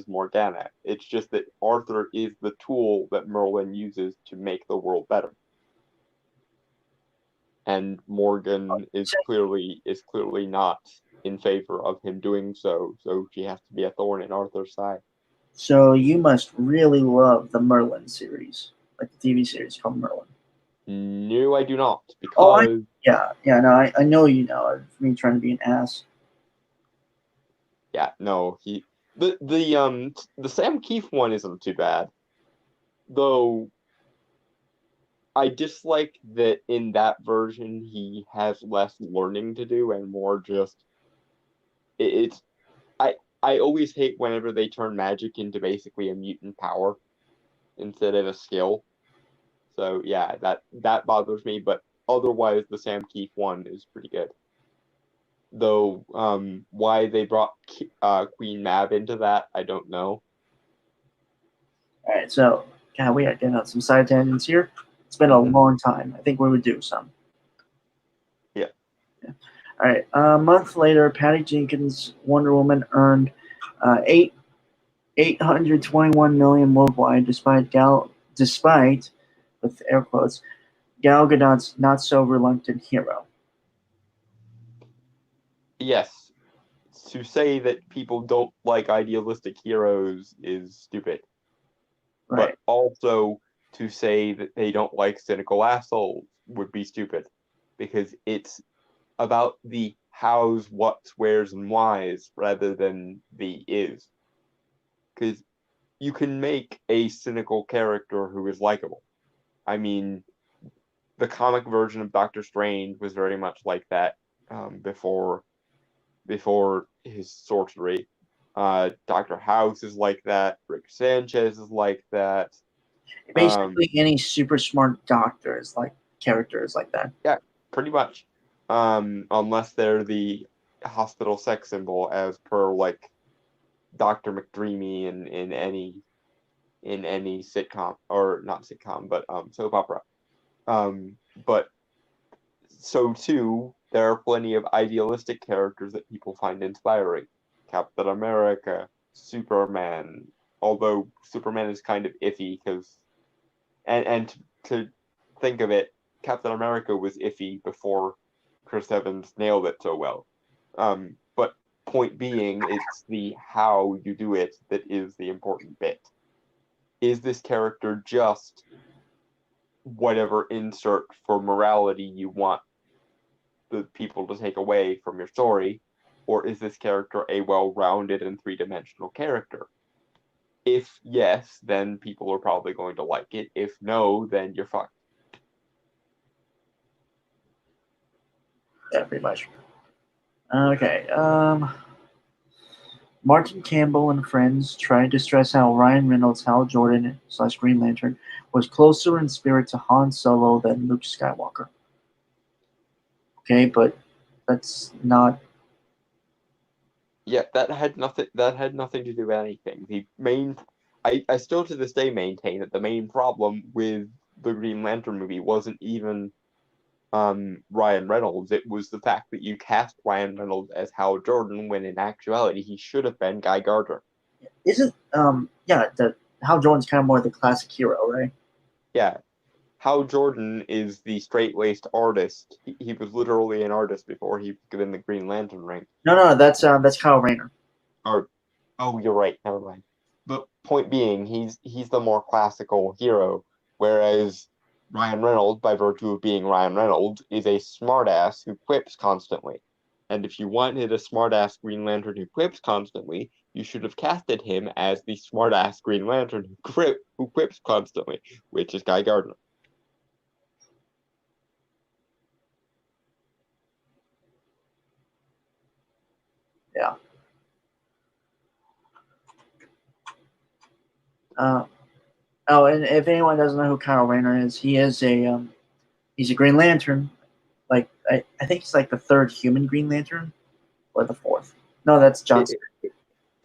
Morgana. It's just that Arthur is the tool that Merlin uses to make the world better. And Morgan is clearly not in favor of him doing so, so she has to be a thorn in Arthur's side. So you must really love the Merlin series, like the TV series called Merlin. No, I do not, Oh, because yeah, no, I know you know. It's me trying to be an ass. yeah, no, The Sam Keith one isn't too bad, though. I dislike that in that version he has less learning to do and more just it's I always hate whenever they turn magic into basically a mutant power instead of a skill. So yeah, that bothers me, but otherwise the Sam Keith one is pretty good. Though why they brought Queen Mab into that, I don't know. All right, so God, we are getting on some side tangents here. It's been a long time. I think we would do some. Yeah. All right. A month later, Patty Jenkins' Wonder Woman earned $821 million worldwide, despite with air quotes Gal Gadot's not so reluctant hero. Yes. To say that people don't like idealistic heroes is stupid. Right. But also to say that they don't like cynical assholes would be stupid. Because it's about the hows, whats, wheres, and whys rather than the is. Because you can make a cynical character who is likable. I mean, the comic version of Doctor Strange was very much like that before his sorcery. Doctor House is like that. Rick Sanchez is like that. Basically, any super smart doctors like characters like that. Yeah, pretty much. Unless they're the hospital sex symbol, as per like Dr. McDreamy in any sitcom, or not sitcom, but soap opera. But so too, there are plenty of idealistic characters that people find inspiring. Captain America, Superman. Although Superman is kind of iffy because, and to think of it, Captain America was iffy before Chris Evans nailed it so well. But point being, it's the how you do it that is the important bit. Is this character just whatever insert for morality you want the people to take away from your story, or is this character a well-rounded and three-dimensional character? If yes, then people are probably going to like it. If no, then you're fucked. Yeah, pretty much. Okay. Martin Campbell and friends tried to stress how Ryan Reynolds' Hal Jordan / Green Lantern was closer in spirit to Han Solo than Luke Skywalker. Okay, but that's not. Yeah, that had nothing. That had nothing to do with anything. The main, I still to this day maintain that the main problem with the Green Lantern movie wasn't even Ryan Reynolds. It was the fact that you cast Ryan Reynolds as Hal Jordan when in actuality he should have been Guy Gardner. Isn't the Hal Jordan's kind of more the classic hero, right? Yeah, Hal Jordan is the straight-laced artist. He was literally an artist before he was given the Green Lantern ring. No, that's Kyle Rayner. Or, oh, you're right. Never mind. But point being, he's the more classical hero, whereas Ryan Reynolds, by virtue of being Ryan Reynolds, is a smartass who quips constantly. And if you wanted a smartass Green Lantern who quips constantly, you should have casted him as the smartass Green Lantern who quips constantly, which is Guy Gardner. Yeah. And if anyone doesn't know who Kyle Rayner is, he's a Green Lantern. Like I think he's like the third human Green Lantern, or the fourth. No, that's Johnson.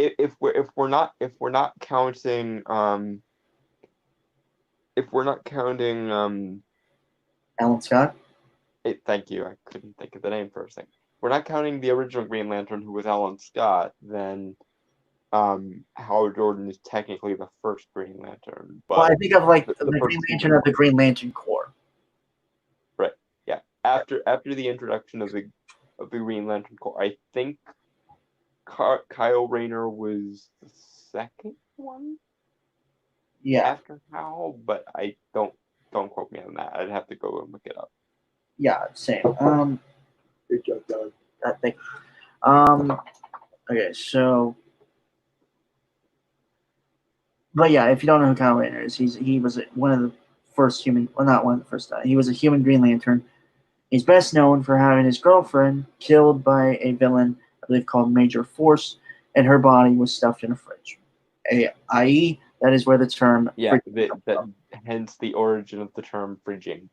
If we're not counting Alan Scott. thank you, I couldn't think of the name for a second. We're not counting the original Green Lantern, who was Alan Scott, then Hal Jordan is technically the first Green Lantern. But well, I think of like the first Green Lantern of the Green Lantern Corps. Right. Yeah. After the introduction of the Green Lantern Corps, I think Kyle Rayner was the second one. Yeah. After Hal, but I don't quote me on that. I'd have to go and look it up. Yeah, same. Good job, Doug. I think. Okay, so But yeah, if you don't know who Kyle Rayner is, he was one of the first human. Well, not one of the first. He was a human Green Lantern. He's best known for having his girlfriend killed by a villain, I believe called Major Force, and her body was stuffed in a fridge. I.e., that is where the term Yeah, fridge comes that from. hence the origin of the term fridging.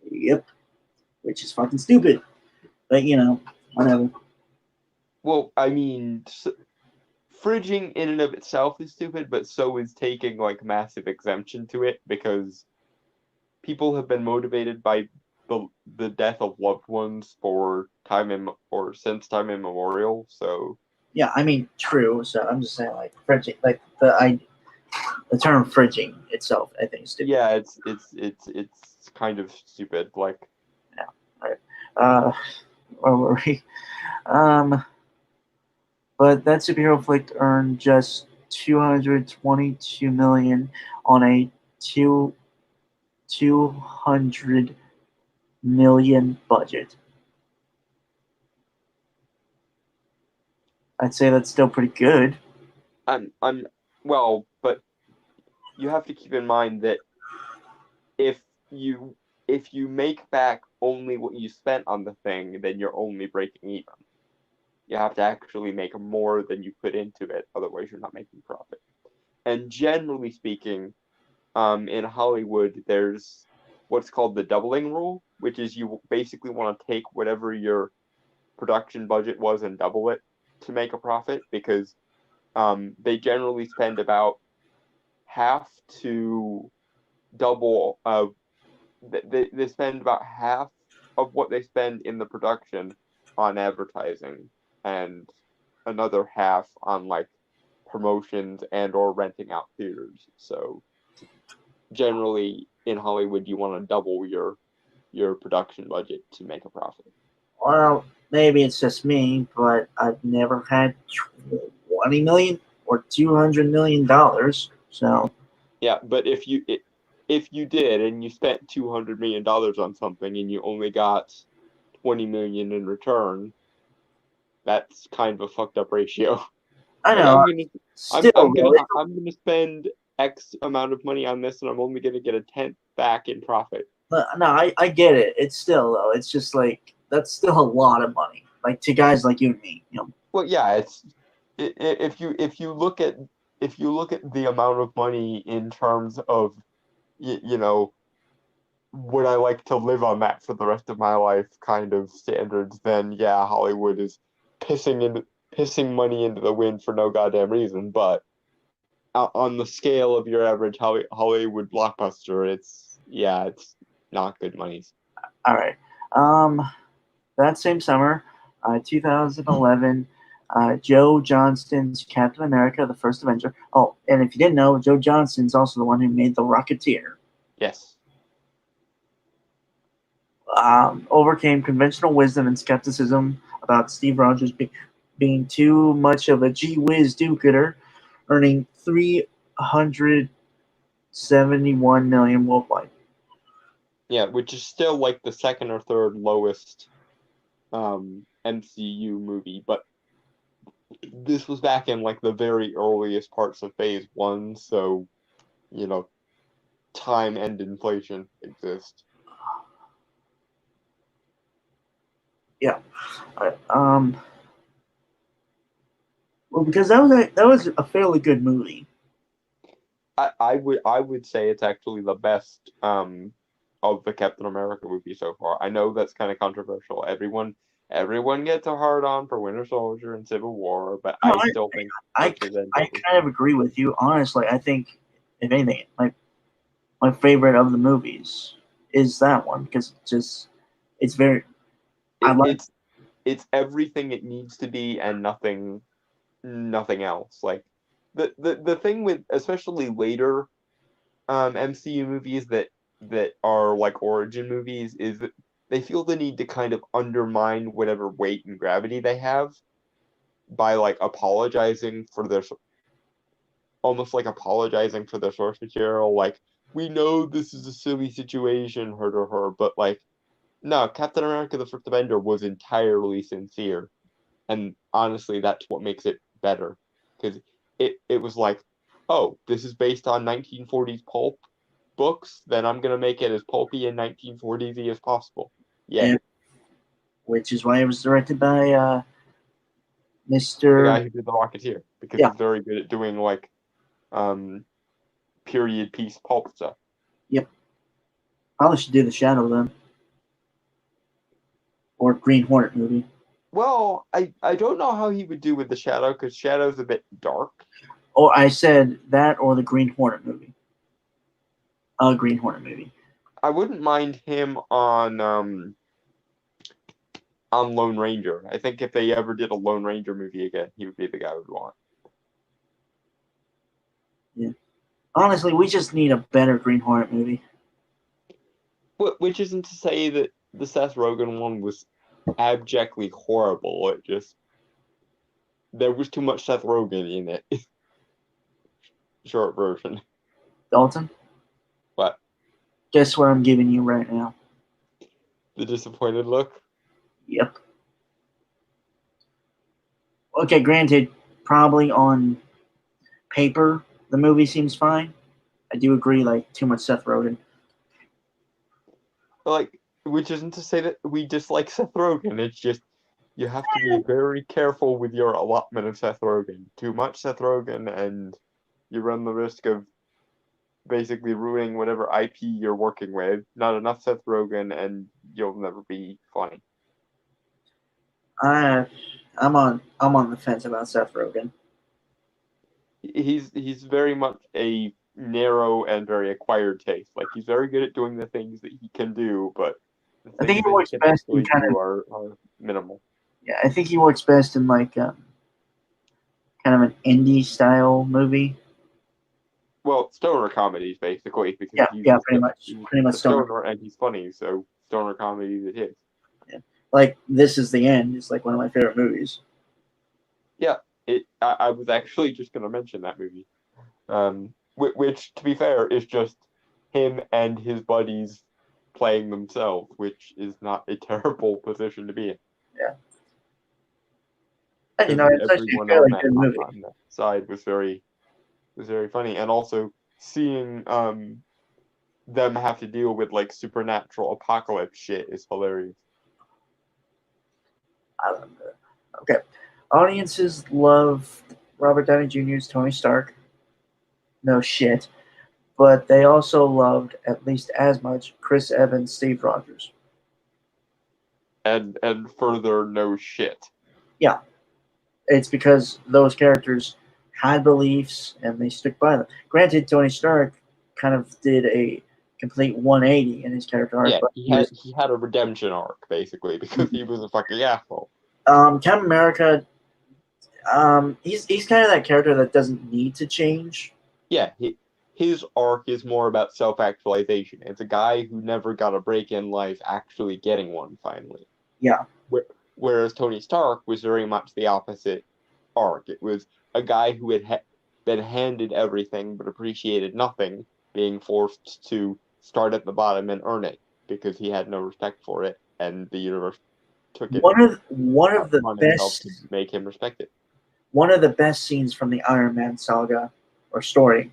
Yep, which is fucking stupid. But whatever. Well, I mean, fridging in and of itself is stupid, but so is taking like massive exemption to it because people have been motivated by the death of loved ones for or since time immemorial. So Yeah, I mean, true. So I'm just saying, like fridging, like the term fridging itself, I think is stupid. yeah, it's kind of stupid. Like Yeah. All right. Where were we? Um, but that superhero flick earned just 222 million on a two 200 million budget. I'd say that's still pretty good. I'm well, but you have to keep in mind that if you if you make back only what you spent on the thing, then you're only breaking even. You have to actually make more than you put into it, otherwise you're not making profit. And generally speaking, in Hollywood, there's what's called the doubling rule, which is you basically want to take whatever your production budget was and double it to make a profit because they generally spend about half to double they spend about half of what they spend in the production on advertising and another half on like promotions and or renting out theaters. So generally in Hollywood you want to double your production budget to make a profit. Well, maybe it's just me, but I've never had 20 million or 200 million dollars. So Yeah, but if you did and you spent $200 million on something and you only got 20 million in return, that's kind of a fucked up ratio. I Like know. Still, though, I'm gonna spend X amount of money on this and I'm only gonna get a tenth back in profit. no, I get it. It's still though. It's just like that's still a lot of money. Like to guys like you and me. Well, yeah, it's if you look at the amount of money in terms of you know would I like to live on that for the rest of my life kind of standards, then yeah, Hollywood is pissing money into the wind for no goddamn reason. But on the scale of your average Hollywood blockbuster, it's not good money. All right. Um, that same summer, 2011, Joe Johnston's Captain America: The First Avenger. Oh, and if you didn't know, Joe Johnston's also the one who made the Rocketeer. Yes. Overcame conventional wisdom and skepticism about Steve Rogers being too much of a gee whiz do-gooder, earning 371 million worldwide. Yeah, which is still like the second or third lowest MCU movie, but this was back in like the very earliest parts of phase one, so you know, time and inflation exist. Yeah. Well, because that was a fairly good movie. I would say it's actually the best of the Captain America movie so far. I know that's kind of controversial. Everyone gets a hard on for Winter Soldier and Civil War, but No, I still think I, First Avenger I was kind of agree with you. Honestly, I think if anything, my favorite of the movies is that one because it's very I it, like. it's everything it needs to be and nothing else. Like the thing with especially later MCU movies that are like origin movies is that they feel the need to kind of undermine whatever weight and gravity they have by like apologizing for their almost like apologizing for their source material. Like we know this is a silly situation, her, but like no, Captain America: The First Avenger was entirely sincere, and honestly, that's what makes it better because it was like oh, this is based on 1940s pulp books, then I'm gonna make it as pulpy and 1940s-y as possible. Yeah, And which is why it was directed by the Mr. guy who did The Rocketeer, because Yeah. he's very good at doing like period piece pulp stuff. Yep. Probably should do the Shadow then, or Green Hornet movie. Well, I don't know how he would do with the Shadow, because Shadow's a bit dark. Or I said that, or the Green Hornet movie. Green Hornet movie. I wouldn't mind him on Lone Ranger. I think if they ever did a Lone Ranger movie again, he would be the guy I would want. Yeah. Honestly, we just need a better Green Hornet movie. Which isn't to say that the Seth Rogen one was abjectly horrible. It just there was too much Seth Rogen in it. Short version. Dalton? What? Guess what I'm giving you right now? The disappointed look? Yep. Okay, granted, probably on paper, the movie seems fine. I do agree, like, too much Seth Rogen. Like, which isn't to say that we dislike Seth Rogen. It's just you have to be very careful with your allotment of Seth Rogen. Too much Seth Rogen, and you run the risk of basically ruining whatever IP you're working with. Not enough Seth Rogen, and you'll never be funny. I'm on the fence about Seth Rogen. He's very much a narrow and very acquired taste. Like he's very good at doing the things that he can do, but the I think things he that works he can best in actually kind do of are minimal. yeah. I think he works best in like kind of an indie style movie. Well, stoner comedies basically, because Yeah, pretty much a stoner. stoner and he's funny, so stoner comedies it is. Yeah. Like This Is the End is like one of my favorite movies. Yeah, I was actually just gonna mention that movie, which to be fair is just him and his buddies playing themselves, which is not a terrible position to be in. Yeah. And, Because it's actually a everyone fairly good movie. on that side was very funny, and also seeing them have to deal with like supernatural apocalypse shit is hilarious. Okay. Audiences love Robert Downey Jr.'s Tony Stark. No shit. But they also loved at least as much Chris Evans, Steve Rogers. And further, no shit. Yeah. It's because those characters had beliefs and they stuck by them. Granted, Tony Stark kind of did a complete 180 in his character arc. Yeah, But he had a redemption arc basically because he was a fucking asshole. Captain America, he's kind of that character that doesn't need to change. Yeah, his arc is more about self-actualization. It's a guy who never got a break in life actually getting one finally. Yeah. Whereas Tony Stark was very much the opposite arc. It was a guy who had been handed everything but appreciated nothing, being forced to start at the bottom and earn it because he had no respect for it, and the universe took it One of the upon itself best to make him respect it. one of the best scenes from the Iron Man saga or story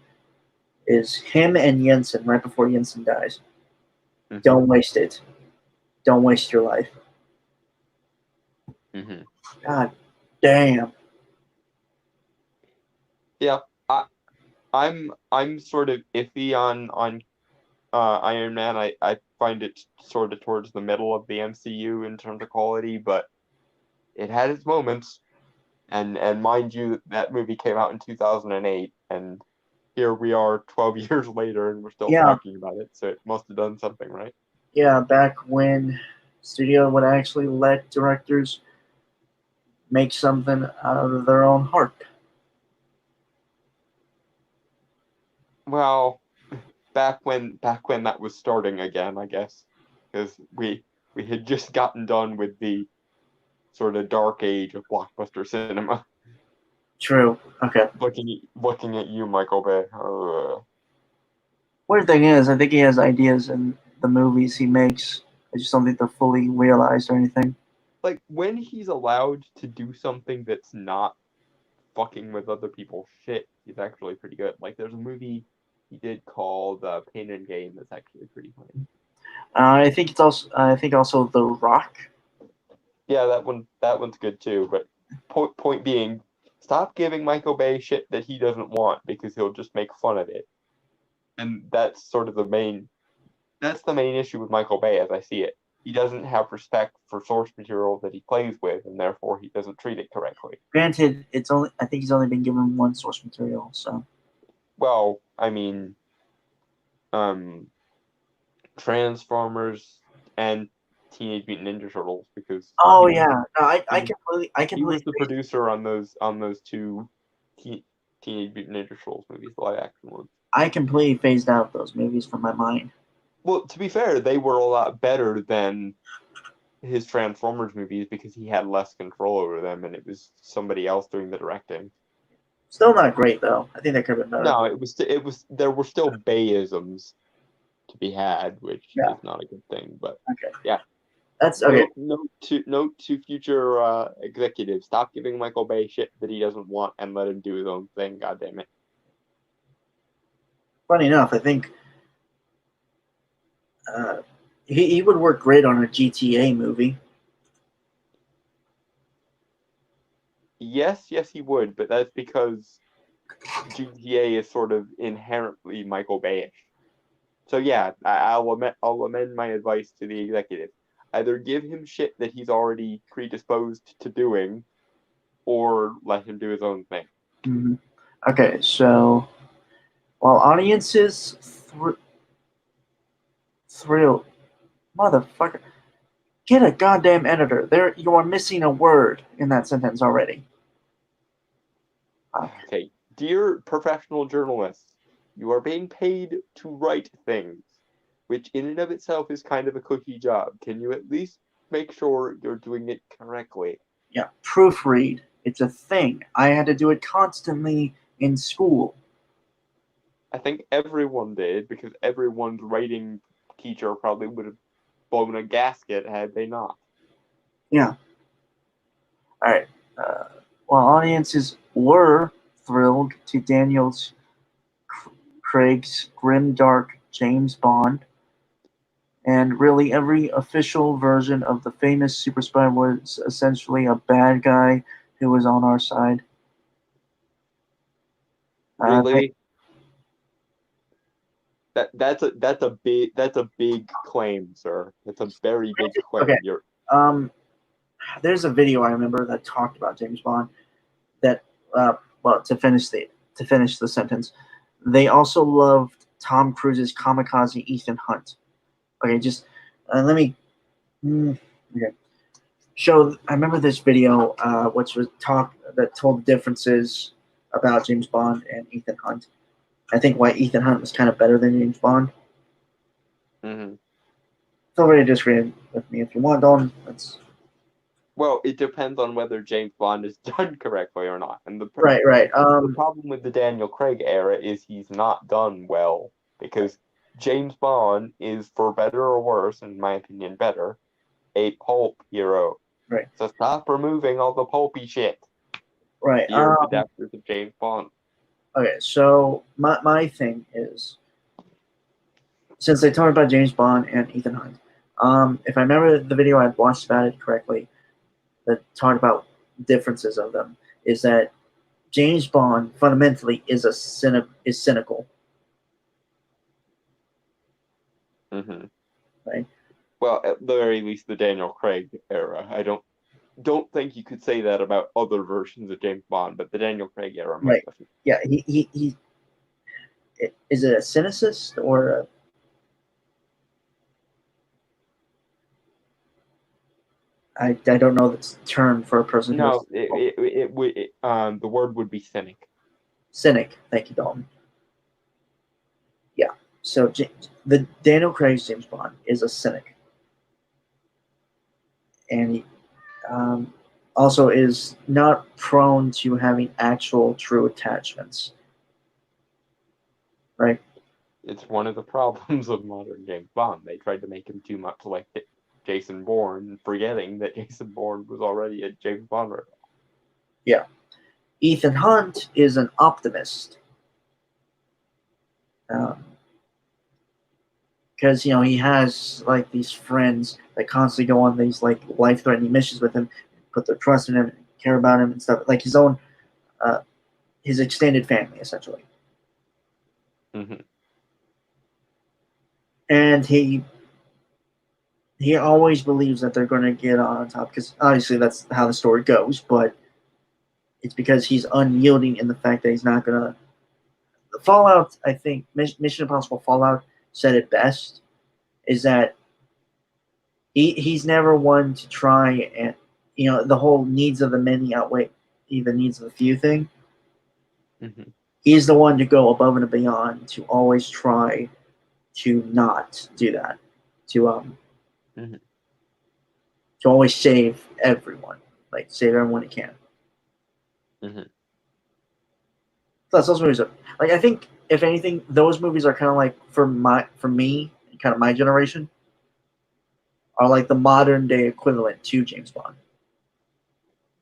is him and Jensen right before Jensen dies. Mm-hmm. Don't waste it. Don't waste your life. Mm-hmm. God damn. Yeah, I'm sort of iffy on Iron Man. I find it sort of towards the middle of the MCU in terms of quality, but it had its moments. And mind you, that movie came out in 2008, and here we are 12 years later, and we're still talking about it. So it must have done something, right? Yeah, back when studio would actually let directors make something out of their own heart. Well, back when that was starting again, I guess, because we had just gotten done with the sort of dark age of blockbuster cinema. True. Okay. Looking at you, Michael Bay. Weird thing is, I think he has ideas in the movies he makes. I just don't think they're fully realized or anything. Like when he's allowed to do something that's not fucking with other people's shit, He's actually pretty good. Like there's a movie he did called Pain and Gain that's actually pretty funny. I think also The Rock. Yeah, that one's good too. But point being, stop giving Michael Bay shit that he doesn't want because he'll just make fun of it. And that's sort of the main issue with Michael Bay as I see it. He doesn't have respect for source material that he plays with, and therefore he doesn't treat it correctly. Granted, I think he's only been given one source material, so. Well, I mean, Transformers and Teenage Mutant Ninja Turtles because Oh he was, yeah, no, I he was completely the producer on those two Teenage Mutant Ninja Turtles movies, the live action ones. I completely phased out those movies from my mind. Well, to be fair, they were a lot better than his Transformers movies because he had less control over them, and it was somebody else doing the directing. Still not great though. I think that could have been better. No, there were still Bayisms to be had, which Yeah. is not a good thing. But Okay. yeah, That's okay. Note to future executives: stop giving Michael Bay shit that he doesn't want, and let him do his own thing. God damn it! Funny enough, I think he would work great on a GTA movie. Yes, he would, but that's because GTA is sort of inherently Michael Bayish. So yeah, I'll amend my advice to the executive. Either give him shit that he's already predisposed to doing, or let him do his own thing. Mm-hmm. Okay, so while audiences thrill, motherfucker, get a goddamn editor. There, you are missing a word in that sentence already. Okay, dear professional journalists, you are being paid to write things, which in and of itself is kind of a cookie job. Can you at least make sure you're doing it correctly? Yeah, proofread. It's a thing. I had to do it constantly in school. I think everyone did because everyone's writing teacher probably would have blown a gasket had they not. Yeah. All right. While audiences were thrilled to Daniel's Craig's grimdark James Bond, and really every official version of the famous super spy was essentially a bad guy who was on our side. Really? That's a big claim, sir. That's a very big claim. Okay. Um, there's a video I remember that talked about James Bond. That well, to finish the sentence, they also loved Tom Cruise's kamikaze Ethan Hunt. Okay, just let me. Okay. Show. I remember this video, which was that told the differences about James Bond and Ethan Hunt. I think why Ethan Hunt was kind of better than James Bond. Mm-hmm. Feel free to disagree with me if you want, Dalton. That's Well, it depends on whether James Bond is done correctly or not. And right. the problem with the Daniel Craig era is he's not done well because James Bond is, for better or worse, in my opinion, better, a pulp hero. Right. So stop removing all the pulpy shit. Right. Dear adapters of James Bond. Okay, so my thing is, since they talked about James Bond and Ethan Hunt, if I remember the video I watched about it correctly, that talked about differences of them, is that James Bond fundamentally is cynical. Mm-hmm. Right. Well, at the very least, the Daniel Craig era. I don't think you could say that about other versions of James Bond, but the Daniel Craig era. Right. Yeah. He is it a cynicist or a, I don't know the term for a person who is No, it would the word would be cynic. cynic. Thank you, Dalton. Yeah. So the Daniel Craig's James Bond is a cynic, and he also is not prone to having actual true attachments. Right. It's one of the problems of modern James Bond. They tried to make him too much like Jason Bourne, forgetting that Jason Bourne was already a James Bond ripoff. Yeah. Ethan Hunt is an optimist. Because he has like these friends that constantly go on these like life-threatening missions with him, put their trust in him, care about him and stuff, like uh, his extended family essentially. Mm-hmm. And he always believes that they're going to get on top because obviously that's how the story goes, but it's because he's unyielding in the fact that he's not going to. Fallout, I think Mission Impossible Fallout said it best, is that he's never one to try and the whole needs of the many outweigh the needs of the few thing. Mm-hmm. He's the one to go above and beyond to always try to not do that, to Mm-hmm. to always save everyone, like save everyone he can. Mm-hmm. Plus, those movies are like, I think if anything, those movies are kind of like for me, kind of my generation, are like the modern day equivalent to James Bond.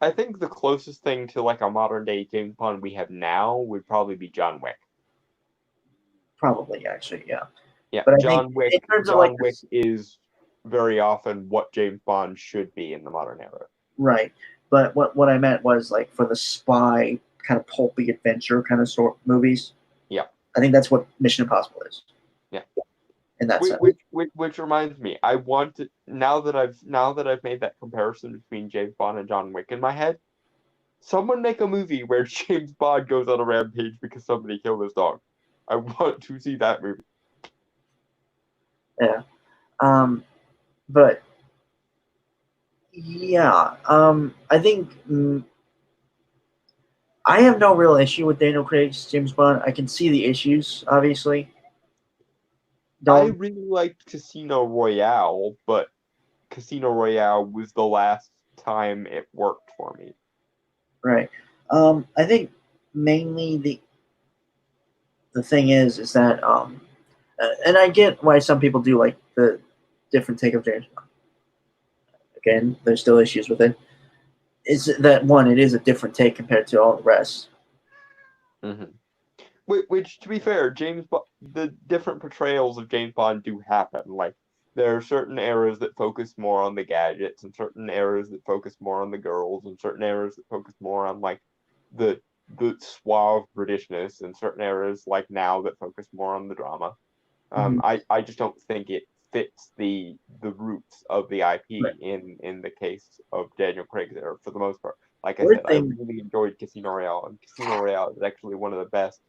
I think the closest thing to like a modern day James Bond we have now would probably be John Wick. Probably, actually, yeah. Yeah, But I think John Wick. in terms of like John Wick is very often what James Bond should be in the modern era. right, but what I meant was like for the spy kind of pulpy adventure kind of sort movies. Yeah, I think that's what Mission Impossible is yeah. in that sense. Which reminds me, I want to now that I've made that comparison between James Bond and John Wick in my head. Someone make a movie where James Bond goes on a rampage because somebody killed his dog. I want to see that movie. Yeah. But yeah, I think I have no real issue with Daniel Craig's James Bond. I can see the issues, obviously. I Don't really liked Casino Royale, but Casino Royale was the last time it worked for me. right. I think mainly the thing is that and I get why some people do like the different take of James Bond. Again, there's still issues with it. Is that one? It is a different take compared to all the rest. Mm-hmm. Which, to be fair, the different portrayals of James Bond do happen. Like, there are certain eras that focus more on the gadgets, and certain eras that focus more on the girls, and certain eras that focus more on like the the suave Britishness, and certain eras like now that focus more on the drama. Mm-hmm. I just don't think it fits the roots of the Right. IP in the case of Daniel Craig's era for the most part. Like I Weird said, I thing. really enjoyed Casino Royale, and Casino Royale is actually one of the best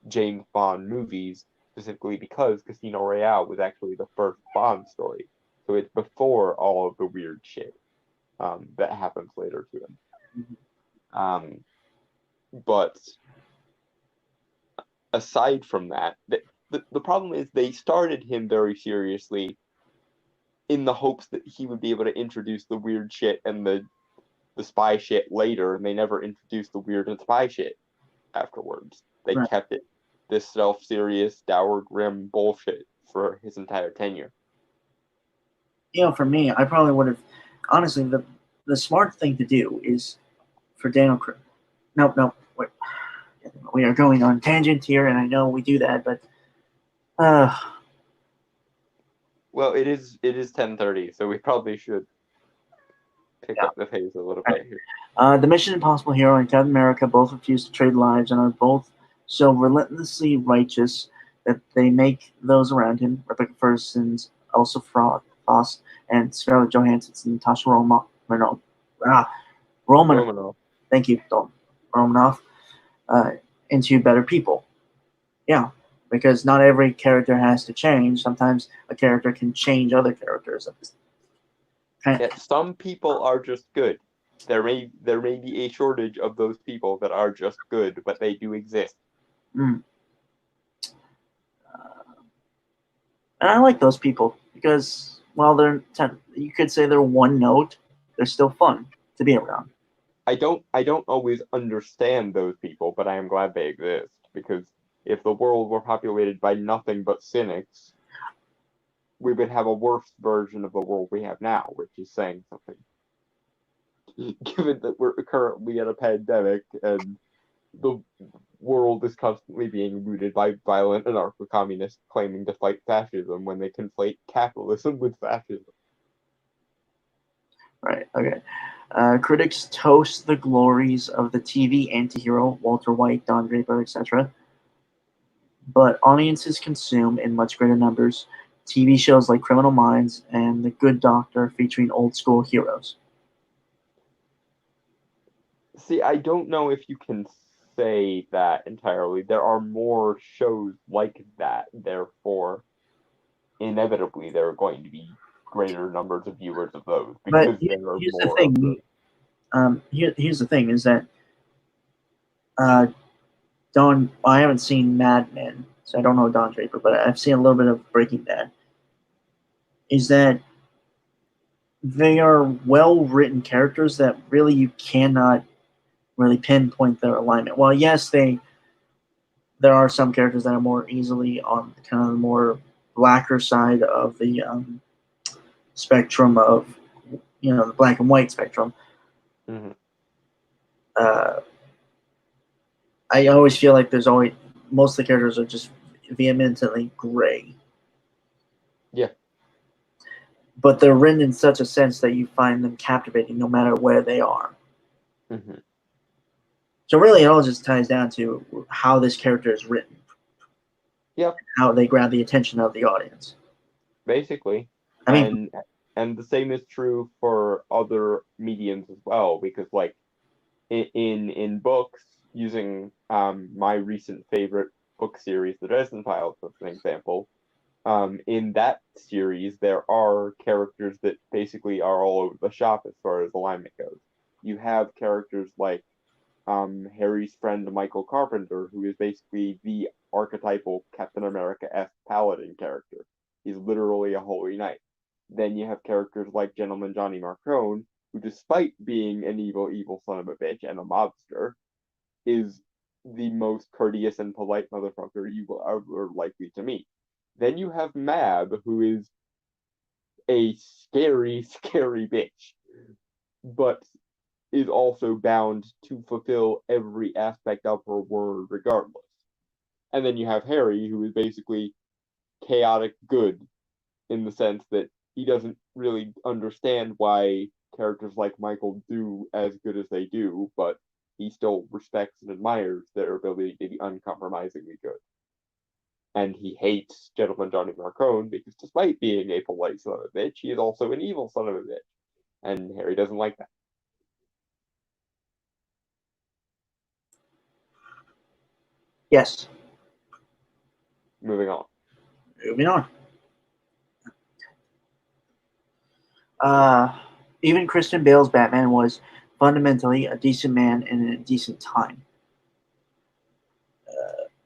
James Bond movies, specifically because Casino Royale was actually the first Bond story. So it's before all of the weird shit that happens later to him. Um, but aside from that, the problem is they started him very seriously in the hopes that he would be able to introduce the weird shit and the spy shit later, and they never introduced the weird and spy shit afterwards. They Right. kept it this self-serious, dour, grim bullshit for his entire tenure. For me, I probably would have honestly the smart thing to do is for Daniel Craig. No, no, wait. We are going on tangent here, and I know we do that, but uh, Well, it is 10:30, so we probably should pick yeah. up the pace a little Right. bit here. The Mission Impossible hero and Captain America both refuse to trade lives and are both so relentlessly righteous that they make those around him, Rebecca Ferguson's Elsa Frost and Scarlett Johansson's Natasha Romanoff. Romano. Thank you, Romanoff. Uh, into better people. Yeah, because not every character has to change. Sometimes a character can change other characters. Kind Yeah, some people are just good. There may be a shortage of those people that are just good, but they do exist. mm. And I like those people because while you could say they're one note, they're still fun to be around. I don't always understand those people, but I am glad they exist because if the world were populated by nothing but cynics, we would have a worse version of the world we have now, which is saying something. Given that we're currently in a pandemic and the world is constantly being looted by violent anarcho-communists claiming to fight fascism when they conflate capitalism with fascism. Right. Okay. Critics toast the glories of the TV antihero Walter White, Don Draper, etc., but audiences consume in much greater numbers TV shows like Criminal Minds and The Good Doctor featuring old school heroes. See, I don't know if you can say that entirely. There are more shows like that, therefore, inevitably, there are going to be greater numbers of viewers of those But because there are here's the more of thing. those. Here's the thing: is that uh, Don. I haven't seen Mad Men, so I don't know Don Draper, but I've seen a little bit of Breaking Bad. Is that they are well written characters that really you cannot really pinpoint their alignment. Well, yes, there are some characters that are more easily on kind of the more blacker side of the spectrum of the black and white spectrum. Mm-hmm. Uh, I always feel like there's always most of the characters are just vehemently gray. Yeah. But they're written in such a sense that you find them captivating no matter where they are. Mm-hmm. So really, it all just ties down to how this character is written. Yeah. How they grab the attention of the audience. Basically. I mean, And the same is true for other mediums as well, because like in books, using my recent favorite book series, The Dresden Files, as an example, in that series there are characters that basically are all over the shop as far as alignment goes. You have characters like Harry's friend Michael Carpenter, who is basically the archetypal Captain America-esque paladin character. He's literally a holy knight. Then you have characters like Gentleman Johnny Marcone, who, despite being an evil son of a bitch and a mobster, is the most courteous and polite motherfucker you will ever likely to meet. Then you have Mab, who is a scary, scary bitch, but is also bound to fulfill every aspect of her word regardless. And then you have Harry, who is basically chaotic good in the sense that he doesn't really understand why characters like Michael do as good as they do, but he still respects and admires their ability to be uncompromisingly good. And he hates Gentleman Johnny Marcone because despite being a polite son of a bitch, he is also an evil son of a bitch. And Harry doesn't like that. yes. Moving on. Moving on. Uh, Even Christian Bale's Batman was fundamentally a decent man in a decent time.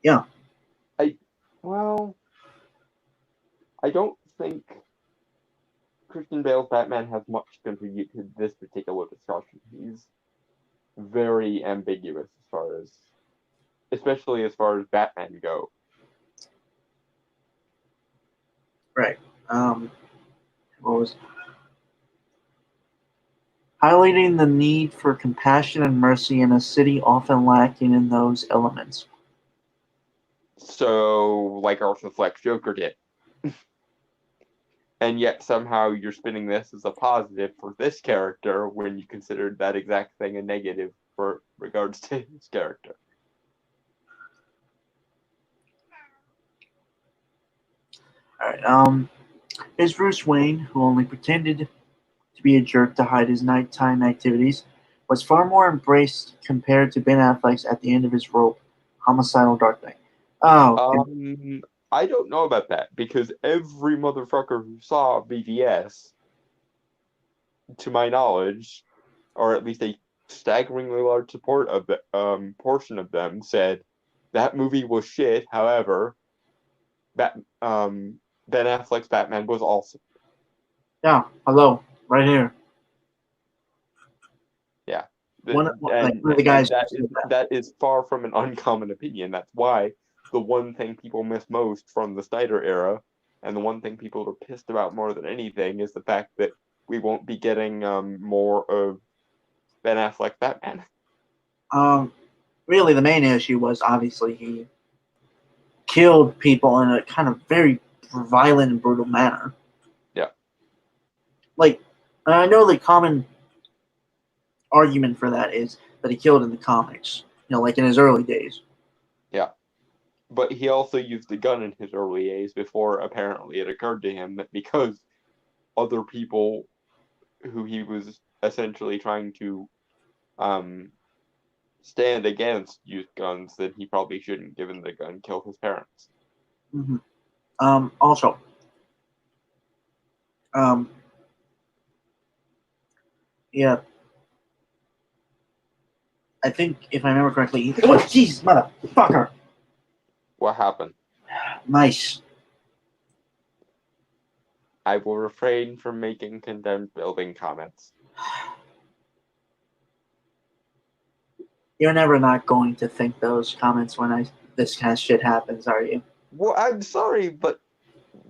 Yeah. Well, I don't think Christian Bale's Batman has much to contribute to this particular discussion. He's very ambiguous as far as, especially as far as Batman go. Right. What was highlighting the need for compassion and mercy in a city often lacking in those elements. So, like Arthur Fleck's Joker did. And yet somehow you're spinning this as a positive for this character when you considered that exact thing a negative for regards to his character. All right. Is Bruce Wayne, who only pretended to be a jerk to hide his nighttime activities, was far more embraced compared to Ben Affleck's at the end of his rope, homicidal Dark Knight. Oh, I don't know about that because every motherfucker who saw BVS, to my knowledge, or at least a staggeringly large support of the portion of them said that movie was shit. However, Ben Affleck's Batman was awesome. yeah. Hello, right here. Yeah, One of the and guys. that is far from an uncommon opinion. That's why the one thing people miss most from the Snyder era, and the one thing people are pissed about more than anything, is the fact that we won't be getting more of Ben Affleck Batman. really the main issue was obviously he killed people in a kind of very violent and brutal manner. Yeah. Like, I know the common argument for that is that he killed in the comics, like in his early days. Yeah. But he also used the gun in his early days before apparently it occurred to him that because other people who he was essentially trying to um, stand against used guns, that he probably shouldn't, given the gun killed his parents. Mm-hmm. Also, um, yeah, I think if I remember correctly, oh jeez, motherfucker, What happened? mice. I will refrain from making condemned building comments. You're never not going to think those comments when this kind of shit happens, are you? Well, I'm sorry, but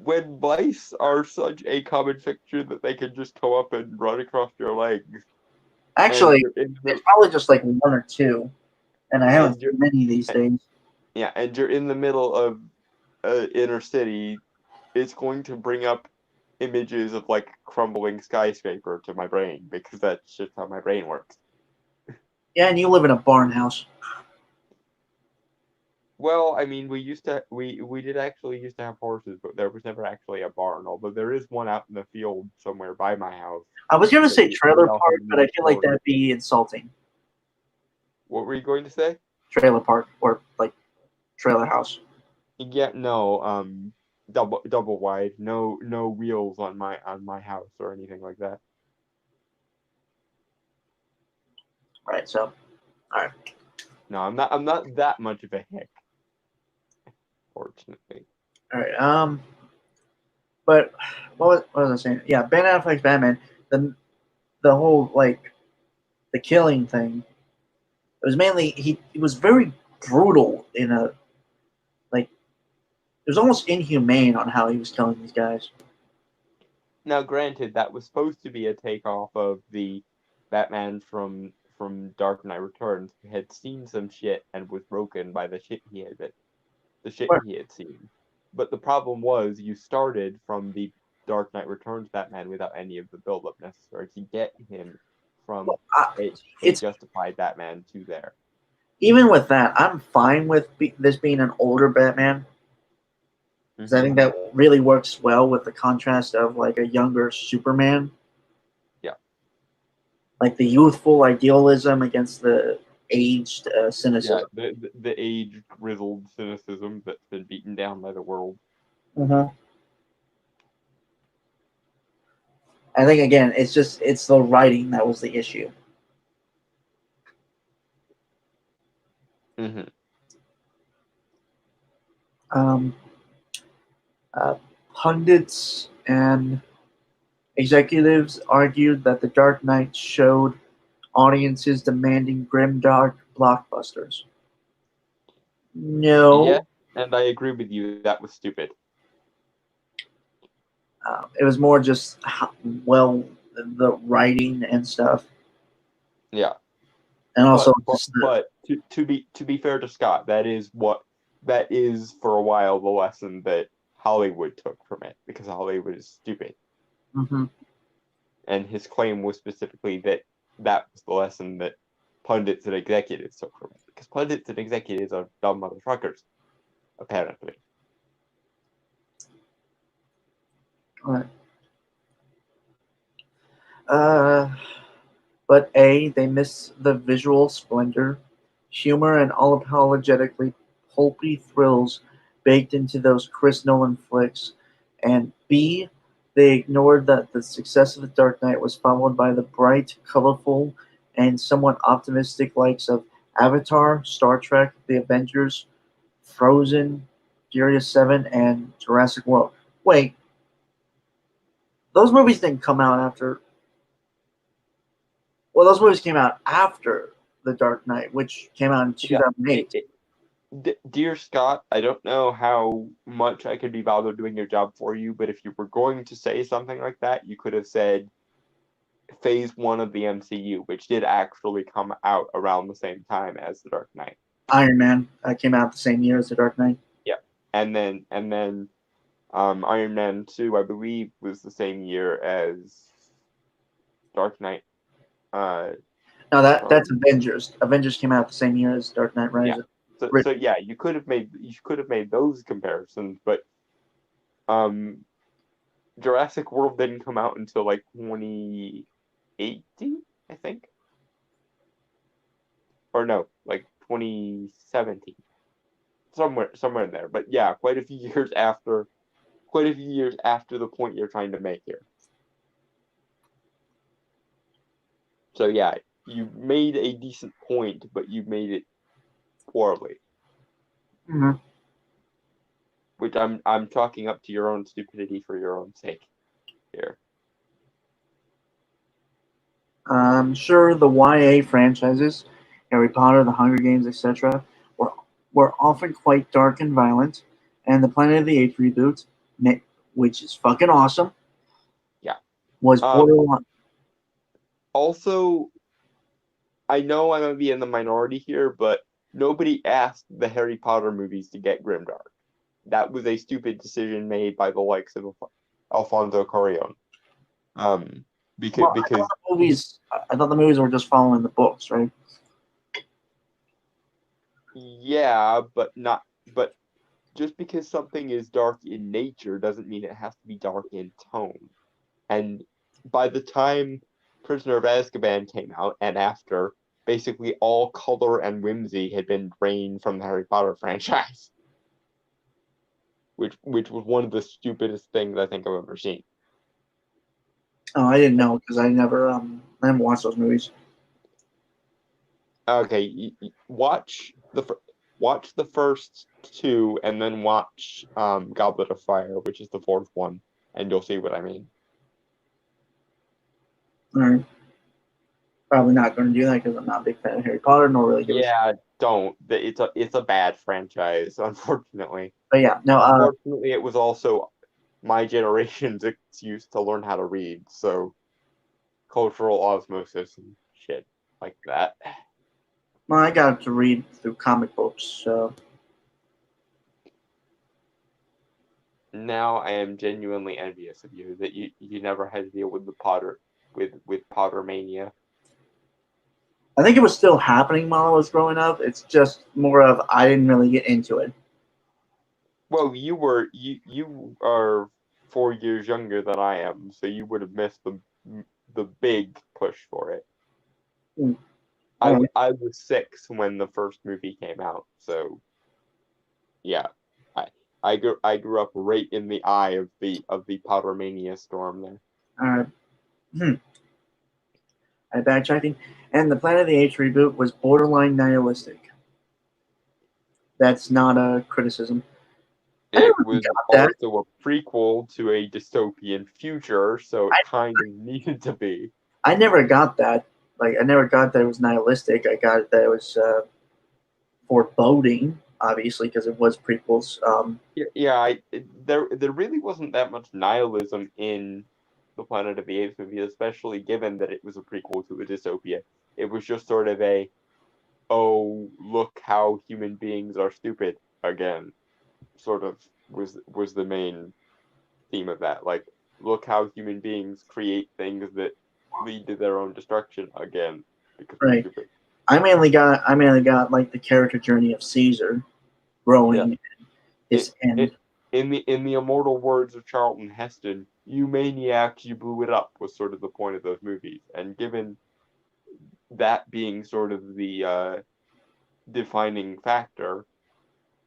when mice are such a common fixture that they can just come up and run across your legs, and Actually, you're in it's the probably just like one or two, and I haven't and you're seen many these days. yeah, and you're in the middle of inner city, it's going to bring up images of like crumbling skyscraper to my brain because that's just how my brain works. Yeah, and you live in a barn house. Well, I mean, we did actually used to have horses, but there was never actually a barn. Although there is one out in the field somewhere by my house. I was gonna That say we trailer also park, but I use feel like for. that'd be insulting. What were you going to say? Trailer park or like trailer house. Yeah, no, double wide, no wheels on my house or anything like that. Right. So, all right. No, I'm not that much of a hick, fortunately. All right. But what was I saying? Yeah, Ben Affleck's Batman. The whole like the killing thing. It was mainly he was very brutal in a like it was almost inhumane on how he was killing these guys. Now, granted, that was supposed to be a takeoff of the Batman from Dark Knight Returns, who had seen some shit and was broken by the shit But, he had seen. But the problem was you started from the Dark Knight Returns Batman without any of the build-up necessary to get him from a it's justified Batman to there. even with that, I'm fine with this being an older Batman because I think that really works well with the contrast of like a younger Superman. Yeah. Like the youthful idealism against the aged cynicism. Yeah, the age grizzled cynicism that's been beaten down by the world. Mm-hmm. I think again, it's the writing that was the issue. Mm-hmm. Um, Pundits and executives argued that The Dark Knight showed audiences demanding grimdark blockbusters. Yeah, No, and I agree with you. That was stupid. it was more just well the writing and stuff, Yeah. and also But but just but to be fair to Scott, that is for a while the lesson that Hollywood took from it because Hollywood is stupid, mhm. and his claim was specifically that that was the lesson that pundits and executives took from it because pundits and executives are dumb motherfuckers, apparently. Right. Uh, but they miss the visual splendor, humor, and unapologetically pulpy thrills baked into those Chris Nolan flicks. And B, they ignored that the success of The Dark Knight was followed by the bright, colorful, and somewhat optimistic likes of Avatar, Star Trek, The Avengers, Frozen, Furious 7, and Jurassic World. Wait, those movies didn't come out after. Well, those movies came out after The Dark Knight, which came out in Yeah. 2008. Dear Scott, I don't know how much I could be bothered doing your job for you, but if you were going to say something like that, you could have said Phase 1 of the MCU, which did actually come out around the same time as The Dark Knight. Iron Man came out the same year as The Dark Knight. Yeah, and then Iron Man 2, I believe, was the same year as Dark Knight. No, that's From Avengers. Avengers came out the same year as Dark Knight yeah. Rises. So yeah, you could have made those comparisons, but Jurassic World didn't come out until like 2018, I think, or no, like 2017, somewhere in there. But yeah, quite a few years after the point you're trying to make here. So yeah, you made a decent point, but you made it poorly. Mhm. Which I'm chalking up to your own stupidity for your own sake here. I'm sure the YA franchises, Harry Potter, The Hunger Games, etc., were often quite dark and violent, and the Planet of the Apes reboot, which is fucking awesome, Yeah. was borderline. Also, I know I'm gonna be in the minority here, but nobody asked the Harry Potter movies to get grimdark. That was a stupid decision made by the likes of Alfonso Cuarón. Well, Because I thought the movies were just following the books, right? yeah, but just because something is dark in nature doesn't mean it has to be dark in tone. And by the time Prisoner of Azkaban came out, and after, basically all color and whimsy had been drained from the Harry Potter franchise, which was one of the stupidest things I think I've ever seen. Oh, I didn't know because I haven't watched those movies. Okay, watch the first two, and then watch Goblet of Fire, which is the fourth one, and you'll see what I mean. All right. Probably not going to do that because I'm not a big fan of Harry Potter, nor really give a shit. Yeah, don't. It's a bad franchise, unfortunately. But yeah, no. Unfortunately, it was also my generation's excuse to learn how to read, so cultural osmosis and shit like that. Well, I got to read through comic books, so Now I am genuinely envious of you that you never had to deal with the Potter with Potter mania. I think it was still happening while I was growing up. It's just more of I didn't really get into it. Well, you are 4 years younger than I am, so you would have missed the big push for it. Mm. I was 6 when the first movie came out, so yeah, I grew up right in the eye of the Pottermania storm there. Hmm. Backtracking, and the Planet of the Apes reboot was borderline nihilistic. That's not a criticism. It was that. also a prequel to a dystopian future, so it kind of needed to be. I never got that. Like, I never got that it was nihilistic. I got that it was foreboding, obviously, because it was prequels. There really wasn't that much nihilism in the Planet of the Apes movie, especially given that it was a prequel to a dystopia. It was just sort of a, oh, look how human beings are stupid again, sort of was the main theme of that. Like, look how human beings create things that lead to their own destruction again because they're Right. stupid. I mainly got like the character journey of Caesar growing. Yeah. His end. In the immortal words of Charlton Heston, "You maniacs, you blew it up," was sort of the point of those movies. And given that being sort of the defining factor,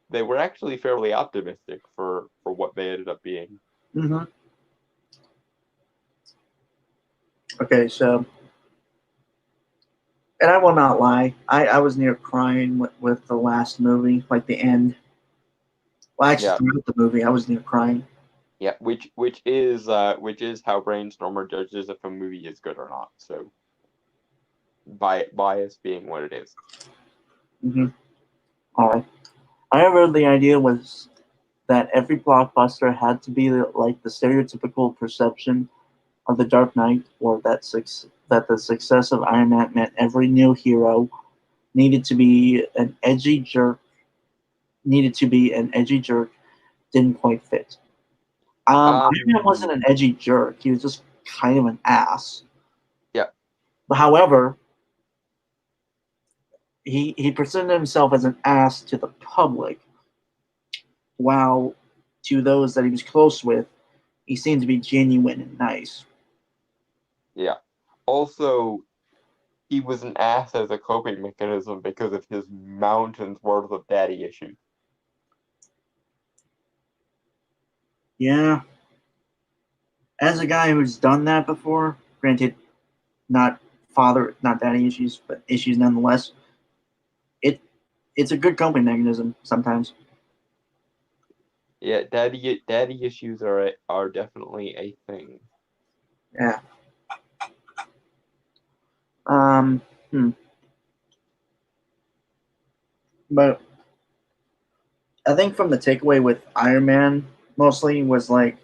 they were actually fairly optimistic for what they ended up being. Mm-hmm. Okay, so, and I will not lie, I was near crying with the last movie, like the end. Well, actually, throughout the movie, I was near crying. Yeah, which is how Brainstormer judges if a movie is good or not. So, bias being what it is. Mm-hmm. All right. However, the idea was that every blockbuster had to be like the stereotypical perception of The Dark Knight, or that the success of Iron Man meant every new hero needed to be an edgy jerk. Needed to be an edgy jerk. Didn't quite fit. Iron Man wasn't an edgy jerk. He was just kind of an ass. Yeah. However, he presented himself as an ass to the public, while to those that he was close with, he seemed to be genuine and nice. Yeah. Also, he was an ass as a coping mechanism because of his mountains worth of daddy issues. Yeah. As a guy who's done that before, granted, not daddy issues, but issues nonetheless, it's a good coping mechanism sometimes. Yeah, daddy issues are definitely a thing. Yeah. Um. But I think from the takeaway with Iron Man mostly was like,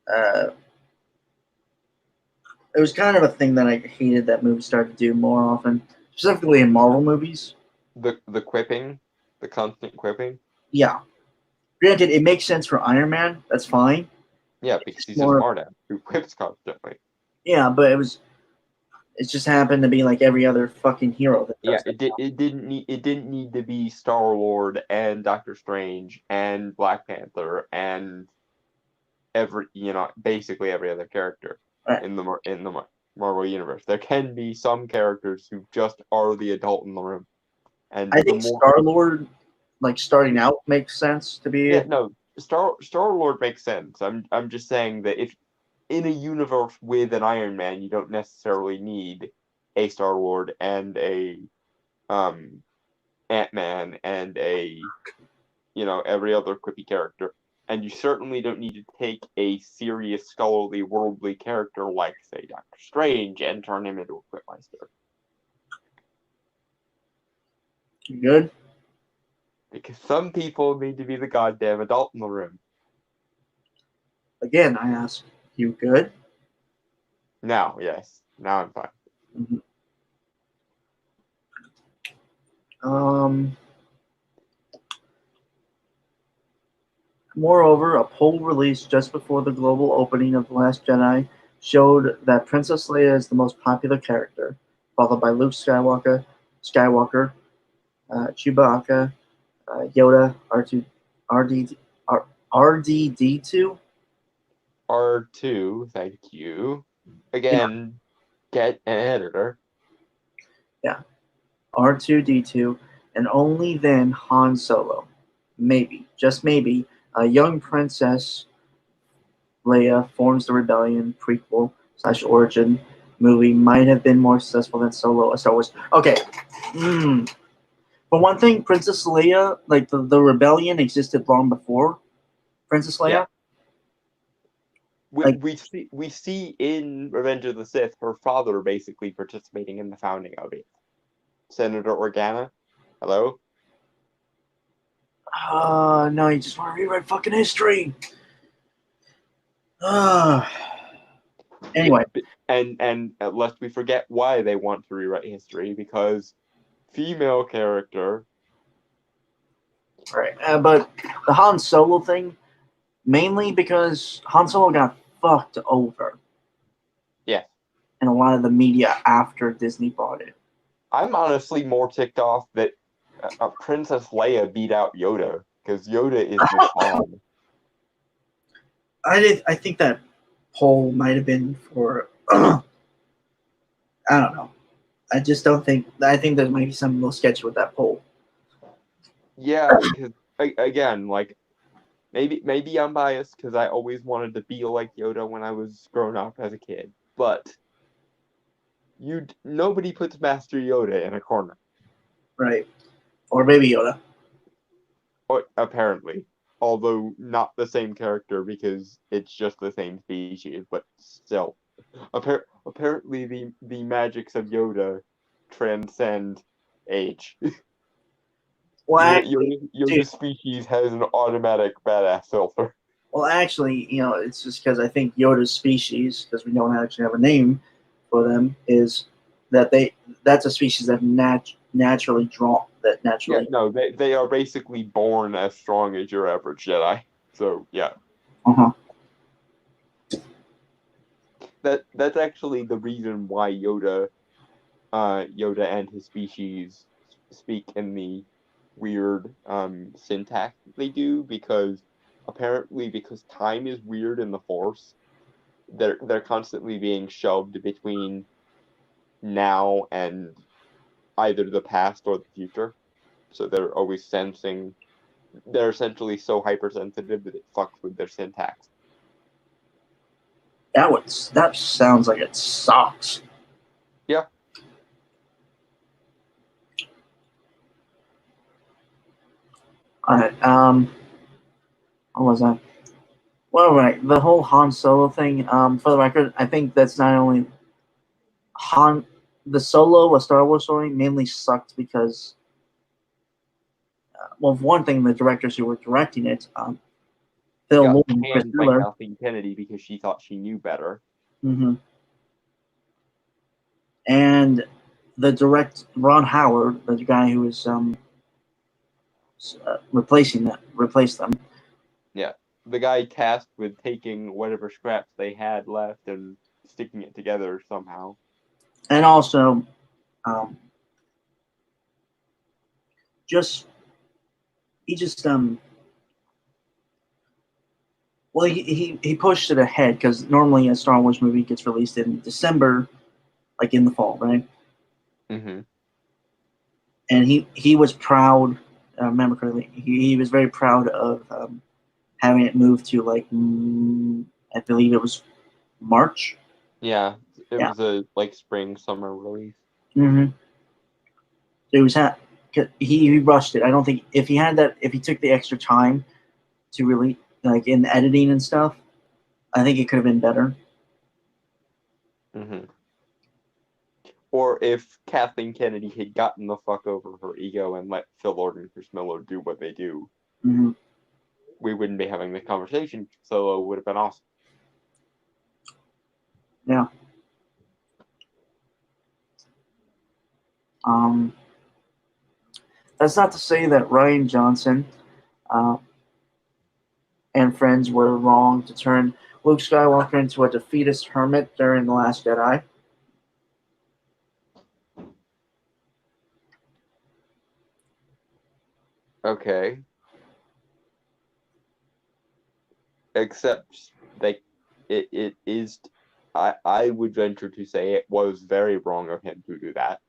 it was kind of a thing that I hated that movies started to do more often, specifically in Marvel movies. The quipping, the constant quipping. Yeah. Granted, it makes sense for Iron Man. That's fine. Yeah, because he's more- a smartass who quips constantly. Yeah, but it just happened to be like every other fucking hero that Yeah, does that. it didn't need to be Star-Lord and Doctor Strange and Black Panther and basically every other character Right. in the Marvel universe. There can be some characters who just are the adult in the room. And I think Star-Lord, like starting out, makes sense to be. Yeah, no, Star-Lord makes sense. I'm just saying that if in a universe with an Iron Man, you don't necessarily need a Star-Lord and a Ant-Man and every other quippy character. And you certainly don't need to take a serious, scholarly, worldly character like, say, Doctor Strange and turn him into a quipmeister. You good? Because some people need to be the goddamn adult in the room. Again, I ask, you good? Now, yes. Now I'm fine. Mm-hmm. Moreover, a poll released just before the global opening of The Last Jedi showed that Princess Leia is the most popular character, followed by Luke Skywalker, Chewbacca, Yoda, RDD2. R2, thank you. Again, get an editor. Yeah. R2D2, and only then Han Solo. Maybe, just maybe, a young Princess Leia forms the rebellion prequel / origin movie might have been more successful than Solo a Star Wars. Okay. For one thing, Princess Leia, like the rebellion existed long before Princess Leia. Yeah. We see in Revenge of the Sith her father basically participating in the founding of it. Senator Organa, hello? No, you just want to rewrite fucking history. Anyway. And lest we forget why they want to rewrite history, because female character. Right, but the Han Solo thing, mainly because Han Solo got fucked over. Yeah. In a lot of the media after Disney bought it. I'm honestly more ticked off that Princess Leia beat out Yoda, because Yoda is the Han. I think that poll might have been for I don't know. I just don't think. I think there might be something a little sketchy with that poll. Yeah, because again, like maybe I'm biased because I always wanted to be like Yoda when I was growing up as a kid, but nobody puts Master Yoda in a corner. Right. Or Baby Yoda. Or apparently. Although not the same character because it's just the same species, but still. Apparently the magics of Yoda transcend age. Well, Yoda's species has an automatic badass filter. Well, actually, it's just because I think Yoda's species, because we don't actually have a name for them, is that that's a species that naturally drawn. That Yeah, naturally. no, they are basically born as strong as your average Jedi. So yeah, Uh-huh. that's actually the reason why Yoda and his species speak in the weird syntax that they do, because apparently because time is weird in the Force, they're constantly being shoved between now and either the past or the future. So they're always sensing. They're essentially so hypersensitive that it fucks with their syntax. That sounds like it sucks. Yeah. All right. What was that? Well, right. The whole Han Solo thing. For the record, I think that's not only Han. The Solo, a Star Wars story, mainly sucked because, well, for one thing, the directors who were directing it, Phil Got Lord and Chris canned by Miller. Kathleen Kennedy because she thought she knew better. Mm-hmm. And the Ron Howard, the guy who was replaced them. Yeah. The guy tasked with taking whatever scraps they had left and sticking it together somehow. And also, um, just he just well he pushed it ahead because normally a Star Wars movie gets released in December, like in the fall, right? Mm-hmm. And he was proud. I remember correctly, he was very proud of having it moved to like I believe it was March. Yeah, it Yeah. was a like spring summer release. Mm-hmm. So he was he rushed it. I don't think if he took the extra time to really like in editing and stuff, I think it could have been better. Mm-hmm. Or if Kathleen Kennedy had gotten the fuck over her ego and let Phil Lord and Chris Miller do what they do, Mm-hmm. we wouldn't be having the conversation. Solo would have been awesome. Yeah. Um, that's not to say that Ryan Johnson uh, and friends were wrong to turn Luke Skywalker into a defeatist hermit during The Last Jedi. Okay. Except like it is I would venture to say it was very wrong of him to do that.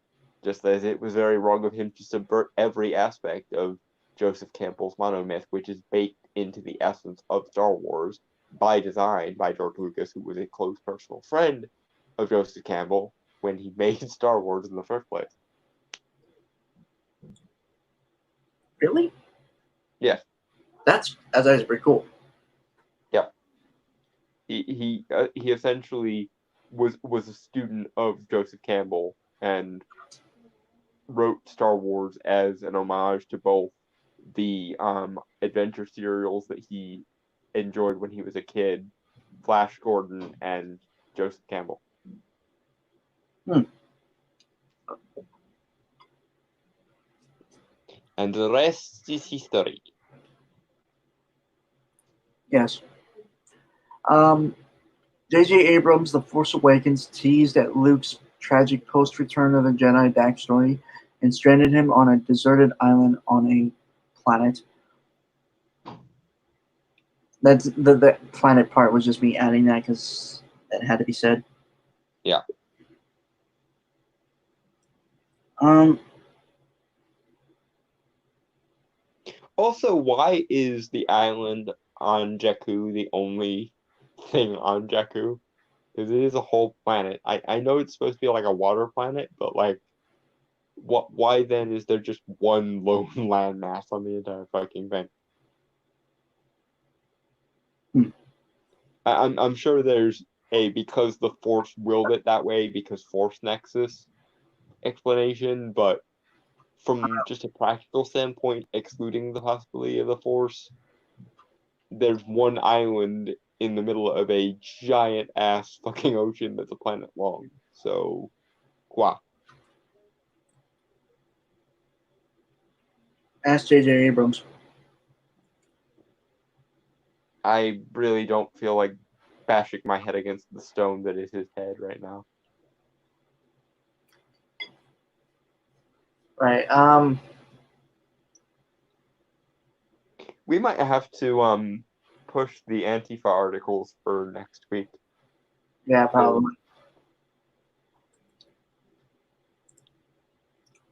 Just as it was very wrong of him to subvert every aspect of Joseph Campbell's monomyth, which is baked into the essence of Star Wars by design by George Lucas, who was a close personal friend of Joseph Campbell when he made Star Wars in the first place. Really? Yes. That's pretty cool. Yep. He essentially was a student of Joseph Campbell and wrote Star Wars as an homage to both the adventure serials that he enjoyed when he was a kid, Flash Gordon and Joseph Campbell. Hmm. And the rest is history. Yes. J.J. Abrams' The Force Awakens teased at Luke's tragic post-Return of the Jedi backstory and stranded him on a deserted island on a planet. That's the planet part was just me adding that because it had to be said. Yeah. Um. Also, why is the island on Jakku the only thing on Jakku? Because it is a whole planet. I know it's supposed to be like a water planet, but like, why then is there just one lone landmass on the entire fucking thing? Hmm. I'm sure there's a because the Force willed it that way because Force Nexus explanation, but from just a practical standpoint, excluding the possibility of the Force, there's one island in the middle of a giant ass fucking ocean that's a planet long. So, qua. Ask J.J. Abrams. I really don't feel like bashing my head against the stone that is his head right now. Right. We might have to push the Antifa articles for next week. Yeah, probably.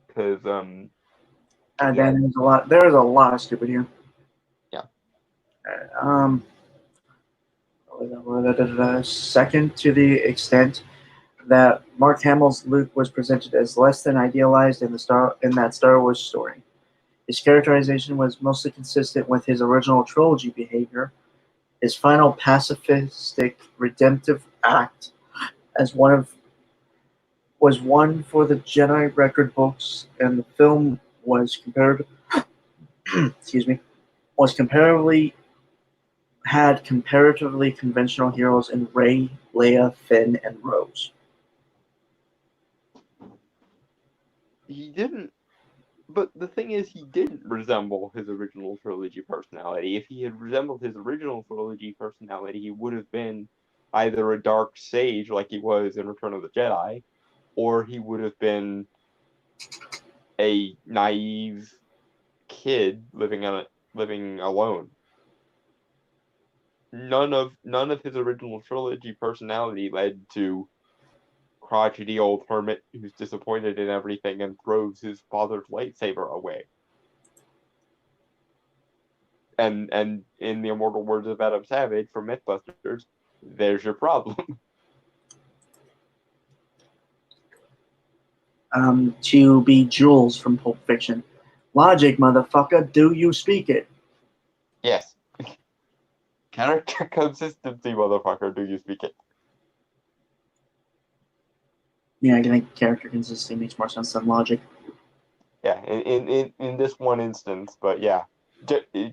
Because Then yeah. there's a lot. There's a lot of stupid here. Yeah. Second, to the extent that Mark Hamill's Luke was presented as less than idealized in that Star Wars story. His characterization was mostly consistent with his original trilogy behavior. His final pacifistic redemptive act as was one for the Jedi record books, and the film was excuse me, was had comparatively conventional heroes in Rey, Leia, Finn, and Rose. He didn't. But the thing is, he didn't resemble his original trilogy personality. If he had resembled his original trilogy personality, he would have been either a dark sage like he was in Return of the Jedi, or he would have been a naive kid living alone. None of his original trilogy personality led to crotchety old hermit who's disappointed in everything and throws his father's lightsaber away. And in the immortal words of Adam Savage from Mythbusters, there's your problem. To be Jules from Pulp Fiction. Logic, motherfucker, do you speak it? Yes. Character consistency, motherfucker, do you speak it? Yeah, I think character consistency makes more sense than logic. Yeah, in this one instance, but yeah.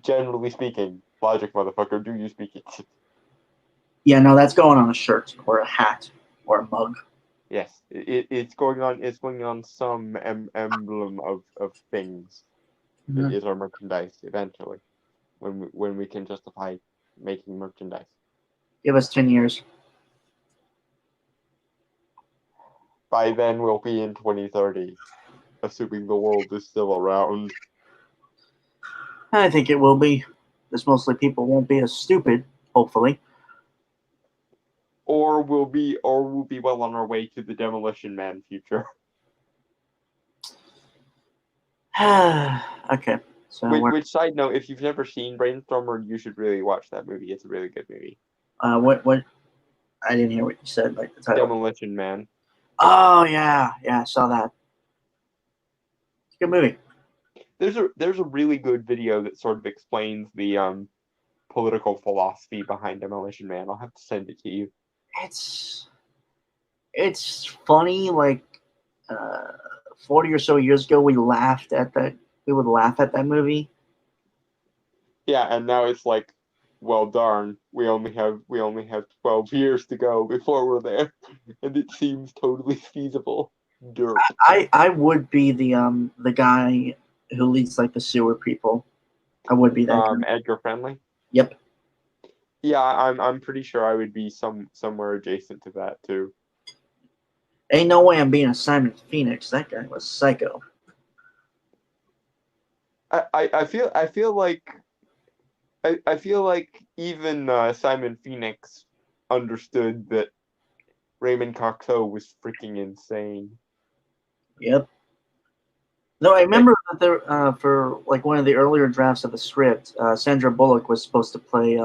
Generally speaking, logic, motherfucker, do you speak it? Yeah, no, that's going on a shirt or a hat or a mug. Yes, it's going on. It's going on some emblem of things that Mm-hmm. is our merchandise eventually, when we can justify making merchandise. Give us 10 years. By then, we'll be in 2030, assuming the world is still around. I think it will be. This mostly people won't be as stupid, hopefully. Or we'll be well on our way to the Demolition Man future. Okay. So Which side note, if you've never seen Brainstormer, you should really watch that movie. It's a really good movie. what I didn't hear what you said, like the title. Demolition Man. Oh yeah, I saw that. It's a good movie. There's a really good video that sort of explains the political philosophy behind Demolition Man. I'll have to send it to you. It's funny, like 40 or so years ago we would laugh at that movie. Yeah, and now it's like, well darn, we only have 12 years to go before we're there. And it seems totally feasible. Derp. I would be the guy who leads like the sewer people. I would be that guy. Edgar Friendly. Yep. Yeah, I'm pretty sure I would be somewhere adjacent to that too. Ain't no way I'm being a Simon Phoenix. That guy was psycho. I feel like even Simon Phoenix understood that Raymond Cocteau was freaking insane. Yep. No, I remember that there for like one of the earlier drafts of the script, Sandra Bullock was supposed to play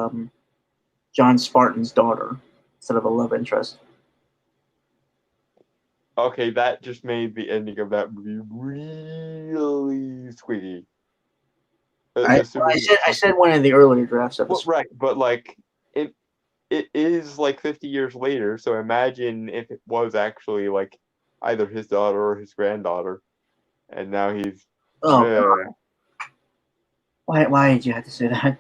John Spartan's daughter instead of a love interest. Okay, that just made the ending of that movie really squeaky. I said one of the earlier drafts of the script. Right, but like it is like 50 years later, so imagine if it was actually like either his daughter or his granddaughter, and now he's Why did you have to say that?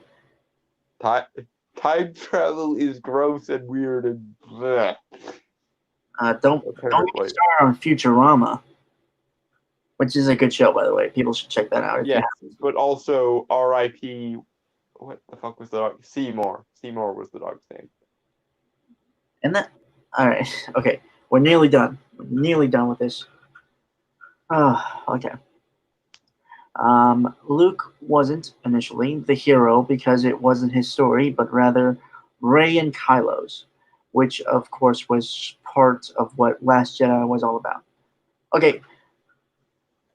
Time travel is gross and weird and bleh. Don't get me started on Futurama. which is a good show, by the way. People should check that out if you Yes, haven't. but also R.I.P. What the fuck was the dog? Seymour. Seymour was the dog's name. And that, all right, okay, we're nearly done. We're nearly done with this. Okay. Luke wasn't initially the hero because it wasn't his story, but rather Rey and Kylo's, which of course was part of what Last Jedi was all about. Okay,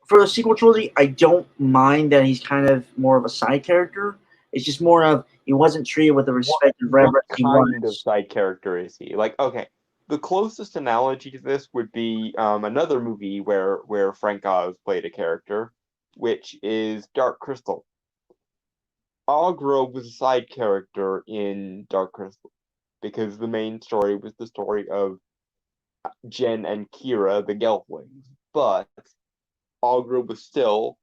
for the sequel trilogy, I don't mind that he's kind of more of a side character. It's just more of he wasn't treated with the respect and What reverence he kind of was. side character is he? Like, okay, the closest analogy to this would be another movie where Frank Oz played a character, which is Dark Crystal. Agra was a side character in Dark Crystal because the main story was the story of Jen and Kira, the Gelflings, but Agra was still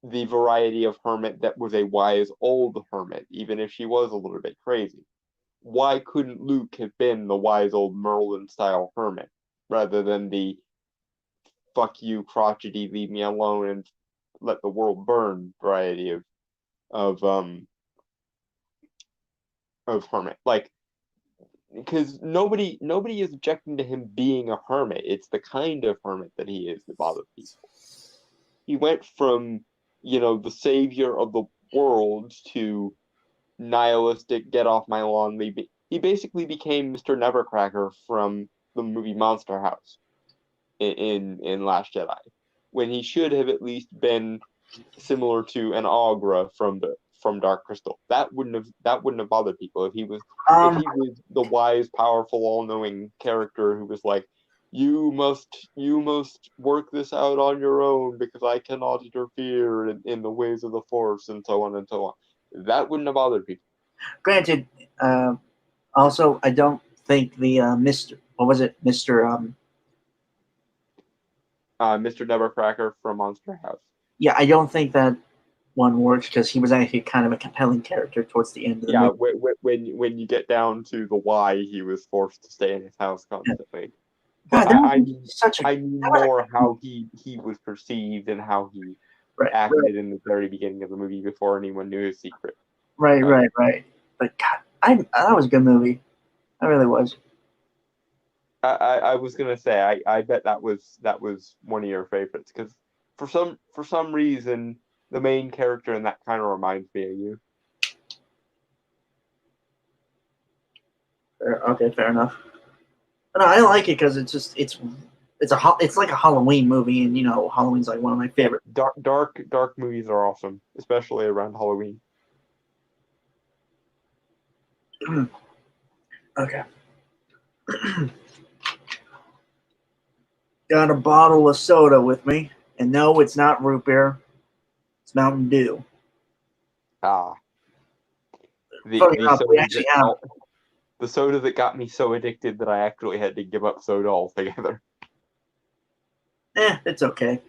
the variety of hermit that was a wise old hermit, even if she was a little bit crazy. Why couldn't Luke have been the wise old Merlin style hermit rather than the fuck you crotchety leave me alone and let the world burn variety of um of hermit? Like, because nobody is objecting to him being a hermit. It's the kind of hermit that he is that bothers people. He went from, the savior of the world to nihilistic, get off my lawn, leave me. He basically became Mr. Nevercracker from the movie Monster House in Last Jedi, when he should have at least been similar to an Agra from Dark Crystal. That wouldn't have bothered people if he was the wise, powerful, all-knowing character who was like, you must work this out on your own because I cannot interfere in the ways of the Force and so on and so on. That wouldn't have bothered people. Granted, also I don't think the Mr. What was it, Mr. Mr. Nevercracker from Monster House. Yeah, I don't think that one works because he was actually kind of a compelling character towards the end of the Yeah, movie. when you get down to the why he was forced to stay in his house constantly. God, But that I was mean, such a I mean that was more how he was perceived and how he acted in the very beginning of the movie before anyone knew his secret. right. But God, that was a good movie. That really was. I was gonna say I bet that was one of your favorites because for some reason the main character in that kind of reminds me of you. Okay, fair enough. But no, I like it because it's like a Halloween movie, and Halloween's like one of my Yeah, favorite. dark movies are awesome, especially around Halloween. Okay. Got a bottle of soda with me, and no, it's not root beer. It's Mountain Dew. Ah, the Funny the enough, we soda actually have. the soda that got me so addicted that I actually had to give up soda altogether. It's okay.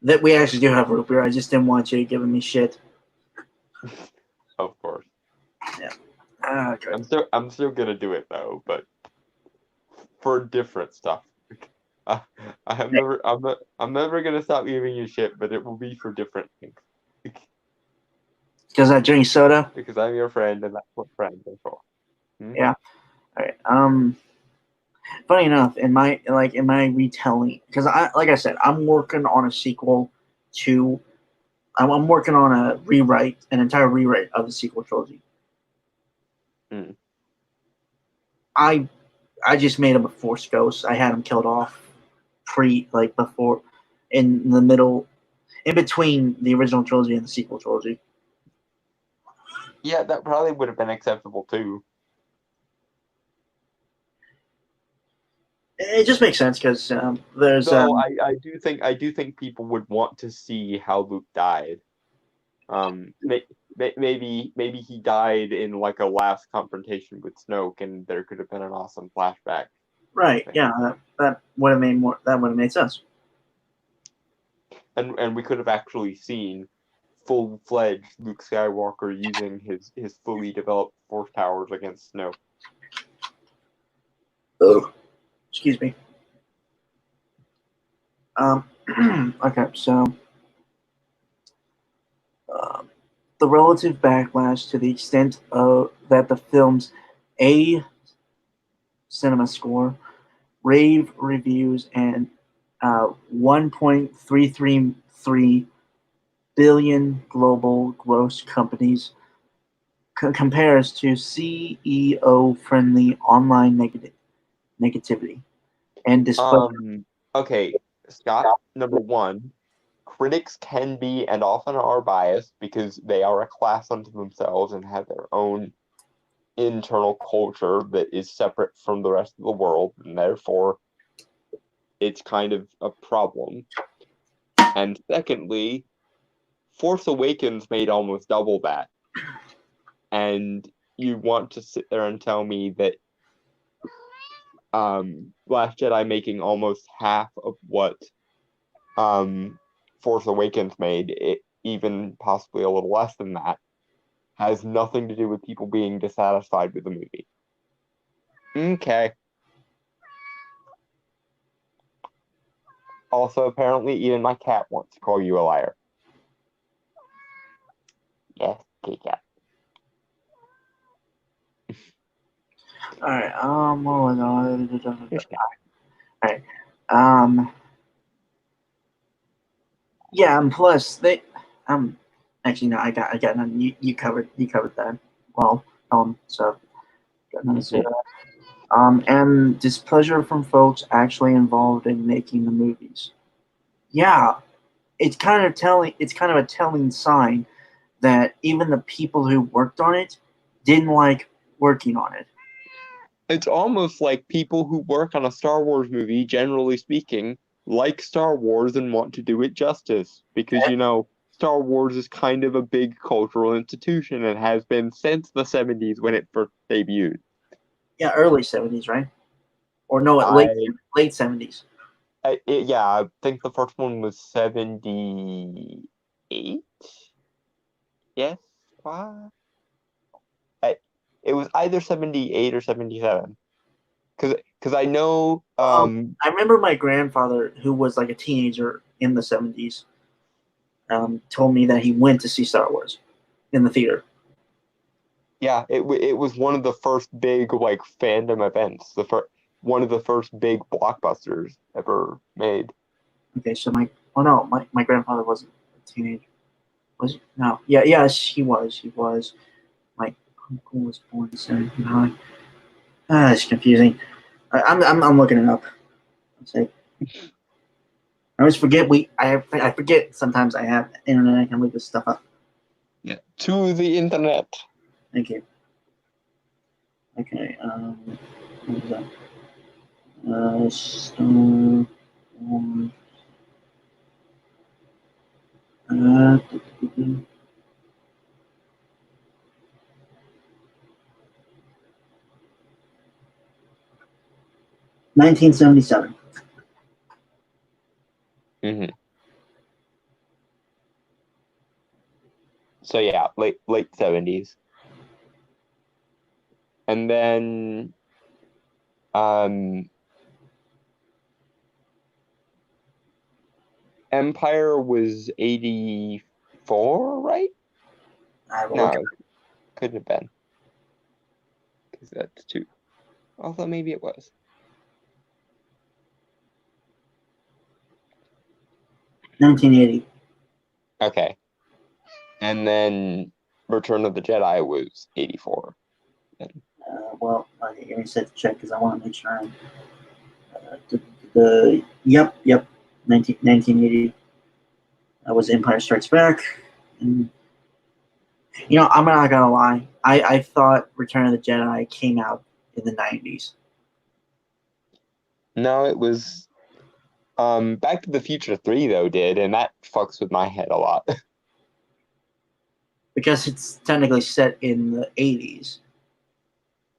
That we actually do have root beer. I just didn't want you giving me shit. Of course, Okay. I'm still gonna do it though, but for different stuff. Uh, I'm never gonna stop giving you shit, but it will be for different things. Because I drink soda. Because I'm your friend, and that's what friends are for. Hmm? Yeah. All right. Funny enough, in my retelling, because like I said, I'm working on a sequel to. I'm working on an entire rewrite of the sequel trilogy. Hmm. I I just made him a Force Ghost. I had him killed off before, in the middle, in between the original trilogy and the sequel trilogy. Yeah, that probably would have been acceptable too. It just makes sense because there's Though I do think people would want to see how Luke died. Maybe he died in like a last confrontation with Snoke, and there could have been an awesome flashback right. thing. Yeah, that would have made more. That would have made sense. And we could have actually seen full-fledged Luke Skywalker using his fully developed Force powers against Snoke. Ugh. Excuse me. Um, okay, so um, the relative backlash to the extent of that the film's A cinema score, rave reviews, and 1.333 billion global gross companies compares to CEO friendly online negativity and displeasure. Okay, Scott, number one, critics can be and often are biased because they are a class unto themselves and have their own internal culture that is separate from the rest of the world, and therefore it's kind of a problem. And secondly, Force Awakens made almost double that. And you want to sit there and tell me that Last Jedi making almost half of what Force Awakens made, even possibly a little less than that, has nothing to do with people being dissatisfied with the movie. Okay. Also, apparently, even my cat wants to call you a liar. Yes, kitty cat. All right. What was Fish cat. All right. Yeah. And plus, actually no. I got none. You covered that well. So got nothing to say to that. And displeasure from folks actually involved in making the movies. Yeah, it's kind of telling. It's kind of a telling sign that even the people who worked on it didn't like working on it. It's almost like people who work on a Star Wars movie, generally speaking, like Star Wars and want to do it justice. Because, Star Wars is kind of a big cultural institution and has been since the 70s when it first debuted. Yeah, early '70s, right? Or no, I, late '70s. yeah, I think the first one was 78? Yes? What? It was either 78 or 77. Because I know, I remember my grandfather, who was like a teenager in the '70s, told me that he went to see Star Wars in the theater. yeah, it was one of the first big like fandom events. One of the first big blockbusters ever made. Okay, so my grandfather wasn't a teenager. Was he? No. Yeah, yes, he was. He was. My uncle was born in '79. It's confusing. I'm looking it up. Let's see. I always forget I forget sometimes I have internet. I can look this stuff up. Yeah. To the internet. Thank you. Okay. What was that? Star Wars. 1977. So yeah, late 70s. And then Empire was 84, right? No, couldn't have been. Because that's two. Although maybe it was. 1980. Okay. And then Return of the Jedi was 84. Well, okay, give me a sec to check because I want to make sure I'm. Yep, 1980. That was Empire Strikes Back. And, I'm not gonna lie. I thought Return of the Jedi came out in the '90s. No, it was Back to the Future 3 though did, and that fucks with my head a lot. Because it's technically set in the '80s.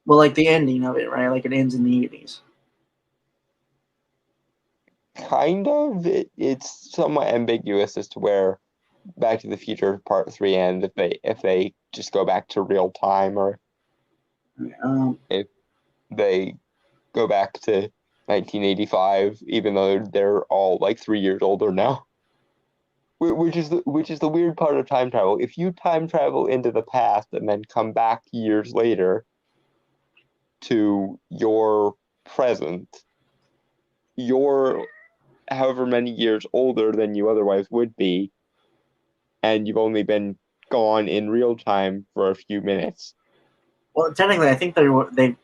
Well, like the ending of it, right? Like it ends in the '80s. Kind of. It's somewhat ambiguous as to where Back to the Future Part 3 ends, if they just go back to real time or Um, if they go back to 1985, even though they're all like 3 years older now. Which is the weird part of time travel. If you time travel into the past and then come back years later to your present, you're however many years older than you otherwise would be, and you've only been gone in real time for a few minutes. Well, technically, I think they. You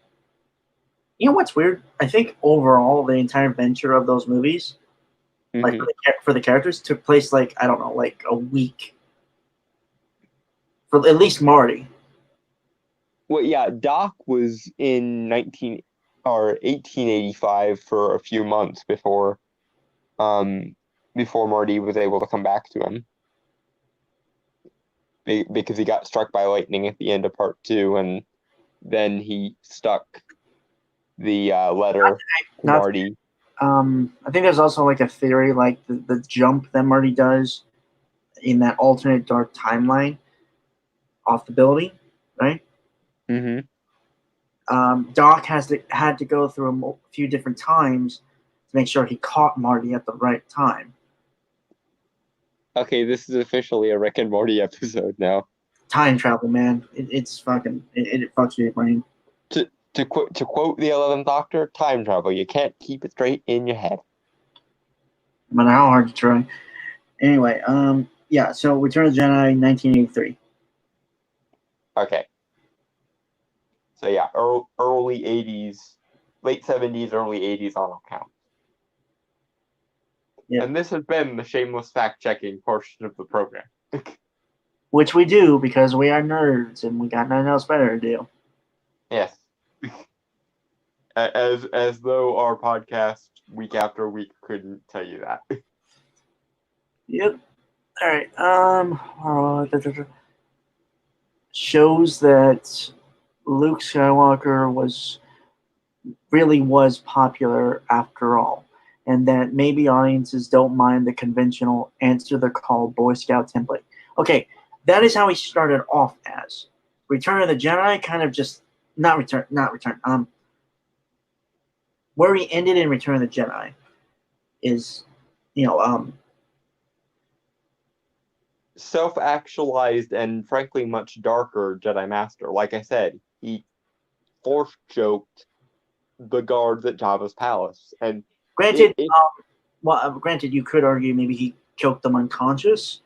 know what's weird? I think overall the entire venture of those movies, like Mm-hmm. for the characters, took place like I don't know, like a week for at least Marty. Well, yeah, Doc was in 1885 for a few months before Marty was able to come back to him because he got struck by lightning at the end of part 2, and then he stuck the letter to Not. Marty. I think there's also like a theory, like the jump that Marty does in that alternate dark timeline off the building, right? Mm-hmm. Doc had to go through a few different times to make sure he caught Marty at the right time. Okay, this is officially a Rick and Morty episode now. Time travel, man, it's fucking it fucks your brain. To quote the 11th Doctor, time travel, you can't keep it straight in your head. No matter how hard you try. Anyway, yeah. So Return of the Jedi, 1983. Okay. So yeah, early 80s, late 70s, early 80s on all counts. Yeah. And this has been the shameless fact-checking portion of the program. Which we do because we are nerds and we got nothing else better to do. Yes. As though our podcast week after week couldn't tell you that. Yep. All right. Shows that Luke Skywalker was popular after all, and that maybe audiences don't mind the conventional answer the call Boy Scout template. Okay, that is how he started off as. Return of the Jedi kind of just not return. Where he ended in Return of the Jedi is, you know, Self-actualized and frankly much darker Jedi Master. Like I said, he force choked the guards at Jabba's palace, and granted, granted, you could argue maybe he choked them unconscious,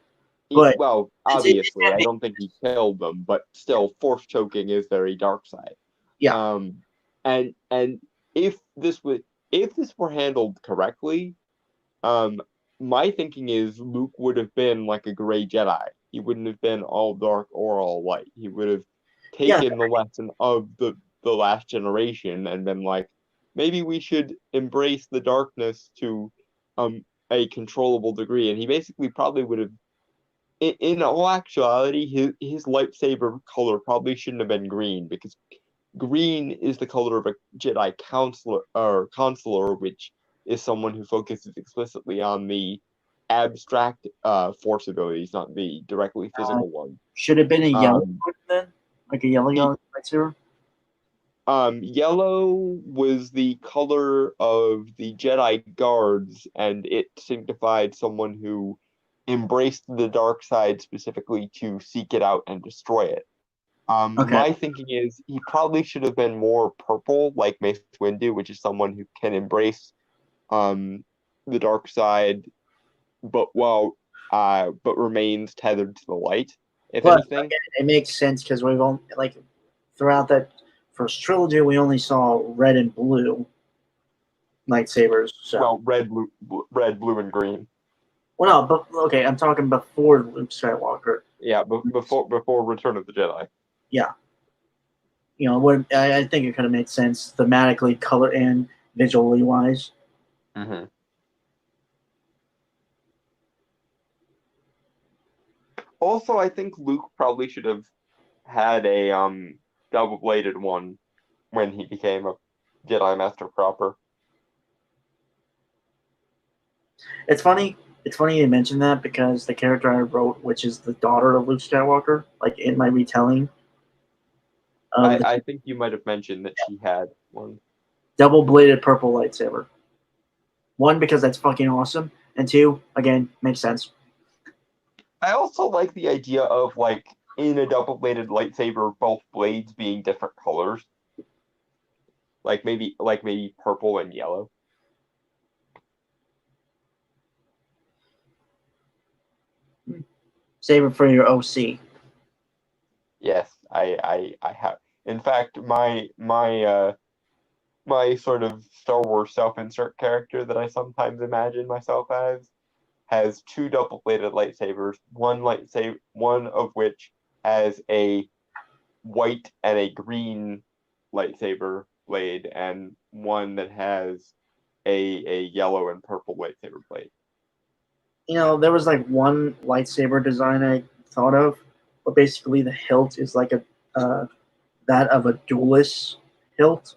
but well, it obviously, I don't think he killed them, but still, force choking is very dark side. yeah. And if this were handled correctly, my thinking is Luke would have been like a gray Jedi. He wouldn't have been all dark or all light. He would have Yeah. taken the lesson of the last generation and been like, maybe we should embrace the darkness to a controllable degree. And he basically probably would have, in all actuality, his lightsaber color probably shouldn't have been green, because green is the color of a Jedi consular, which is someone who focuses explicitly on the abstract force abilities, not the directly physical ones. Should have been a yellow one then, like a yellow lightsaber. Yellow was the color of the Jedi guards, and it signified someone who embraced the dark side specifically to seek it out and destroy it. Okay. My thinking is he probably should have been more purple, like Mace Windu, which is someone who can embrace the dark side, but remains tethered to the light. If anything, again, it makes sense because we've only throughout that first trilogy we only saw red and blue lightsabers. So well, red, blue, and green. well, no, but okay, I'm talking before Luke Skywalker. Yeah, before Return of the Jedi. Yeah, you know, I think it could have made sense thematically, color and visually wise. Mm-hmm. Also, I think Luke probably should have had a double-bladed one when he became a Jedi Master proper. It's funny. It's funny you mentioned that because the character I wrote, which is the daughter of Luke Skywalker, like in my retelling, I think you might have mentioned that she had one. double-bladed purple lightsaber. One, because that's fucking awesome, and two, again, makes sense. I also like the idea of like in a double-bladed lightsaber, both blades being different colors. Like maybe purple and yellow. Save it for your OC. Yes, I have. In fact, my sort of Star Wars self-insert character that I sometimes imagine myself as has two double-bladed lightsabers. One of which has a white and a green lightsaber blade, and one that has a yellow and purple lightsaber blade. You know, there was like one lightsaber design I thought of, but basically the hilt is like a that of a duelist hilt,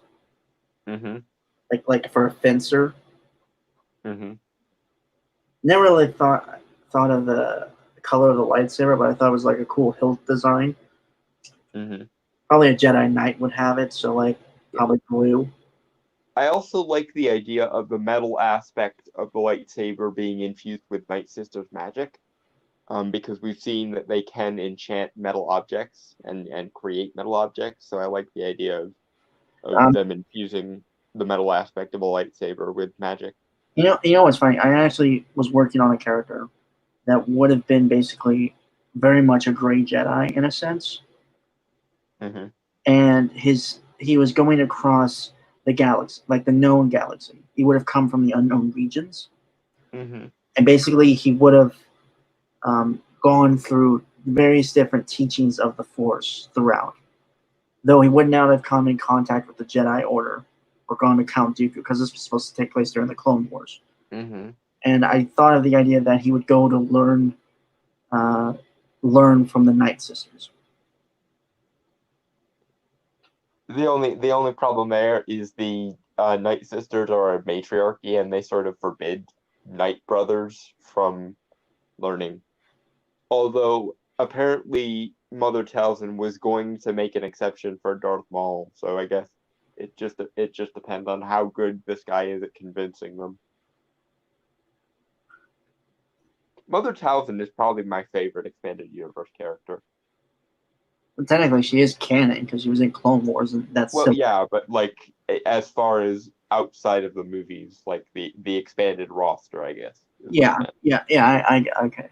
Mm-hmm. like for a fencer. Mm-hmm. Never really thought of the color of the lightsaber, but I thought it was like a cool hilt design. Mm-hmm. Probably a Jedi Knight would have it, so like probably blue. I also like the idea of the metal aspect of the lightsaber being infused with Night Sister's magic, because we've seen that they can enchant metal objects and create metal objects. So I like the idea of Um, them infusing the metal aspect of a lightsaber with magic. you know what's funny? I actually was working on a character that would have been basically very much a gray Jedi in a sense, Mm-hmm. and he was going across the galaxy, like the known galaxy. He would have come from the unknown regions, Mm-hmm. and basically he would have gone through various different teachings of the Force throughout. Though he would not have come in contact with the Jedi Order or gone to Count Dooku because this was supposed to take place during the Clone Wars. Mm-hmm. And I thought of the idea that he would go to uh, learn from the Night Sisters. The only problem there is the Night Sisters are a matriarchy, and they sort of forbid Night Brothers from learning. Although apparently Mother Talzin was going to make an exception for Darth Maul, so I guess it just depends on how good this guy is at convincing them. Mother Talzin is probably my favorite expanded universe character. But technically, she is canon because she was in Clone Wars, and that's Well, simple. yeah, but like as far as outside of the movies, like the expanded roster, I guess. Is what I Yeah, meant. yeah. Okay.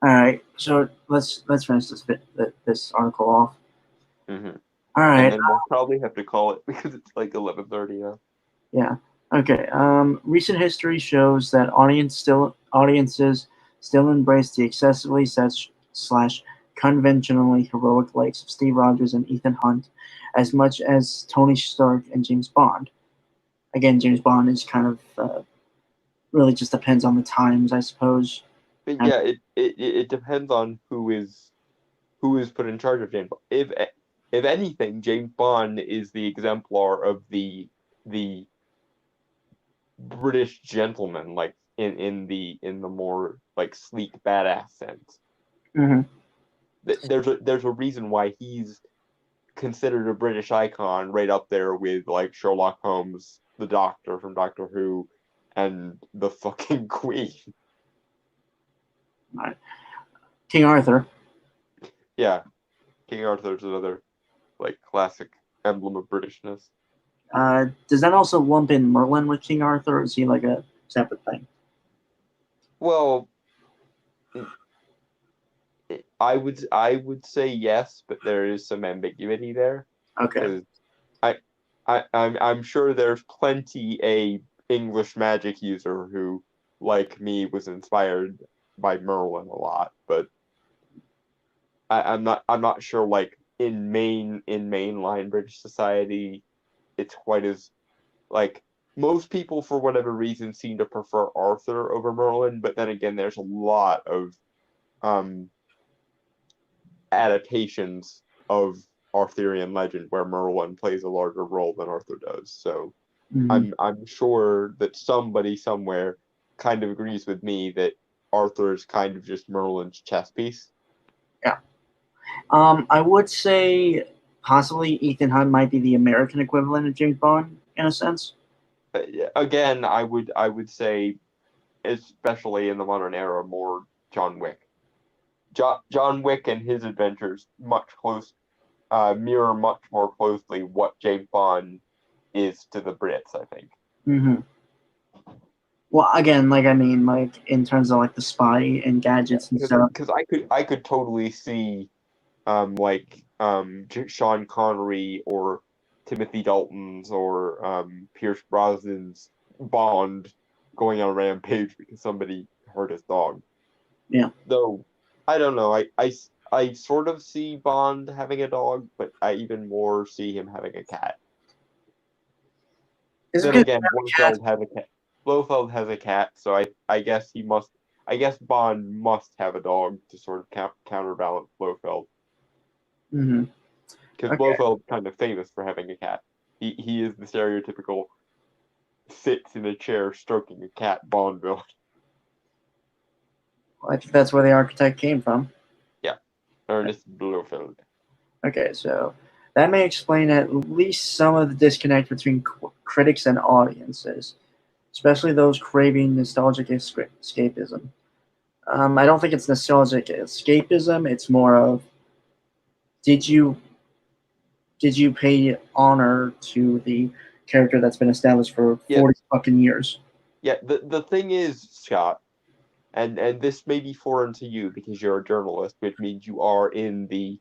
All right. So let's finish this article off. Hmm. All And right. then we'll probably have to call it because it's like 11:30 now. Yeah. Okay. Recent history shows that audiences still embrace the excessively slash conventionally heroic likes of Steve Rogers and Ethan Hunt as much as Tony Stark and James Bond. Again, James Bond is kind of really just depends on the times, I suppose. But And yeah, it depends on who is put in charge of James Bond. If anything, James Bond is the exemplar of the British gentleman, like in the more like sleek badass sense. mhm. There's a reason why he's considered a British icon, right up there with like Sherlock Holmes, the Doctor from Doctor Who, and the fucking Queen. All right. King Arthur. Yeah, King Arthur's another like classic emblem of Britishness. Does that also lump in Merlin with King Arthur, or is he like a separate thing? Well, I would say yes, but there is some ambiguity there Okay. because I'm sure there's plenty a English magic user who, like me, was inspired by Merlin a lot, but I'm not sure like in mainline British society it's quite as like most people for whatever reason seem to prefer Arthur over Merlin, but then again there's a lot of um adaptations of Arthurian legend where Merlin plays a larger role than Arthur does. So Mhm. I'm sure that somebody somewhere kind of agrees with me that Arthur is kind of just Merlin's chess piece. Yeah. I would say possibly Ethan Hunt might be the American equivalent of James Bond. in a sense. Yeah, again, I would say, especially in the modern era, more John Wick. John Wick and his adventures mirror much more closely what James Bond is to the Brits, I think. Hmm. Well, again, like I mean, like in terms of like the spy and gadgets and stuff. Because I could totally see Sean Connery or Timothy Dalton's or Pierce Brosnan's Bond going on a rampage because somebody hurt his dog. Yeah, Though I don't know, I sort of see Bond having a dog, but I even more see him having a cat. it's Then because again, cats. Blofeld has a cat. Blofeld has a cat, so I guess he must. I guess Bond must have a dog to sort of counterbalance Blofeld, Hmm. because Okay, Blofeld's kind of famous for having a cat. He is the stereotypical sits in a chair stroking a cat Bond villain. well, I think that's where the architect came from. Yeah, Ernest Blofeld. Okay, so that may explain at least some of the disconnect between critics and audiences, especially those craving nostalgic escapism. I don't think it's nostalgic escapism. It's more of did you did you pay honor to the character that's been established for Yeah, 40 fucking years? yeah. The thing is, Scott, and this may be foreign to you because you're a journalist, which means you are in the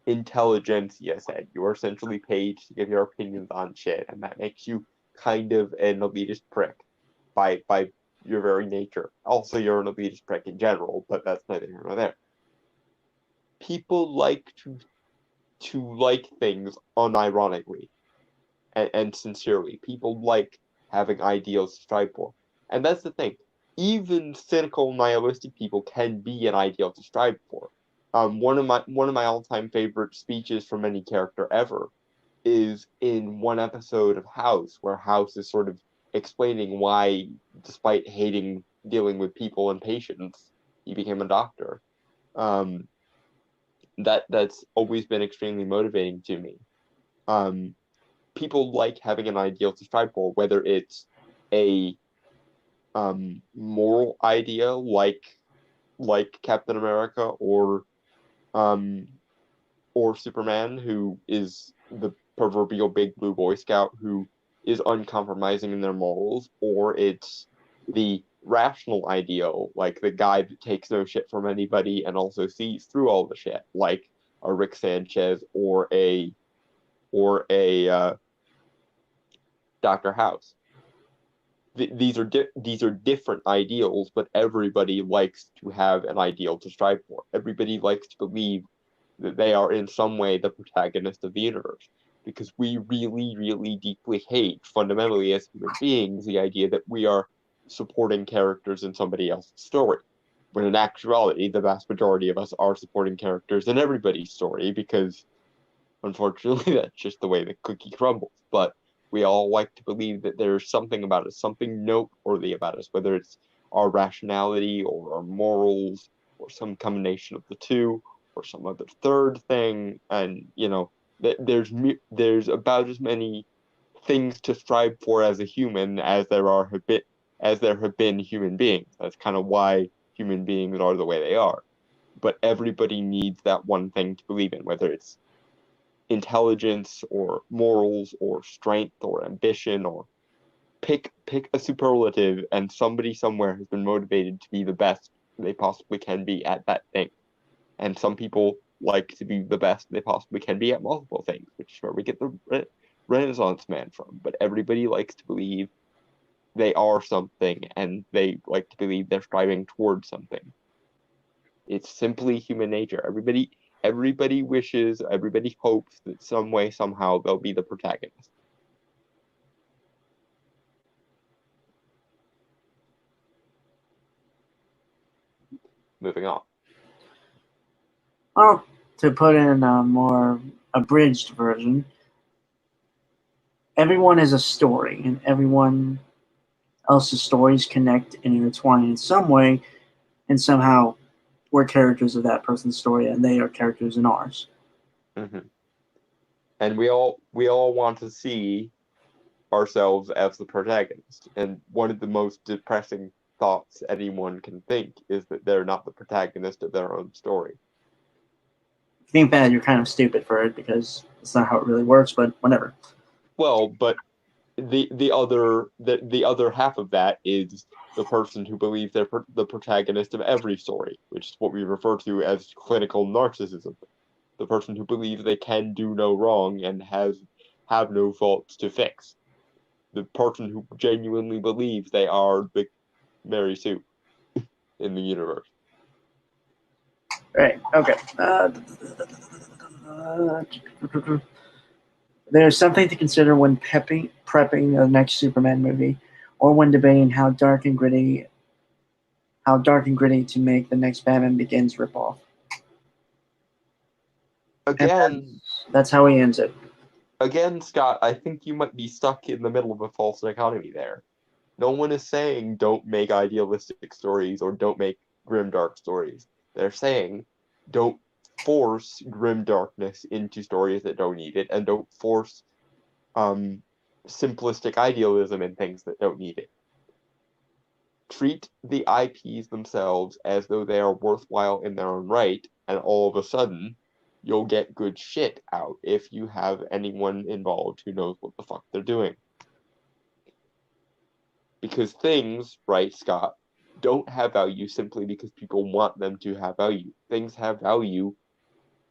intelligentsia set. You are essentially paid to give your opinions on shit, and that makes you kind of an elitist prick by your very nature. Also, you're an elitist prick in general, but that's neither here nor there. People like to like things unironically and sincerely. People like having ideals to strive for. And that's the thing. Even cynical, nihilistic people can be an ideal to strive for. One of my all-time favorite speeches from any character ever is in one episode of House, where House is sort of explaining why, despite hating dealing with people and patients, he became a doctor. Um, that's always been extremely motivating to me. Um, People like having an ideal to strive for, whether it's a moral idea like Captain America um or Superman, who is the proverbial big blue Boy Scout who is uncompromising in their morals, or it's the rational ideal, like the guy that takes no shit from anybody and also sees through all the shit, like a Rick Sanchez or a Dr. House. These are different ideals, but everybody likes to have an ideal to strive for. Everybody likes to believe that they are in some way the protagonist of the universe, because we really, really deeply hate, fundamentally as human beings, the idea that we are supporting characters in somebody else's story. When in actuality, the vast majority of us are supporting characters in everybody's story, because unfortunately, that's just the way the cookie crumbles. But we all like to believe that there's something about us, something noteworthy about us, whether it's our rationality or our morals or some combination of the two or some other third thing. And there's about as many things to strive for as a human as there have been human beings. That's kind of why human beings are the way they are. But everybody needs that one thing to believe in, whether it's intelligence or morals or strength or ambition, or pick a superlative, and somebody somewhere has been motivated to be the best they possibly can be at that thing. And some people like to be the best they possibly can be at multiple things, which is where we get the Renaissance man from. But everybody likes to believe they are something, and they like to believe they're striving towards something. It's simply human nature. Everybody wishes, everybody hopes that some way, somehow, they'll be the protagonist. Moving on. Well, to put in a more abridged version, everyone is a story, and everyone else's stories connect and intertwine in some way, and somehow we're characters of that person's story, and they are characters in ours. Hmm. And we all want to see ourselves as the protagonist. And one of the most depressing thoughts anyone can think is that they're not the protagonist of their own story. If you think that, you're kind of stupid for it because it's not how it really works, but whatever. Well, but the other half of that is the person who believes they're the protagonist of every story, which is what we refer to as clinical narcissism. The person who believes they can do no wrong and have no faults to fix. The person who genuinely believes they are the Mary Sue in the universe. Right. Okay. There's something to consider when prepping the next Superman movie, or when debating how dark and gritty to make the next Batman Begins ripoff. Again, that's how he ends it. Again, Scott, I think you might be stuck in the middle of a false dichotomy there. No one is saying don't make idealistic stories or don't make grimdark stories. They're saying don't force grimdarkness into stories that don't need it, and don't force simplistic idealism in things that don't need it. Treat the IPs themselves as though they are worthwhile in their own right, and all of a sudden, you'll get good shit out if you have anyone involved who knows what the fuck they're doing. Because things, right, Scott, don't have value simply because people want them to have value. Things have value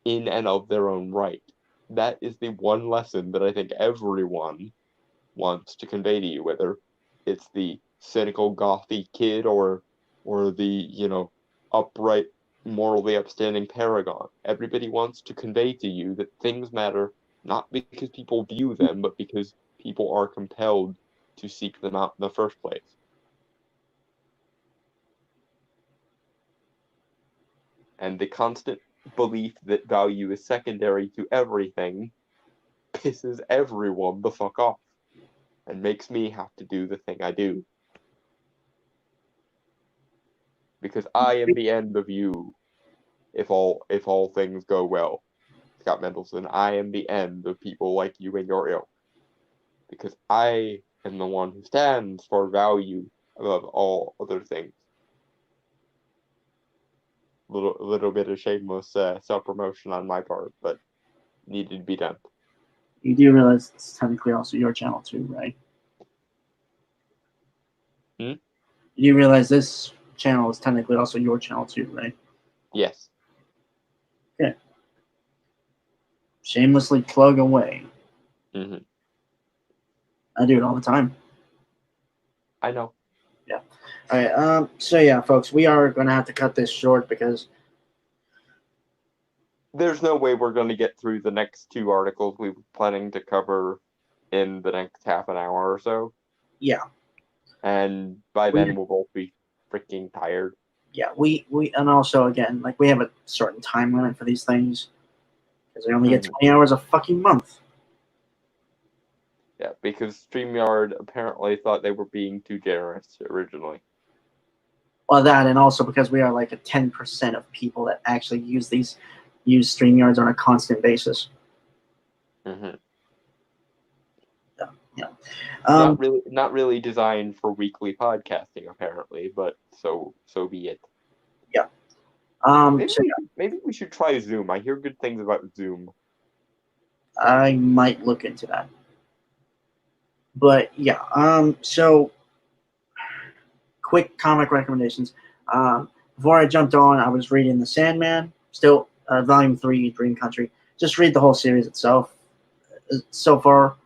in and of their own right. That is the one lesson that I think everyone wants to convey to you, whether it's the cynical gothy kid or the, upright, morally upstanding paragon. Everybody wants to convey to you that things matter not because people view them, but because people are compelled to seek them out in the first place. And the constant belief that value is secondary to everything pisses everyone the fuck off and makes me have to do the thing I do. Because I am the end of you if all things go well. Scott Mendelson, I am the end of people like you and your ilk. Because I am the one who stands for value above all other things. Little bit of shameless self-promotion on my part, but needed to be done. You do realize it's technically also your channel too, right? Hmm? You do realize this channel is technically also your channel too, right? Yes. Okay. Shamelessly plug away. Mm-hmm. I do it all the time. I know. Yeah. All right. So yeah, folks, we are going to have to cut this short because there's no way we're going to get through the next two articles we were planning to cover in the next half an hour or so. Yeah. And by then we'll both be freaking tired. Yeah, we and also again, like we have a certain time limit for these things because we only get 20 hours a fucking month. Yeah, because StreamYard apparently thought they were being too generous originally. Well, that and also because we are like a 10% of people that actually use StreamYards on a constant basis. Mm-hmm. Yeah. Not really designed for weekly podcasting apparently, but so be it. Yeah. Maybe we should try Zoom. I hear good things about Zoom. I might look into that. But yeah, so quick comic recommendations. Before I jumped on, I was reading The Sandman, still Volume 3, Dream Country. Just read the whole series itself. So far,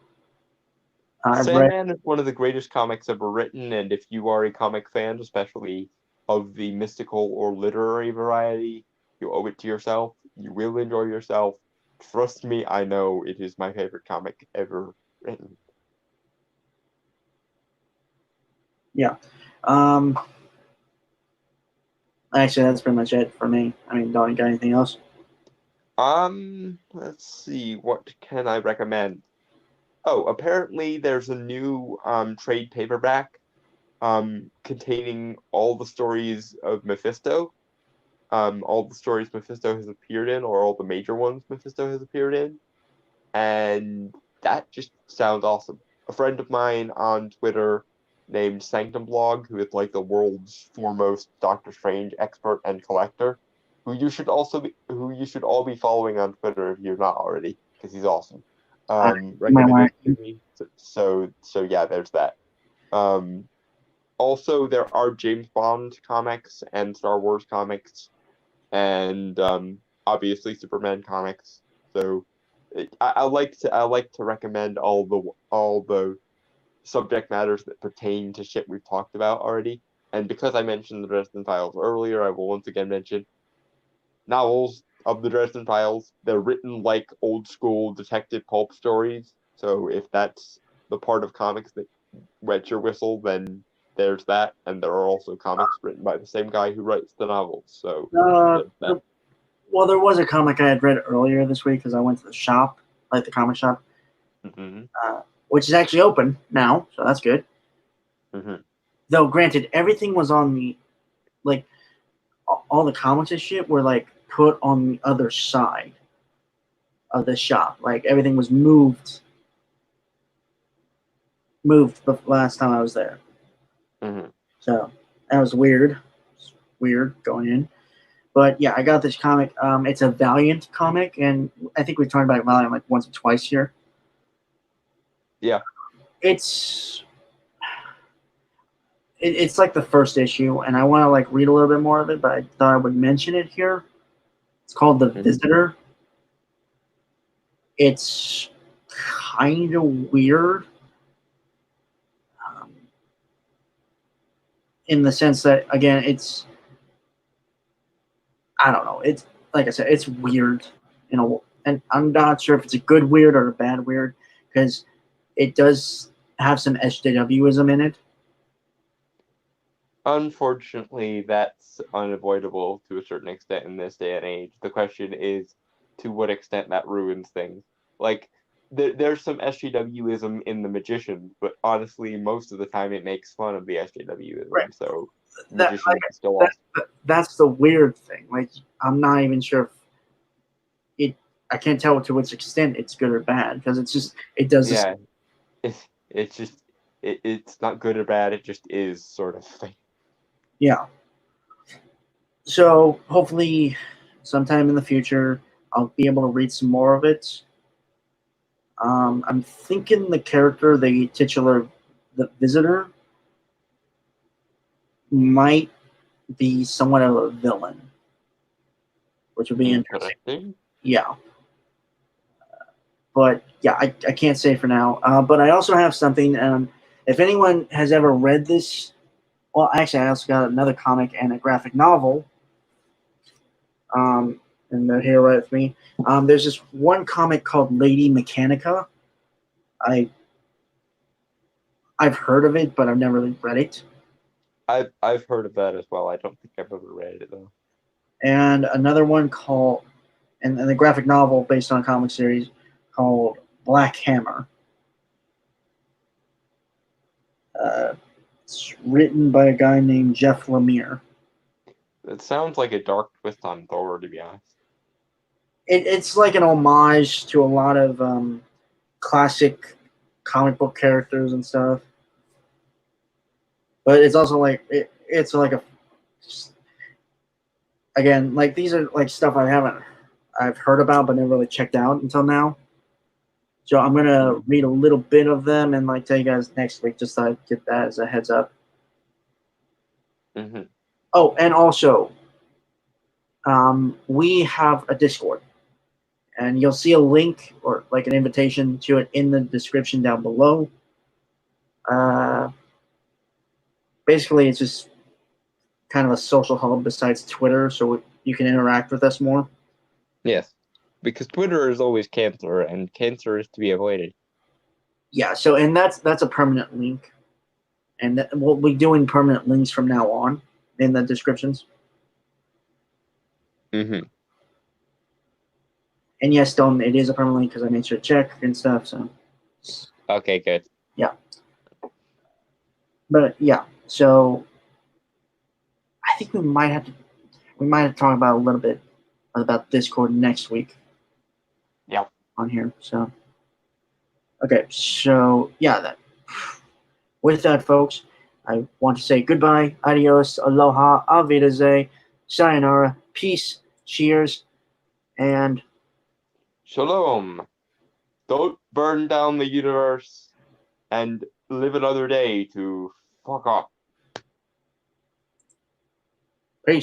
Sandman is one of the greatest comics ever written, and if you are a comic fan, especially of the mystical or literary variety, you owe it to yourself. You will enjoy yourself. Trust me, I know it is my favorite comic ever written. Yeah. Actually, that's pretty much it for me. I mean, don't you got anything else? Let's see. What can I recommend? Oh, apparently there's a new trade paperback containing all the stories of Mephisto. All the stories Mephisto has appeared in, or all the major ones Mephisto has appeared in. And that just sounds awesome. a friend of mine on Twitter named Sanctum Blog, who is like the world's foremost Doctor Strange expert and collector, who you should all be following on Twitter if you're not already, because he's awesome. You might Recommended want it to me. So yeah, there's that. Also there are James Bond comics and Star Wars comics and obviously Superman comics. So I like to recommend all the subject matters that pertain to shit we've talked about already. And because I mentioned the Dresden Files earlier, I will once again mention novels of the Dresden Files. They're written like old school detective pulp stories. So if that's the part of comics that wets your whistle, then there's that. And there are also comics written by the same guy who writes the novels. So there's that. Well, there was a comic I had read earlier this week because I went to the shop, like the comic shop, Mm-hmm. which is actually open now, so that's good. Mm-hmm. Though, granted, everything was on the, like, all the comics and shit were, like, put on the other side of the shop. Like, everything was moved the last time I was there. Mm-hmm. So, that was weird. It's weird going in. But, yeah, I got this comic. It's a Valiant comic, and I think we've talked about Valiant, like, once or twice here. Yeah. It's like the first issue, and I want to like read a little bit more of it, but I thought I would mention it here. It's called The Visitor. It's kind of weird, in the sense that, again, it's, I don't know. It's like I said, it's weird, and I'm not sure if it's a good weird or a bad weird because it does have some SJWism in it. Unfortunately, that's unavoidable to a certain extent in this day and age. The question is to what extent that ruins things. Like, there's some SJWism in The Magician, but honestly, most of the time it makes fun of the SJWism. Right. So, That, Magician is still awesome. that's the weird thing. Like, I'm not even sure if I can't tell to which extent it's good or bad because it's just it does this. Yeah, it's just it's not good or bad. It just is sort of thing. Yeah. So hopefully, sometime in the future, I'll be able to read some more of it. I'm thinking the character, the titular, the visitor, might be somewhat of a villain, which would be interesting. Yeah. But yeah, I can't say for now. But I also have something. If anyone has ever read this, well, actually, I also got another comic and a graphic novel. And they're here right with me. There's this one comic called Lady Mechanica. I've heard of it, but I've never really read it. I've heard of that as well. I don't think I've ever read it though. And another one called, and the graphic novel based on a comic series called Black Hammer. It's written by a guy named Jeff Lemire. It sounds like a dark twist on Thor, to be honest. It's like an homage to a lot of classic comic book characters and stuff. But it's also like it's like again, like these are like stuff I've heard about but never really checked out until now. So I'm gonna read a little bit of them and like tell you guys next week, just so I get that as a heads up. Mm-hmm. Oh, and also, we have a Discord, and you'll see a link or like an invitation to it in the description down below. Basically, it's just kind of a social hub besides Twitter, so you can interact with us more. Yes, because Twitter is always cancer, and cancer is to be avoided. Yeah, so and that's a permanent link, and we'll be doing permanent links from now on in the descriptions. Mm-hmm. And yes, Dalton, it is a permanent link because I made sure to check and stuff. So Okay, good. Yeah, but yeah, so I think we might have to talk about a little bit about Discord next week. Yeah. On here, so Okay, so yeah, that. With that, folks, I want to say goodbye, adios, aloha, auf Wiedersehen, sayonara, peace, cheers, and Shalom. Don't burn down the universe and live another day to fuck off.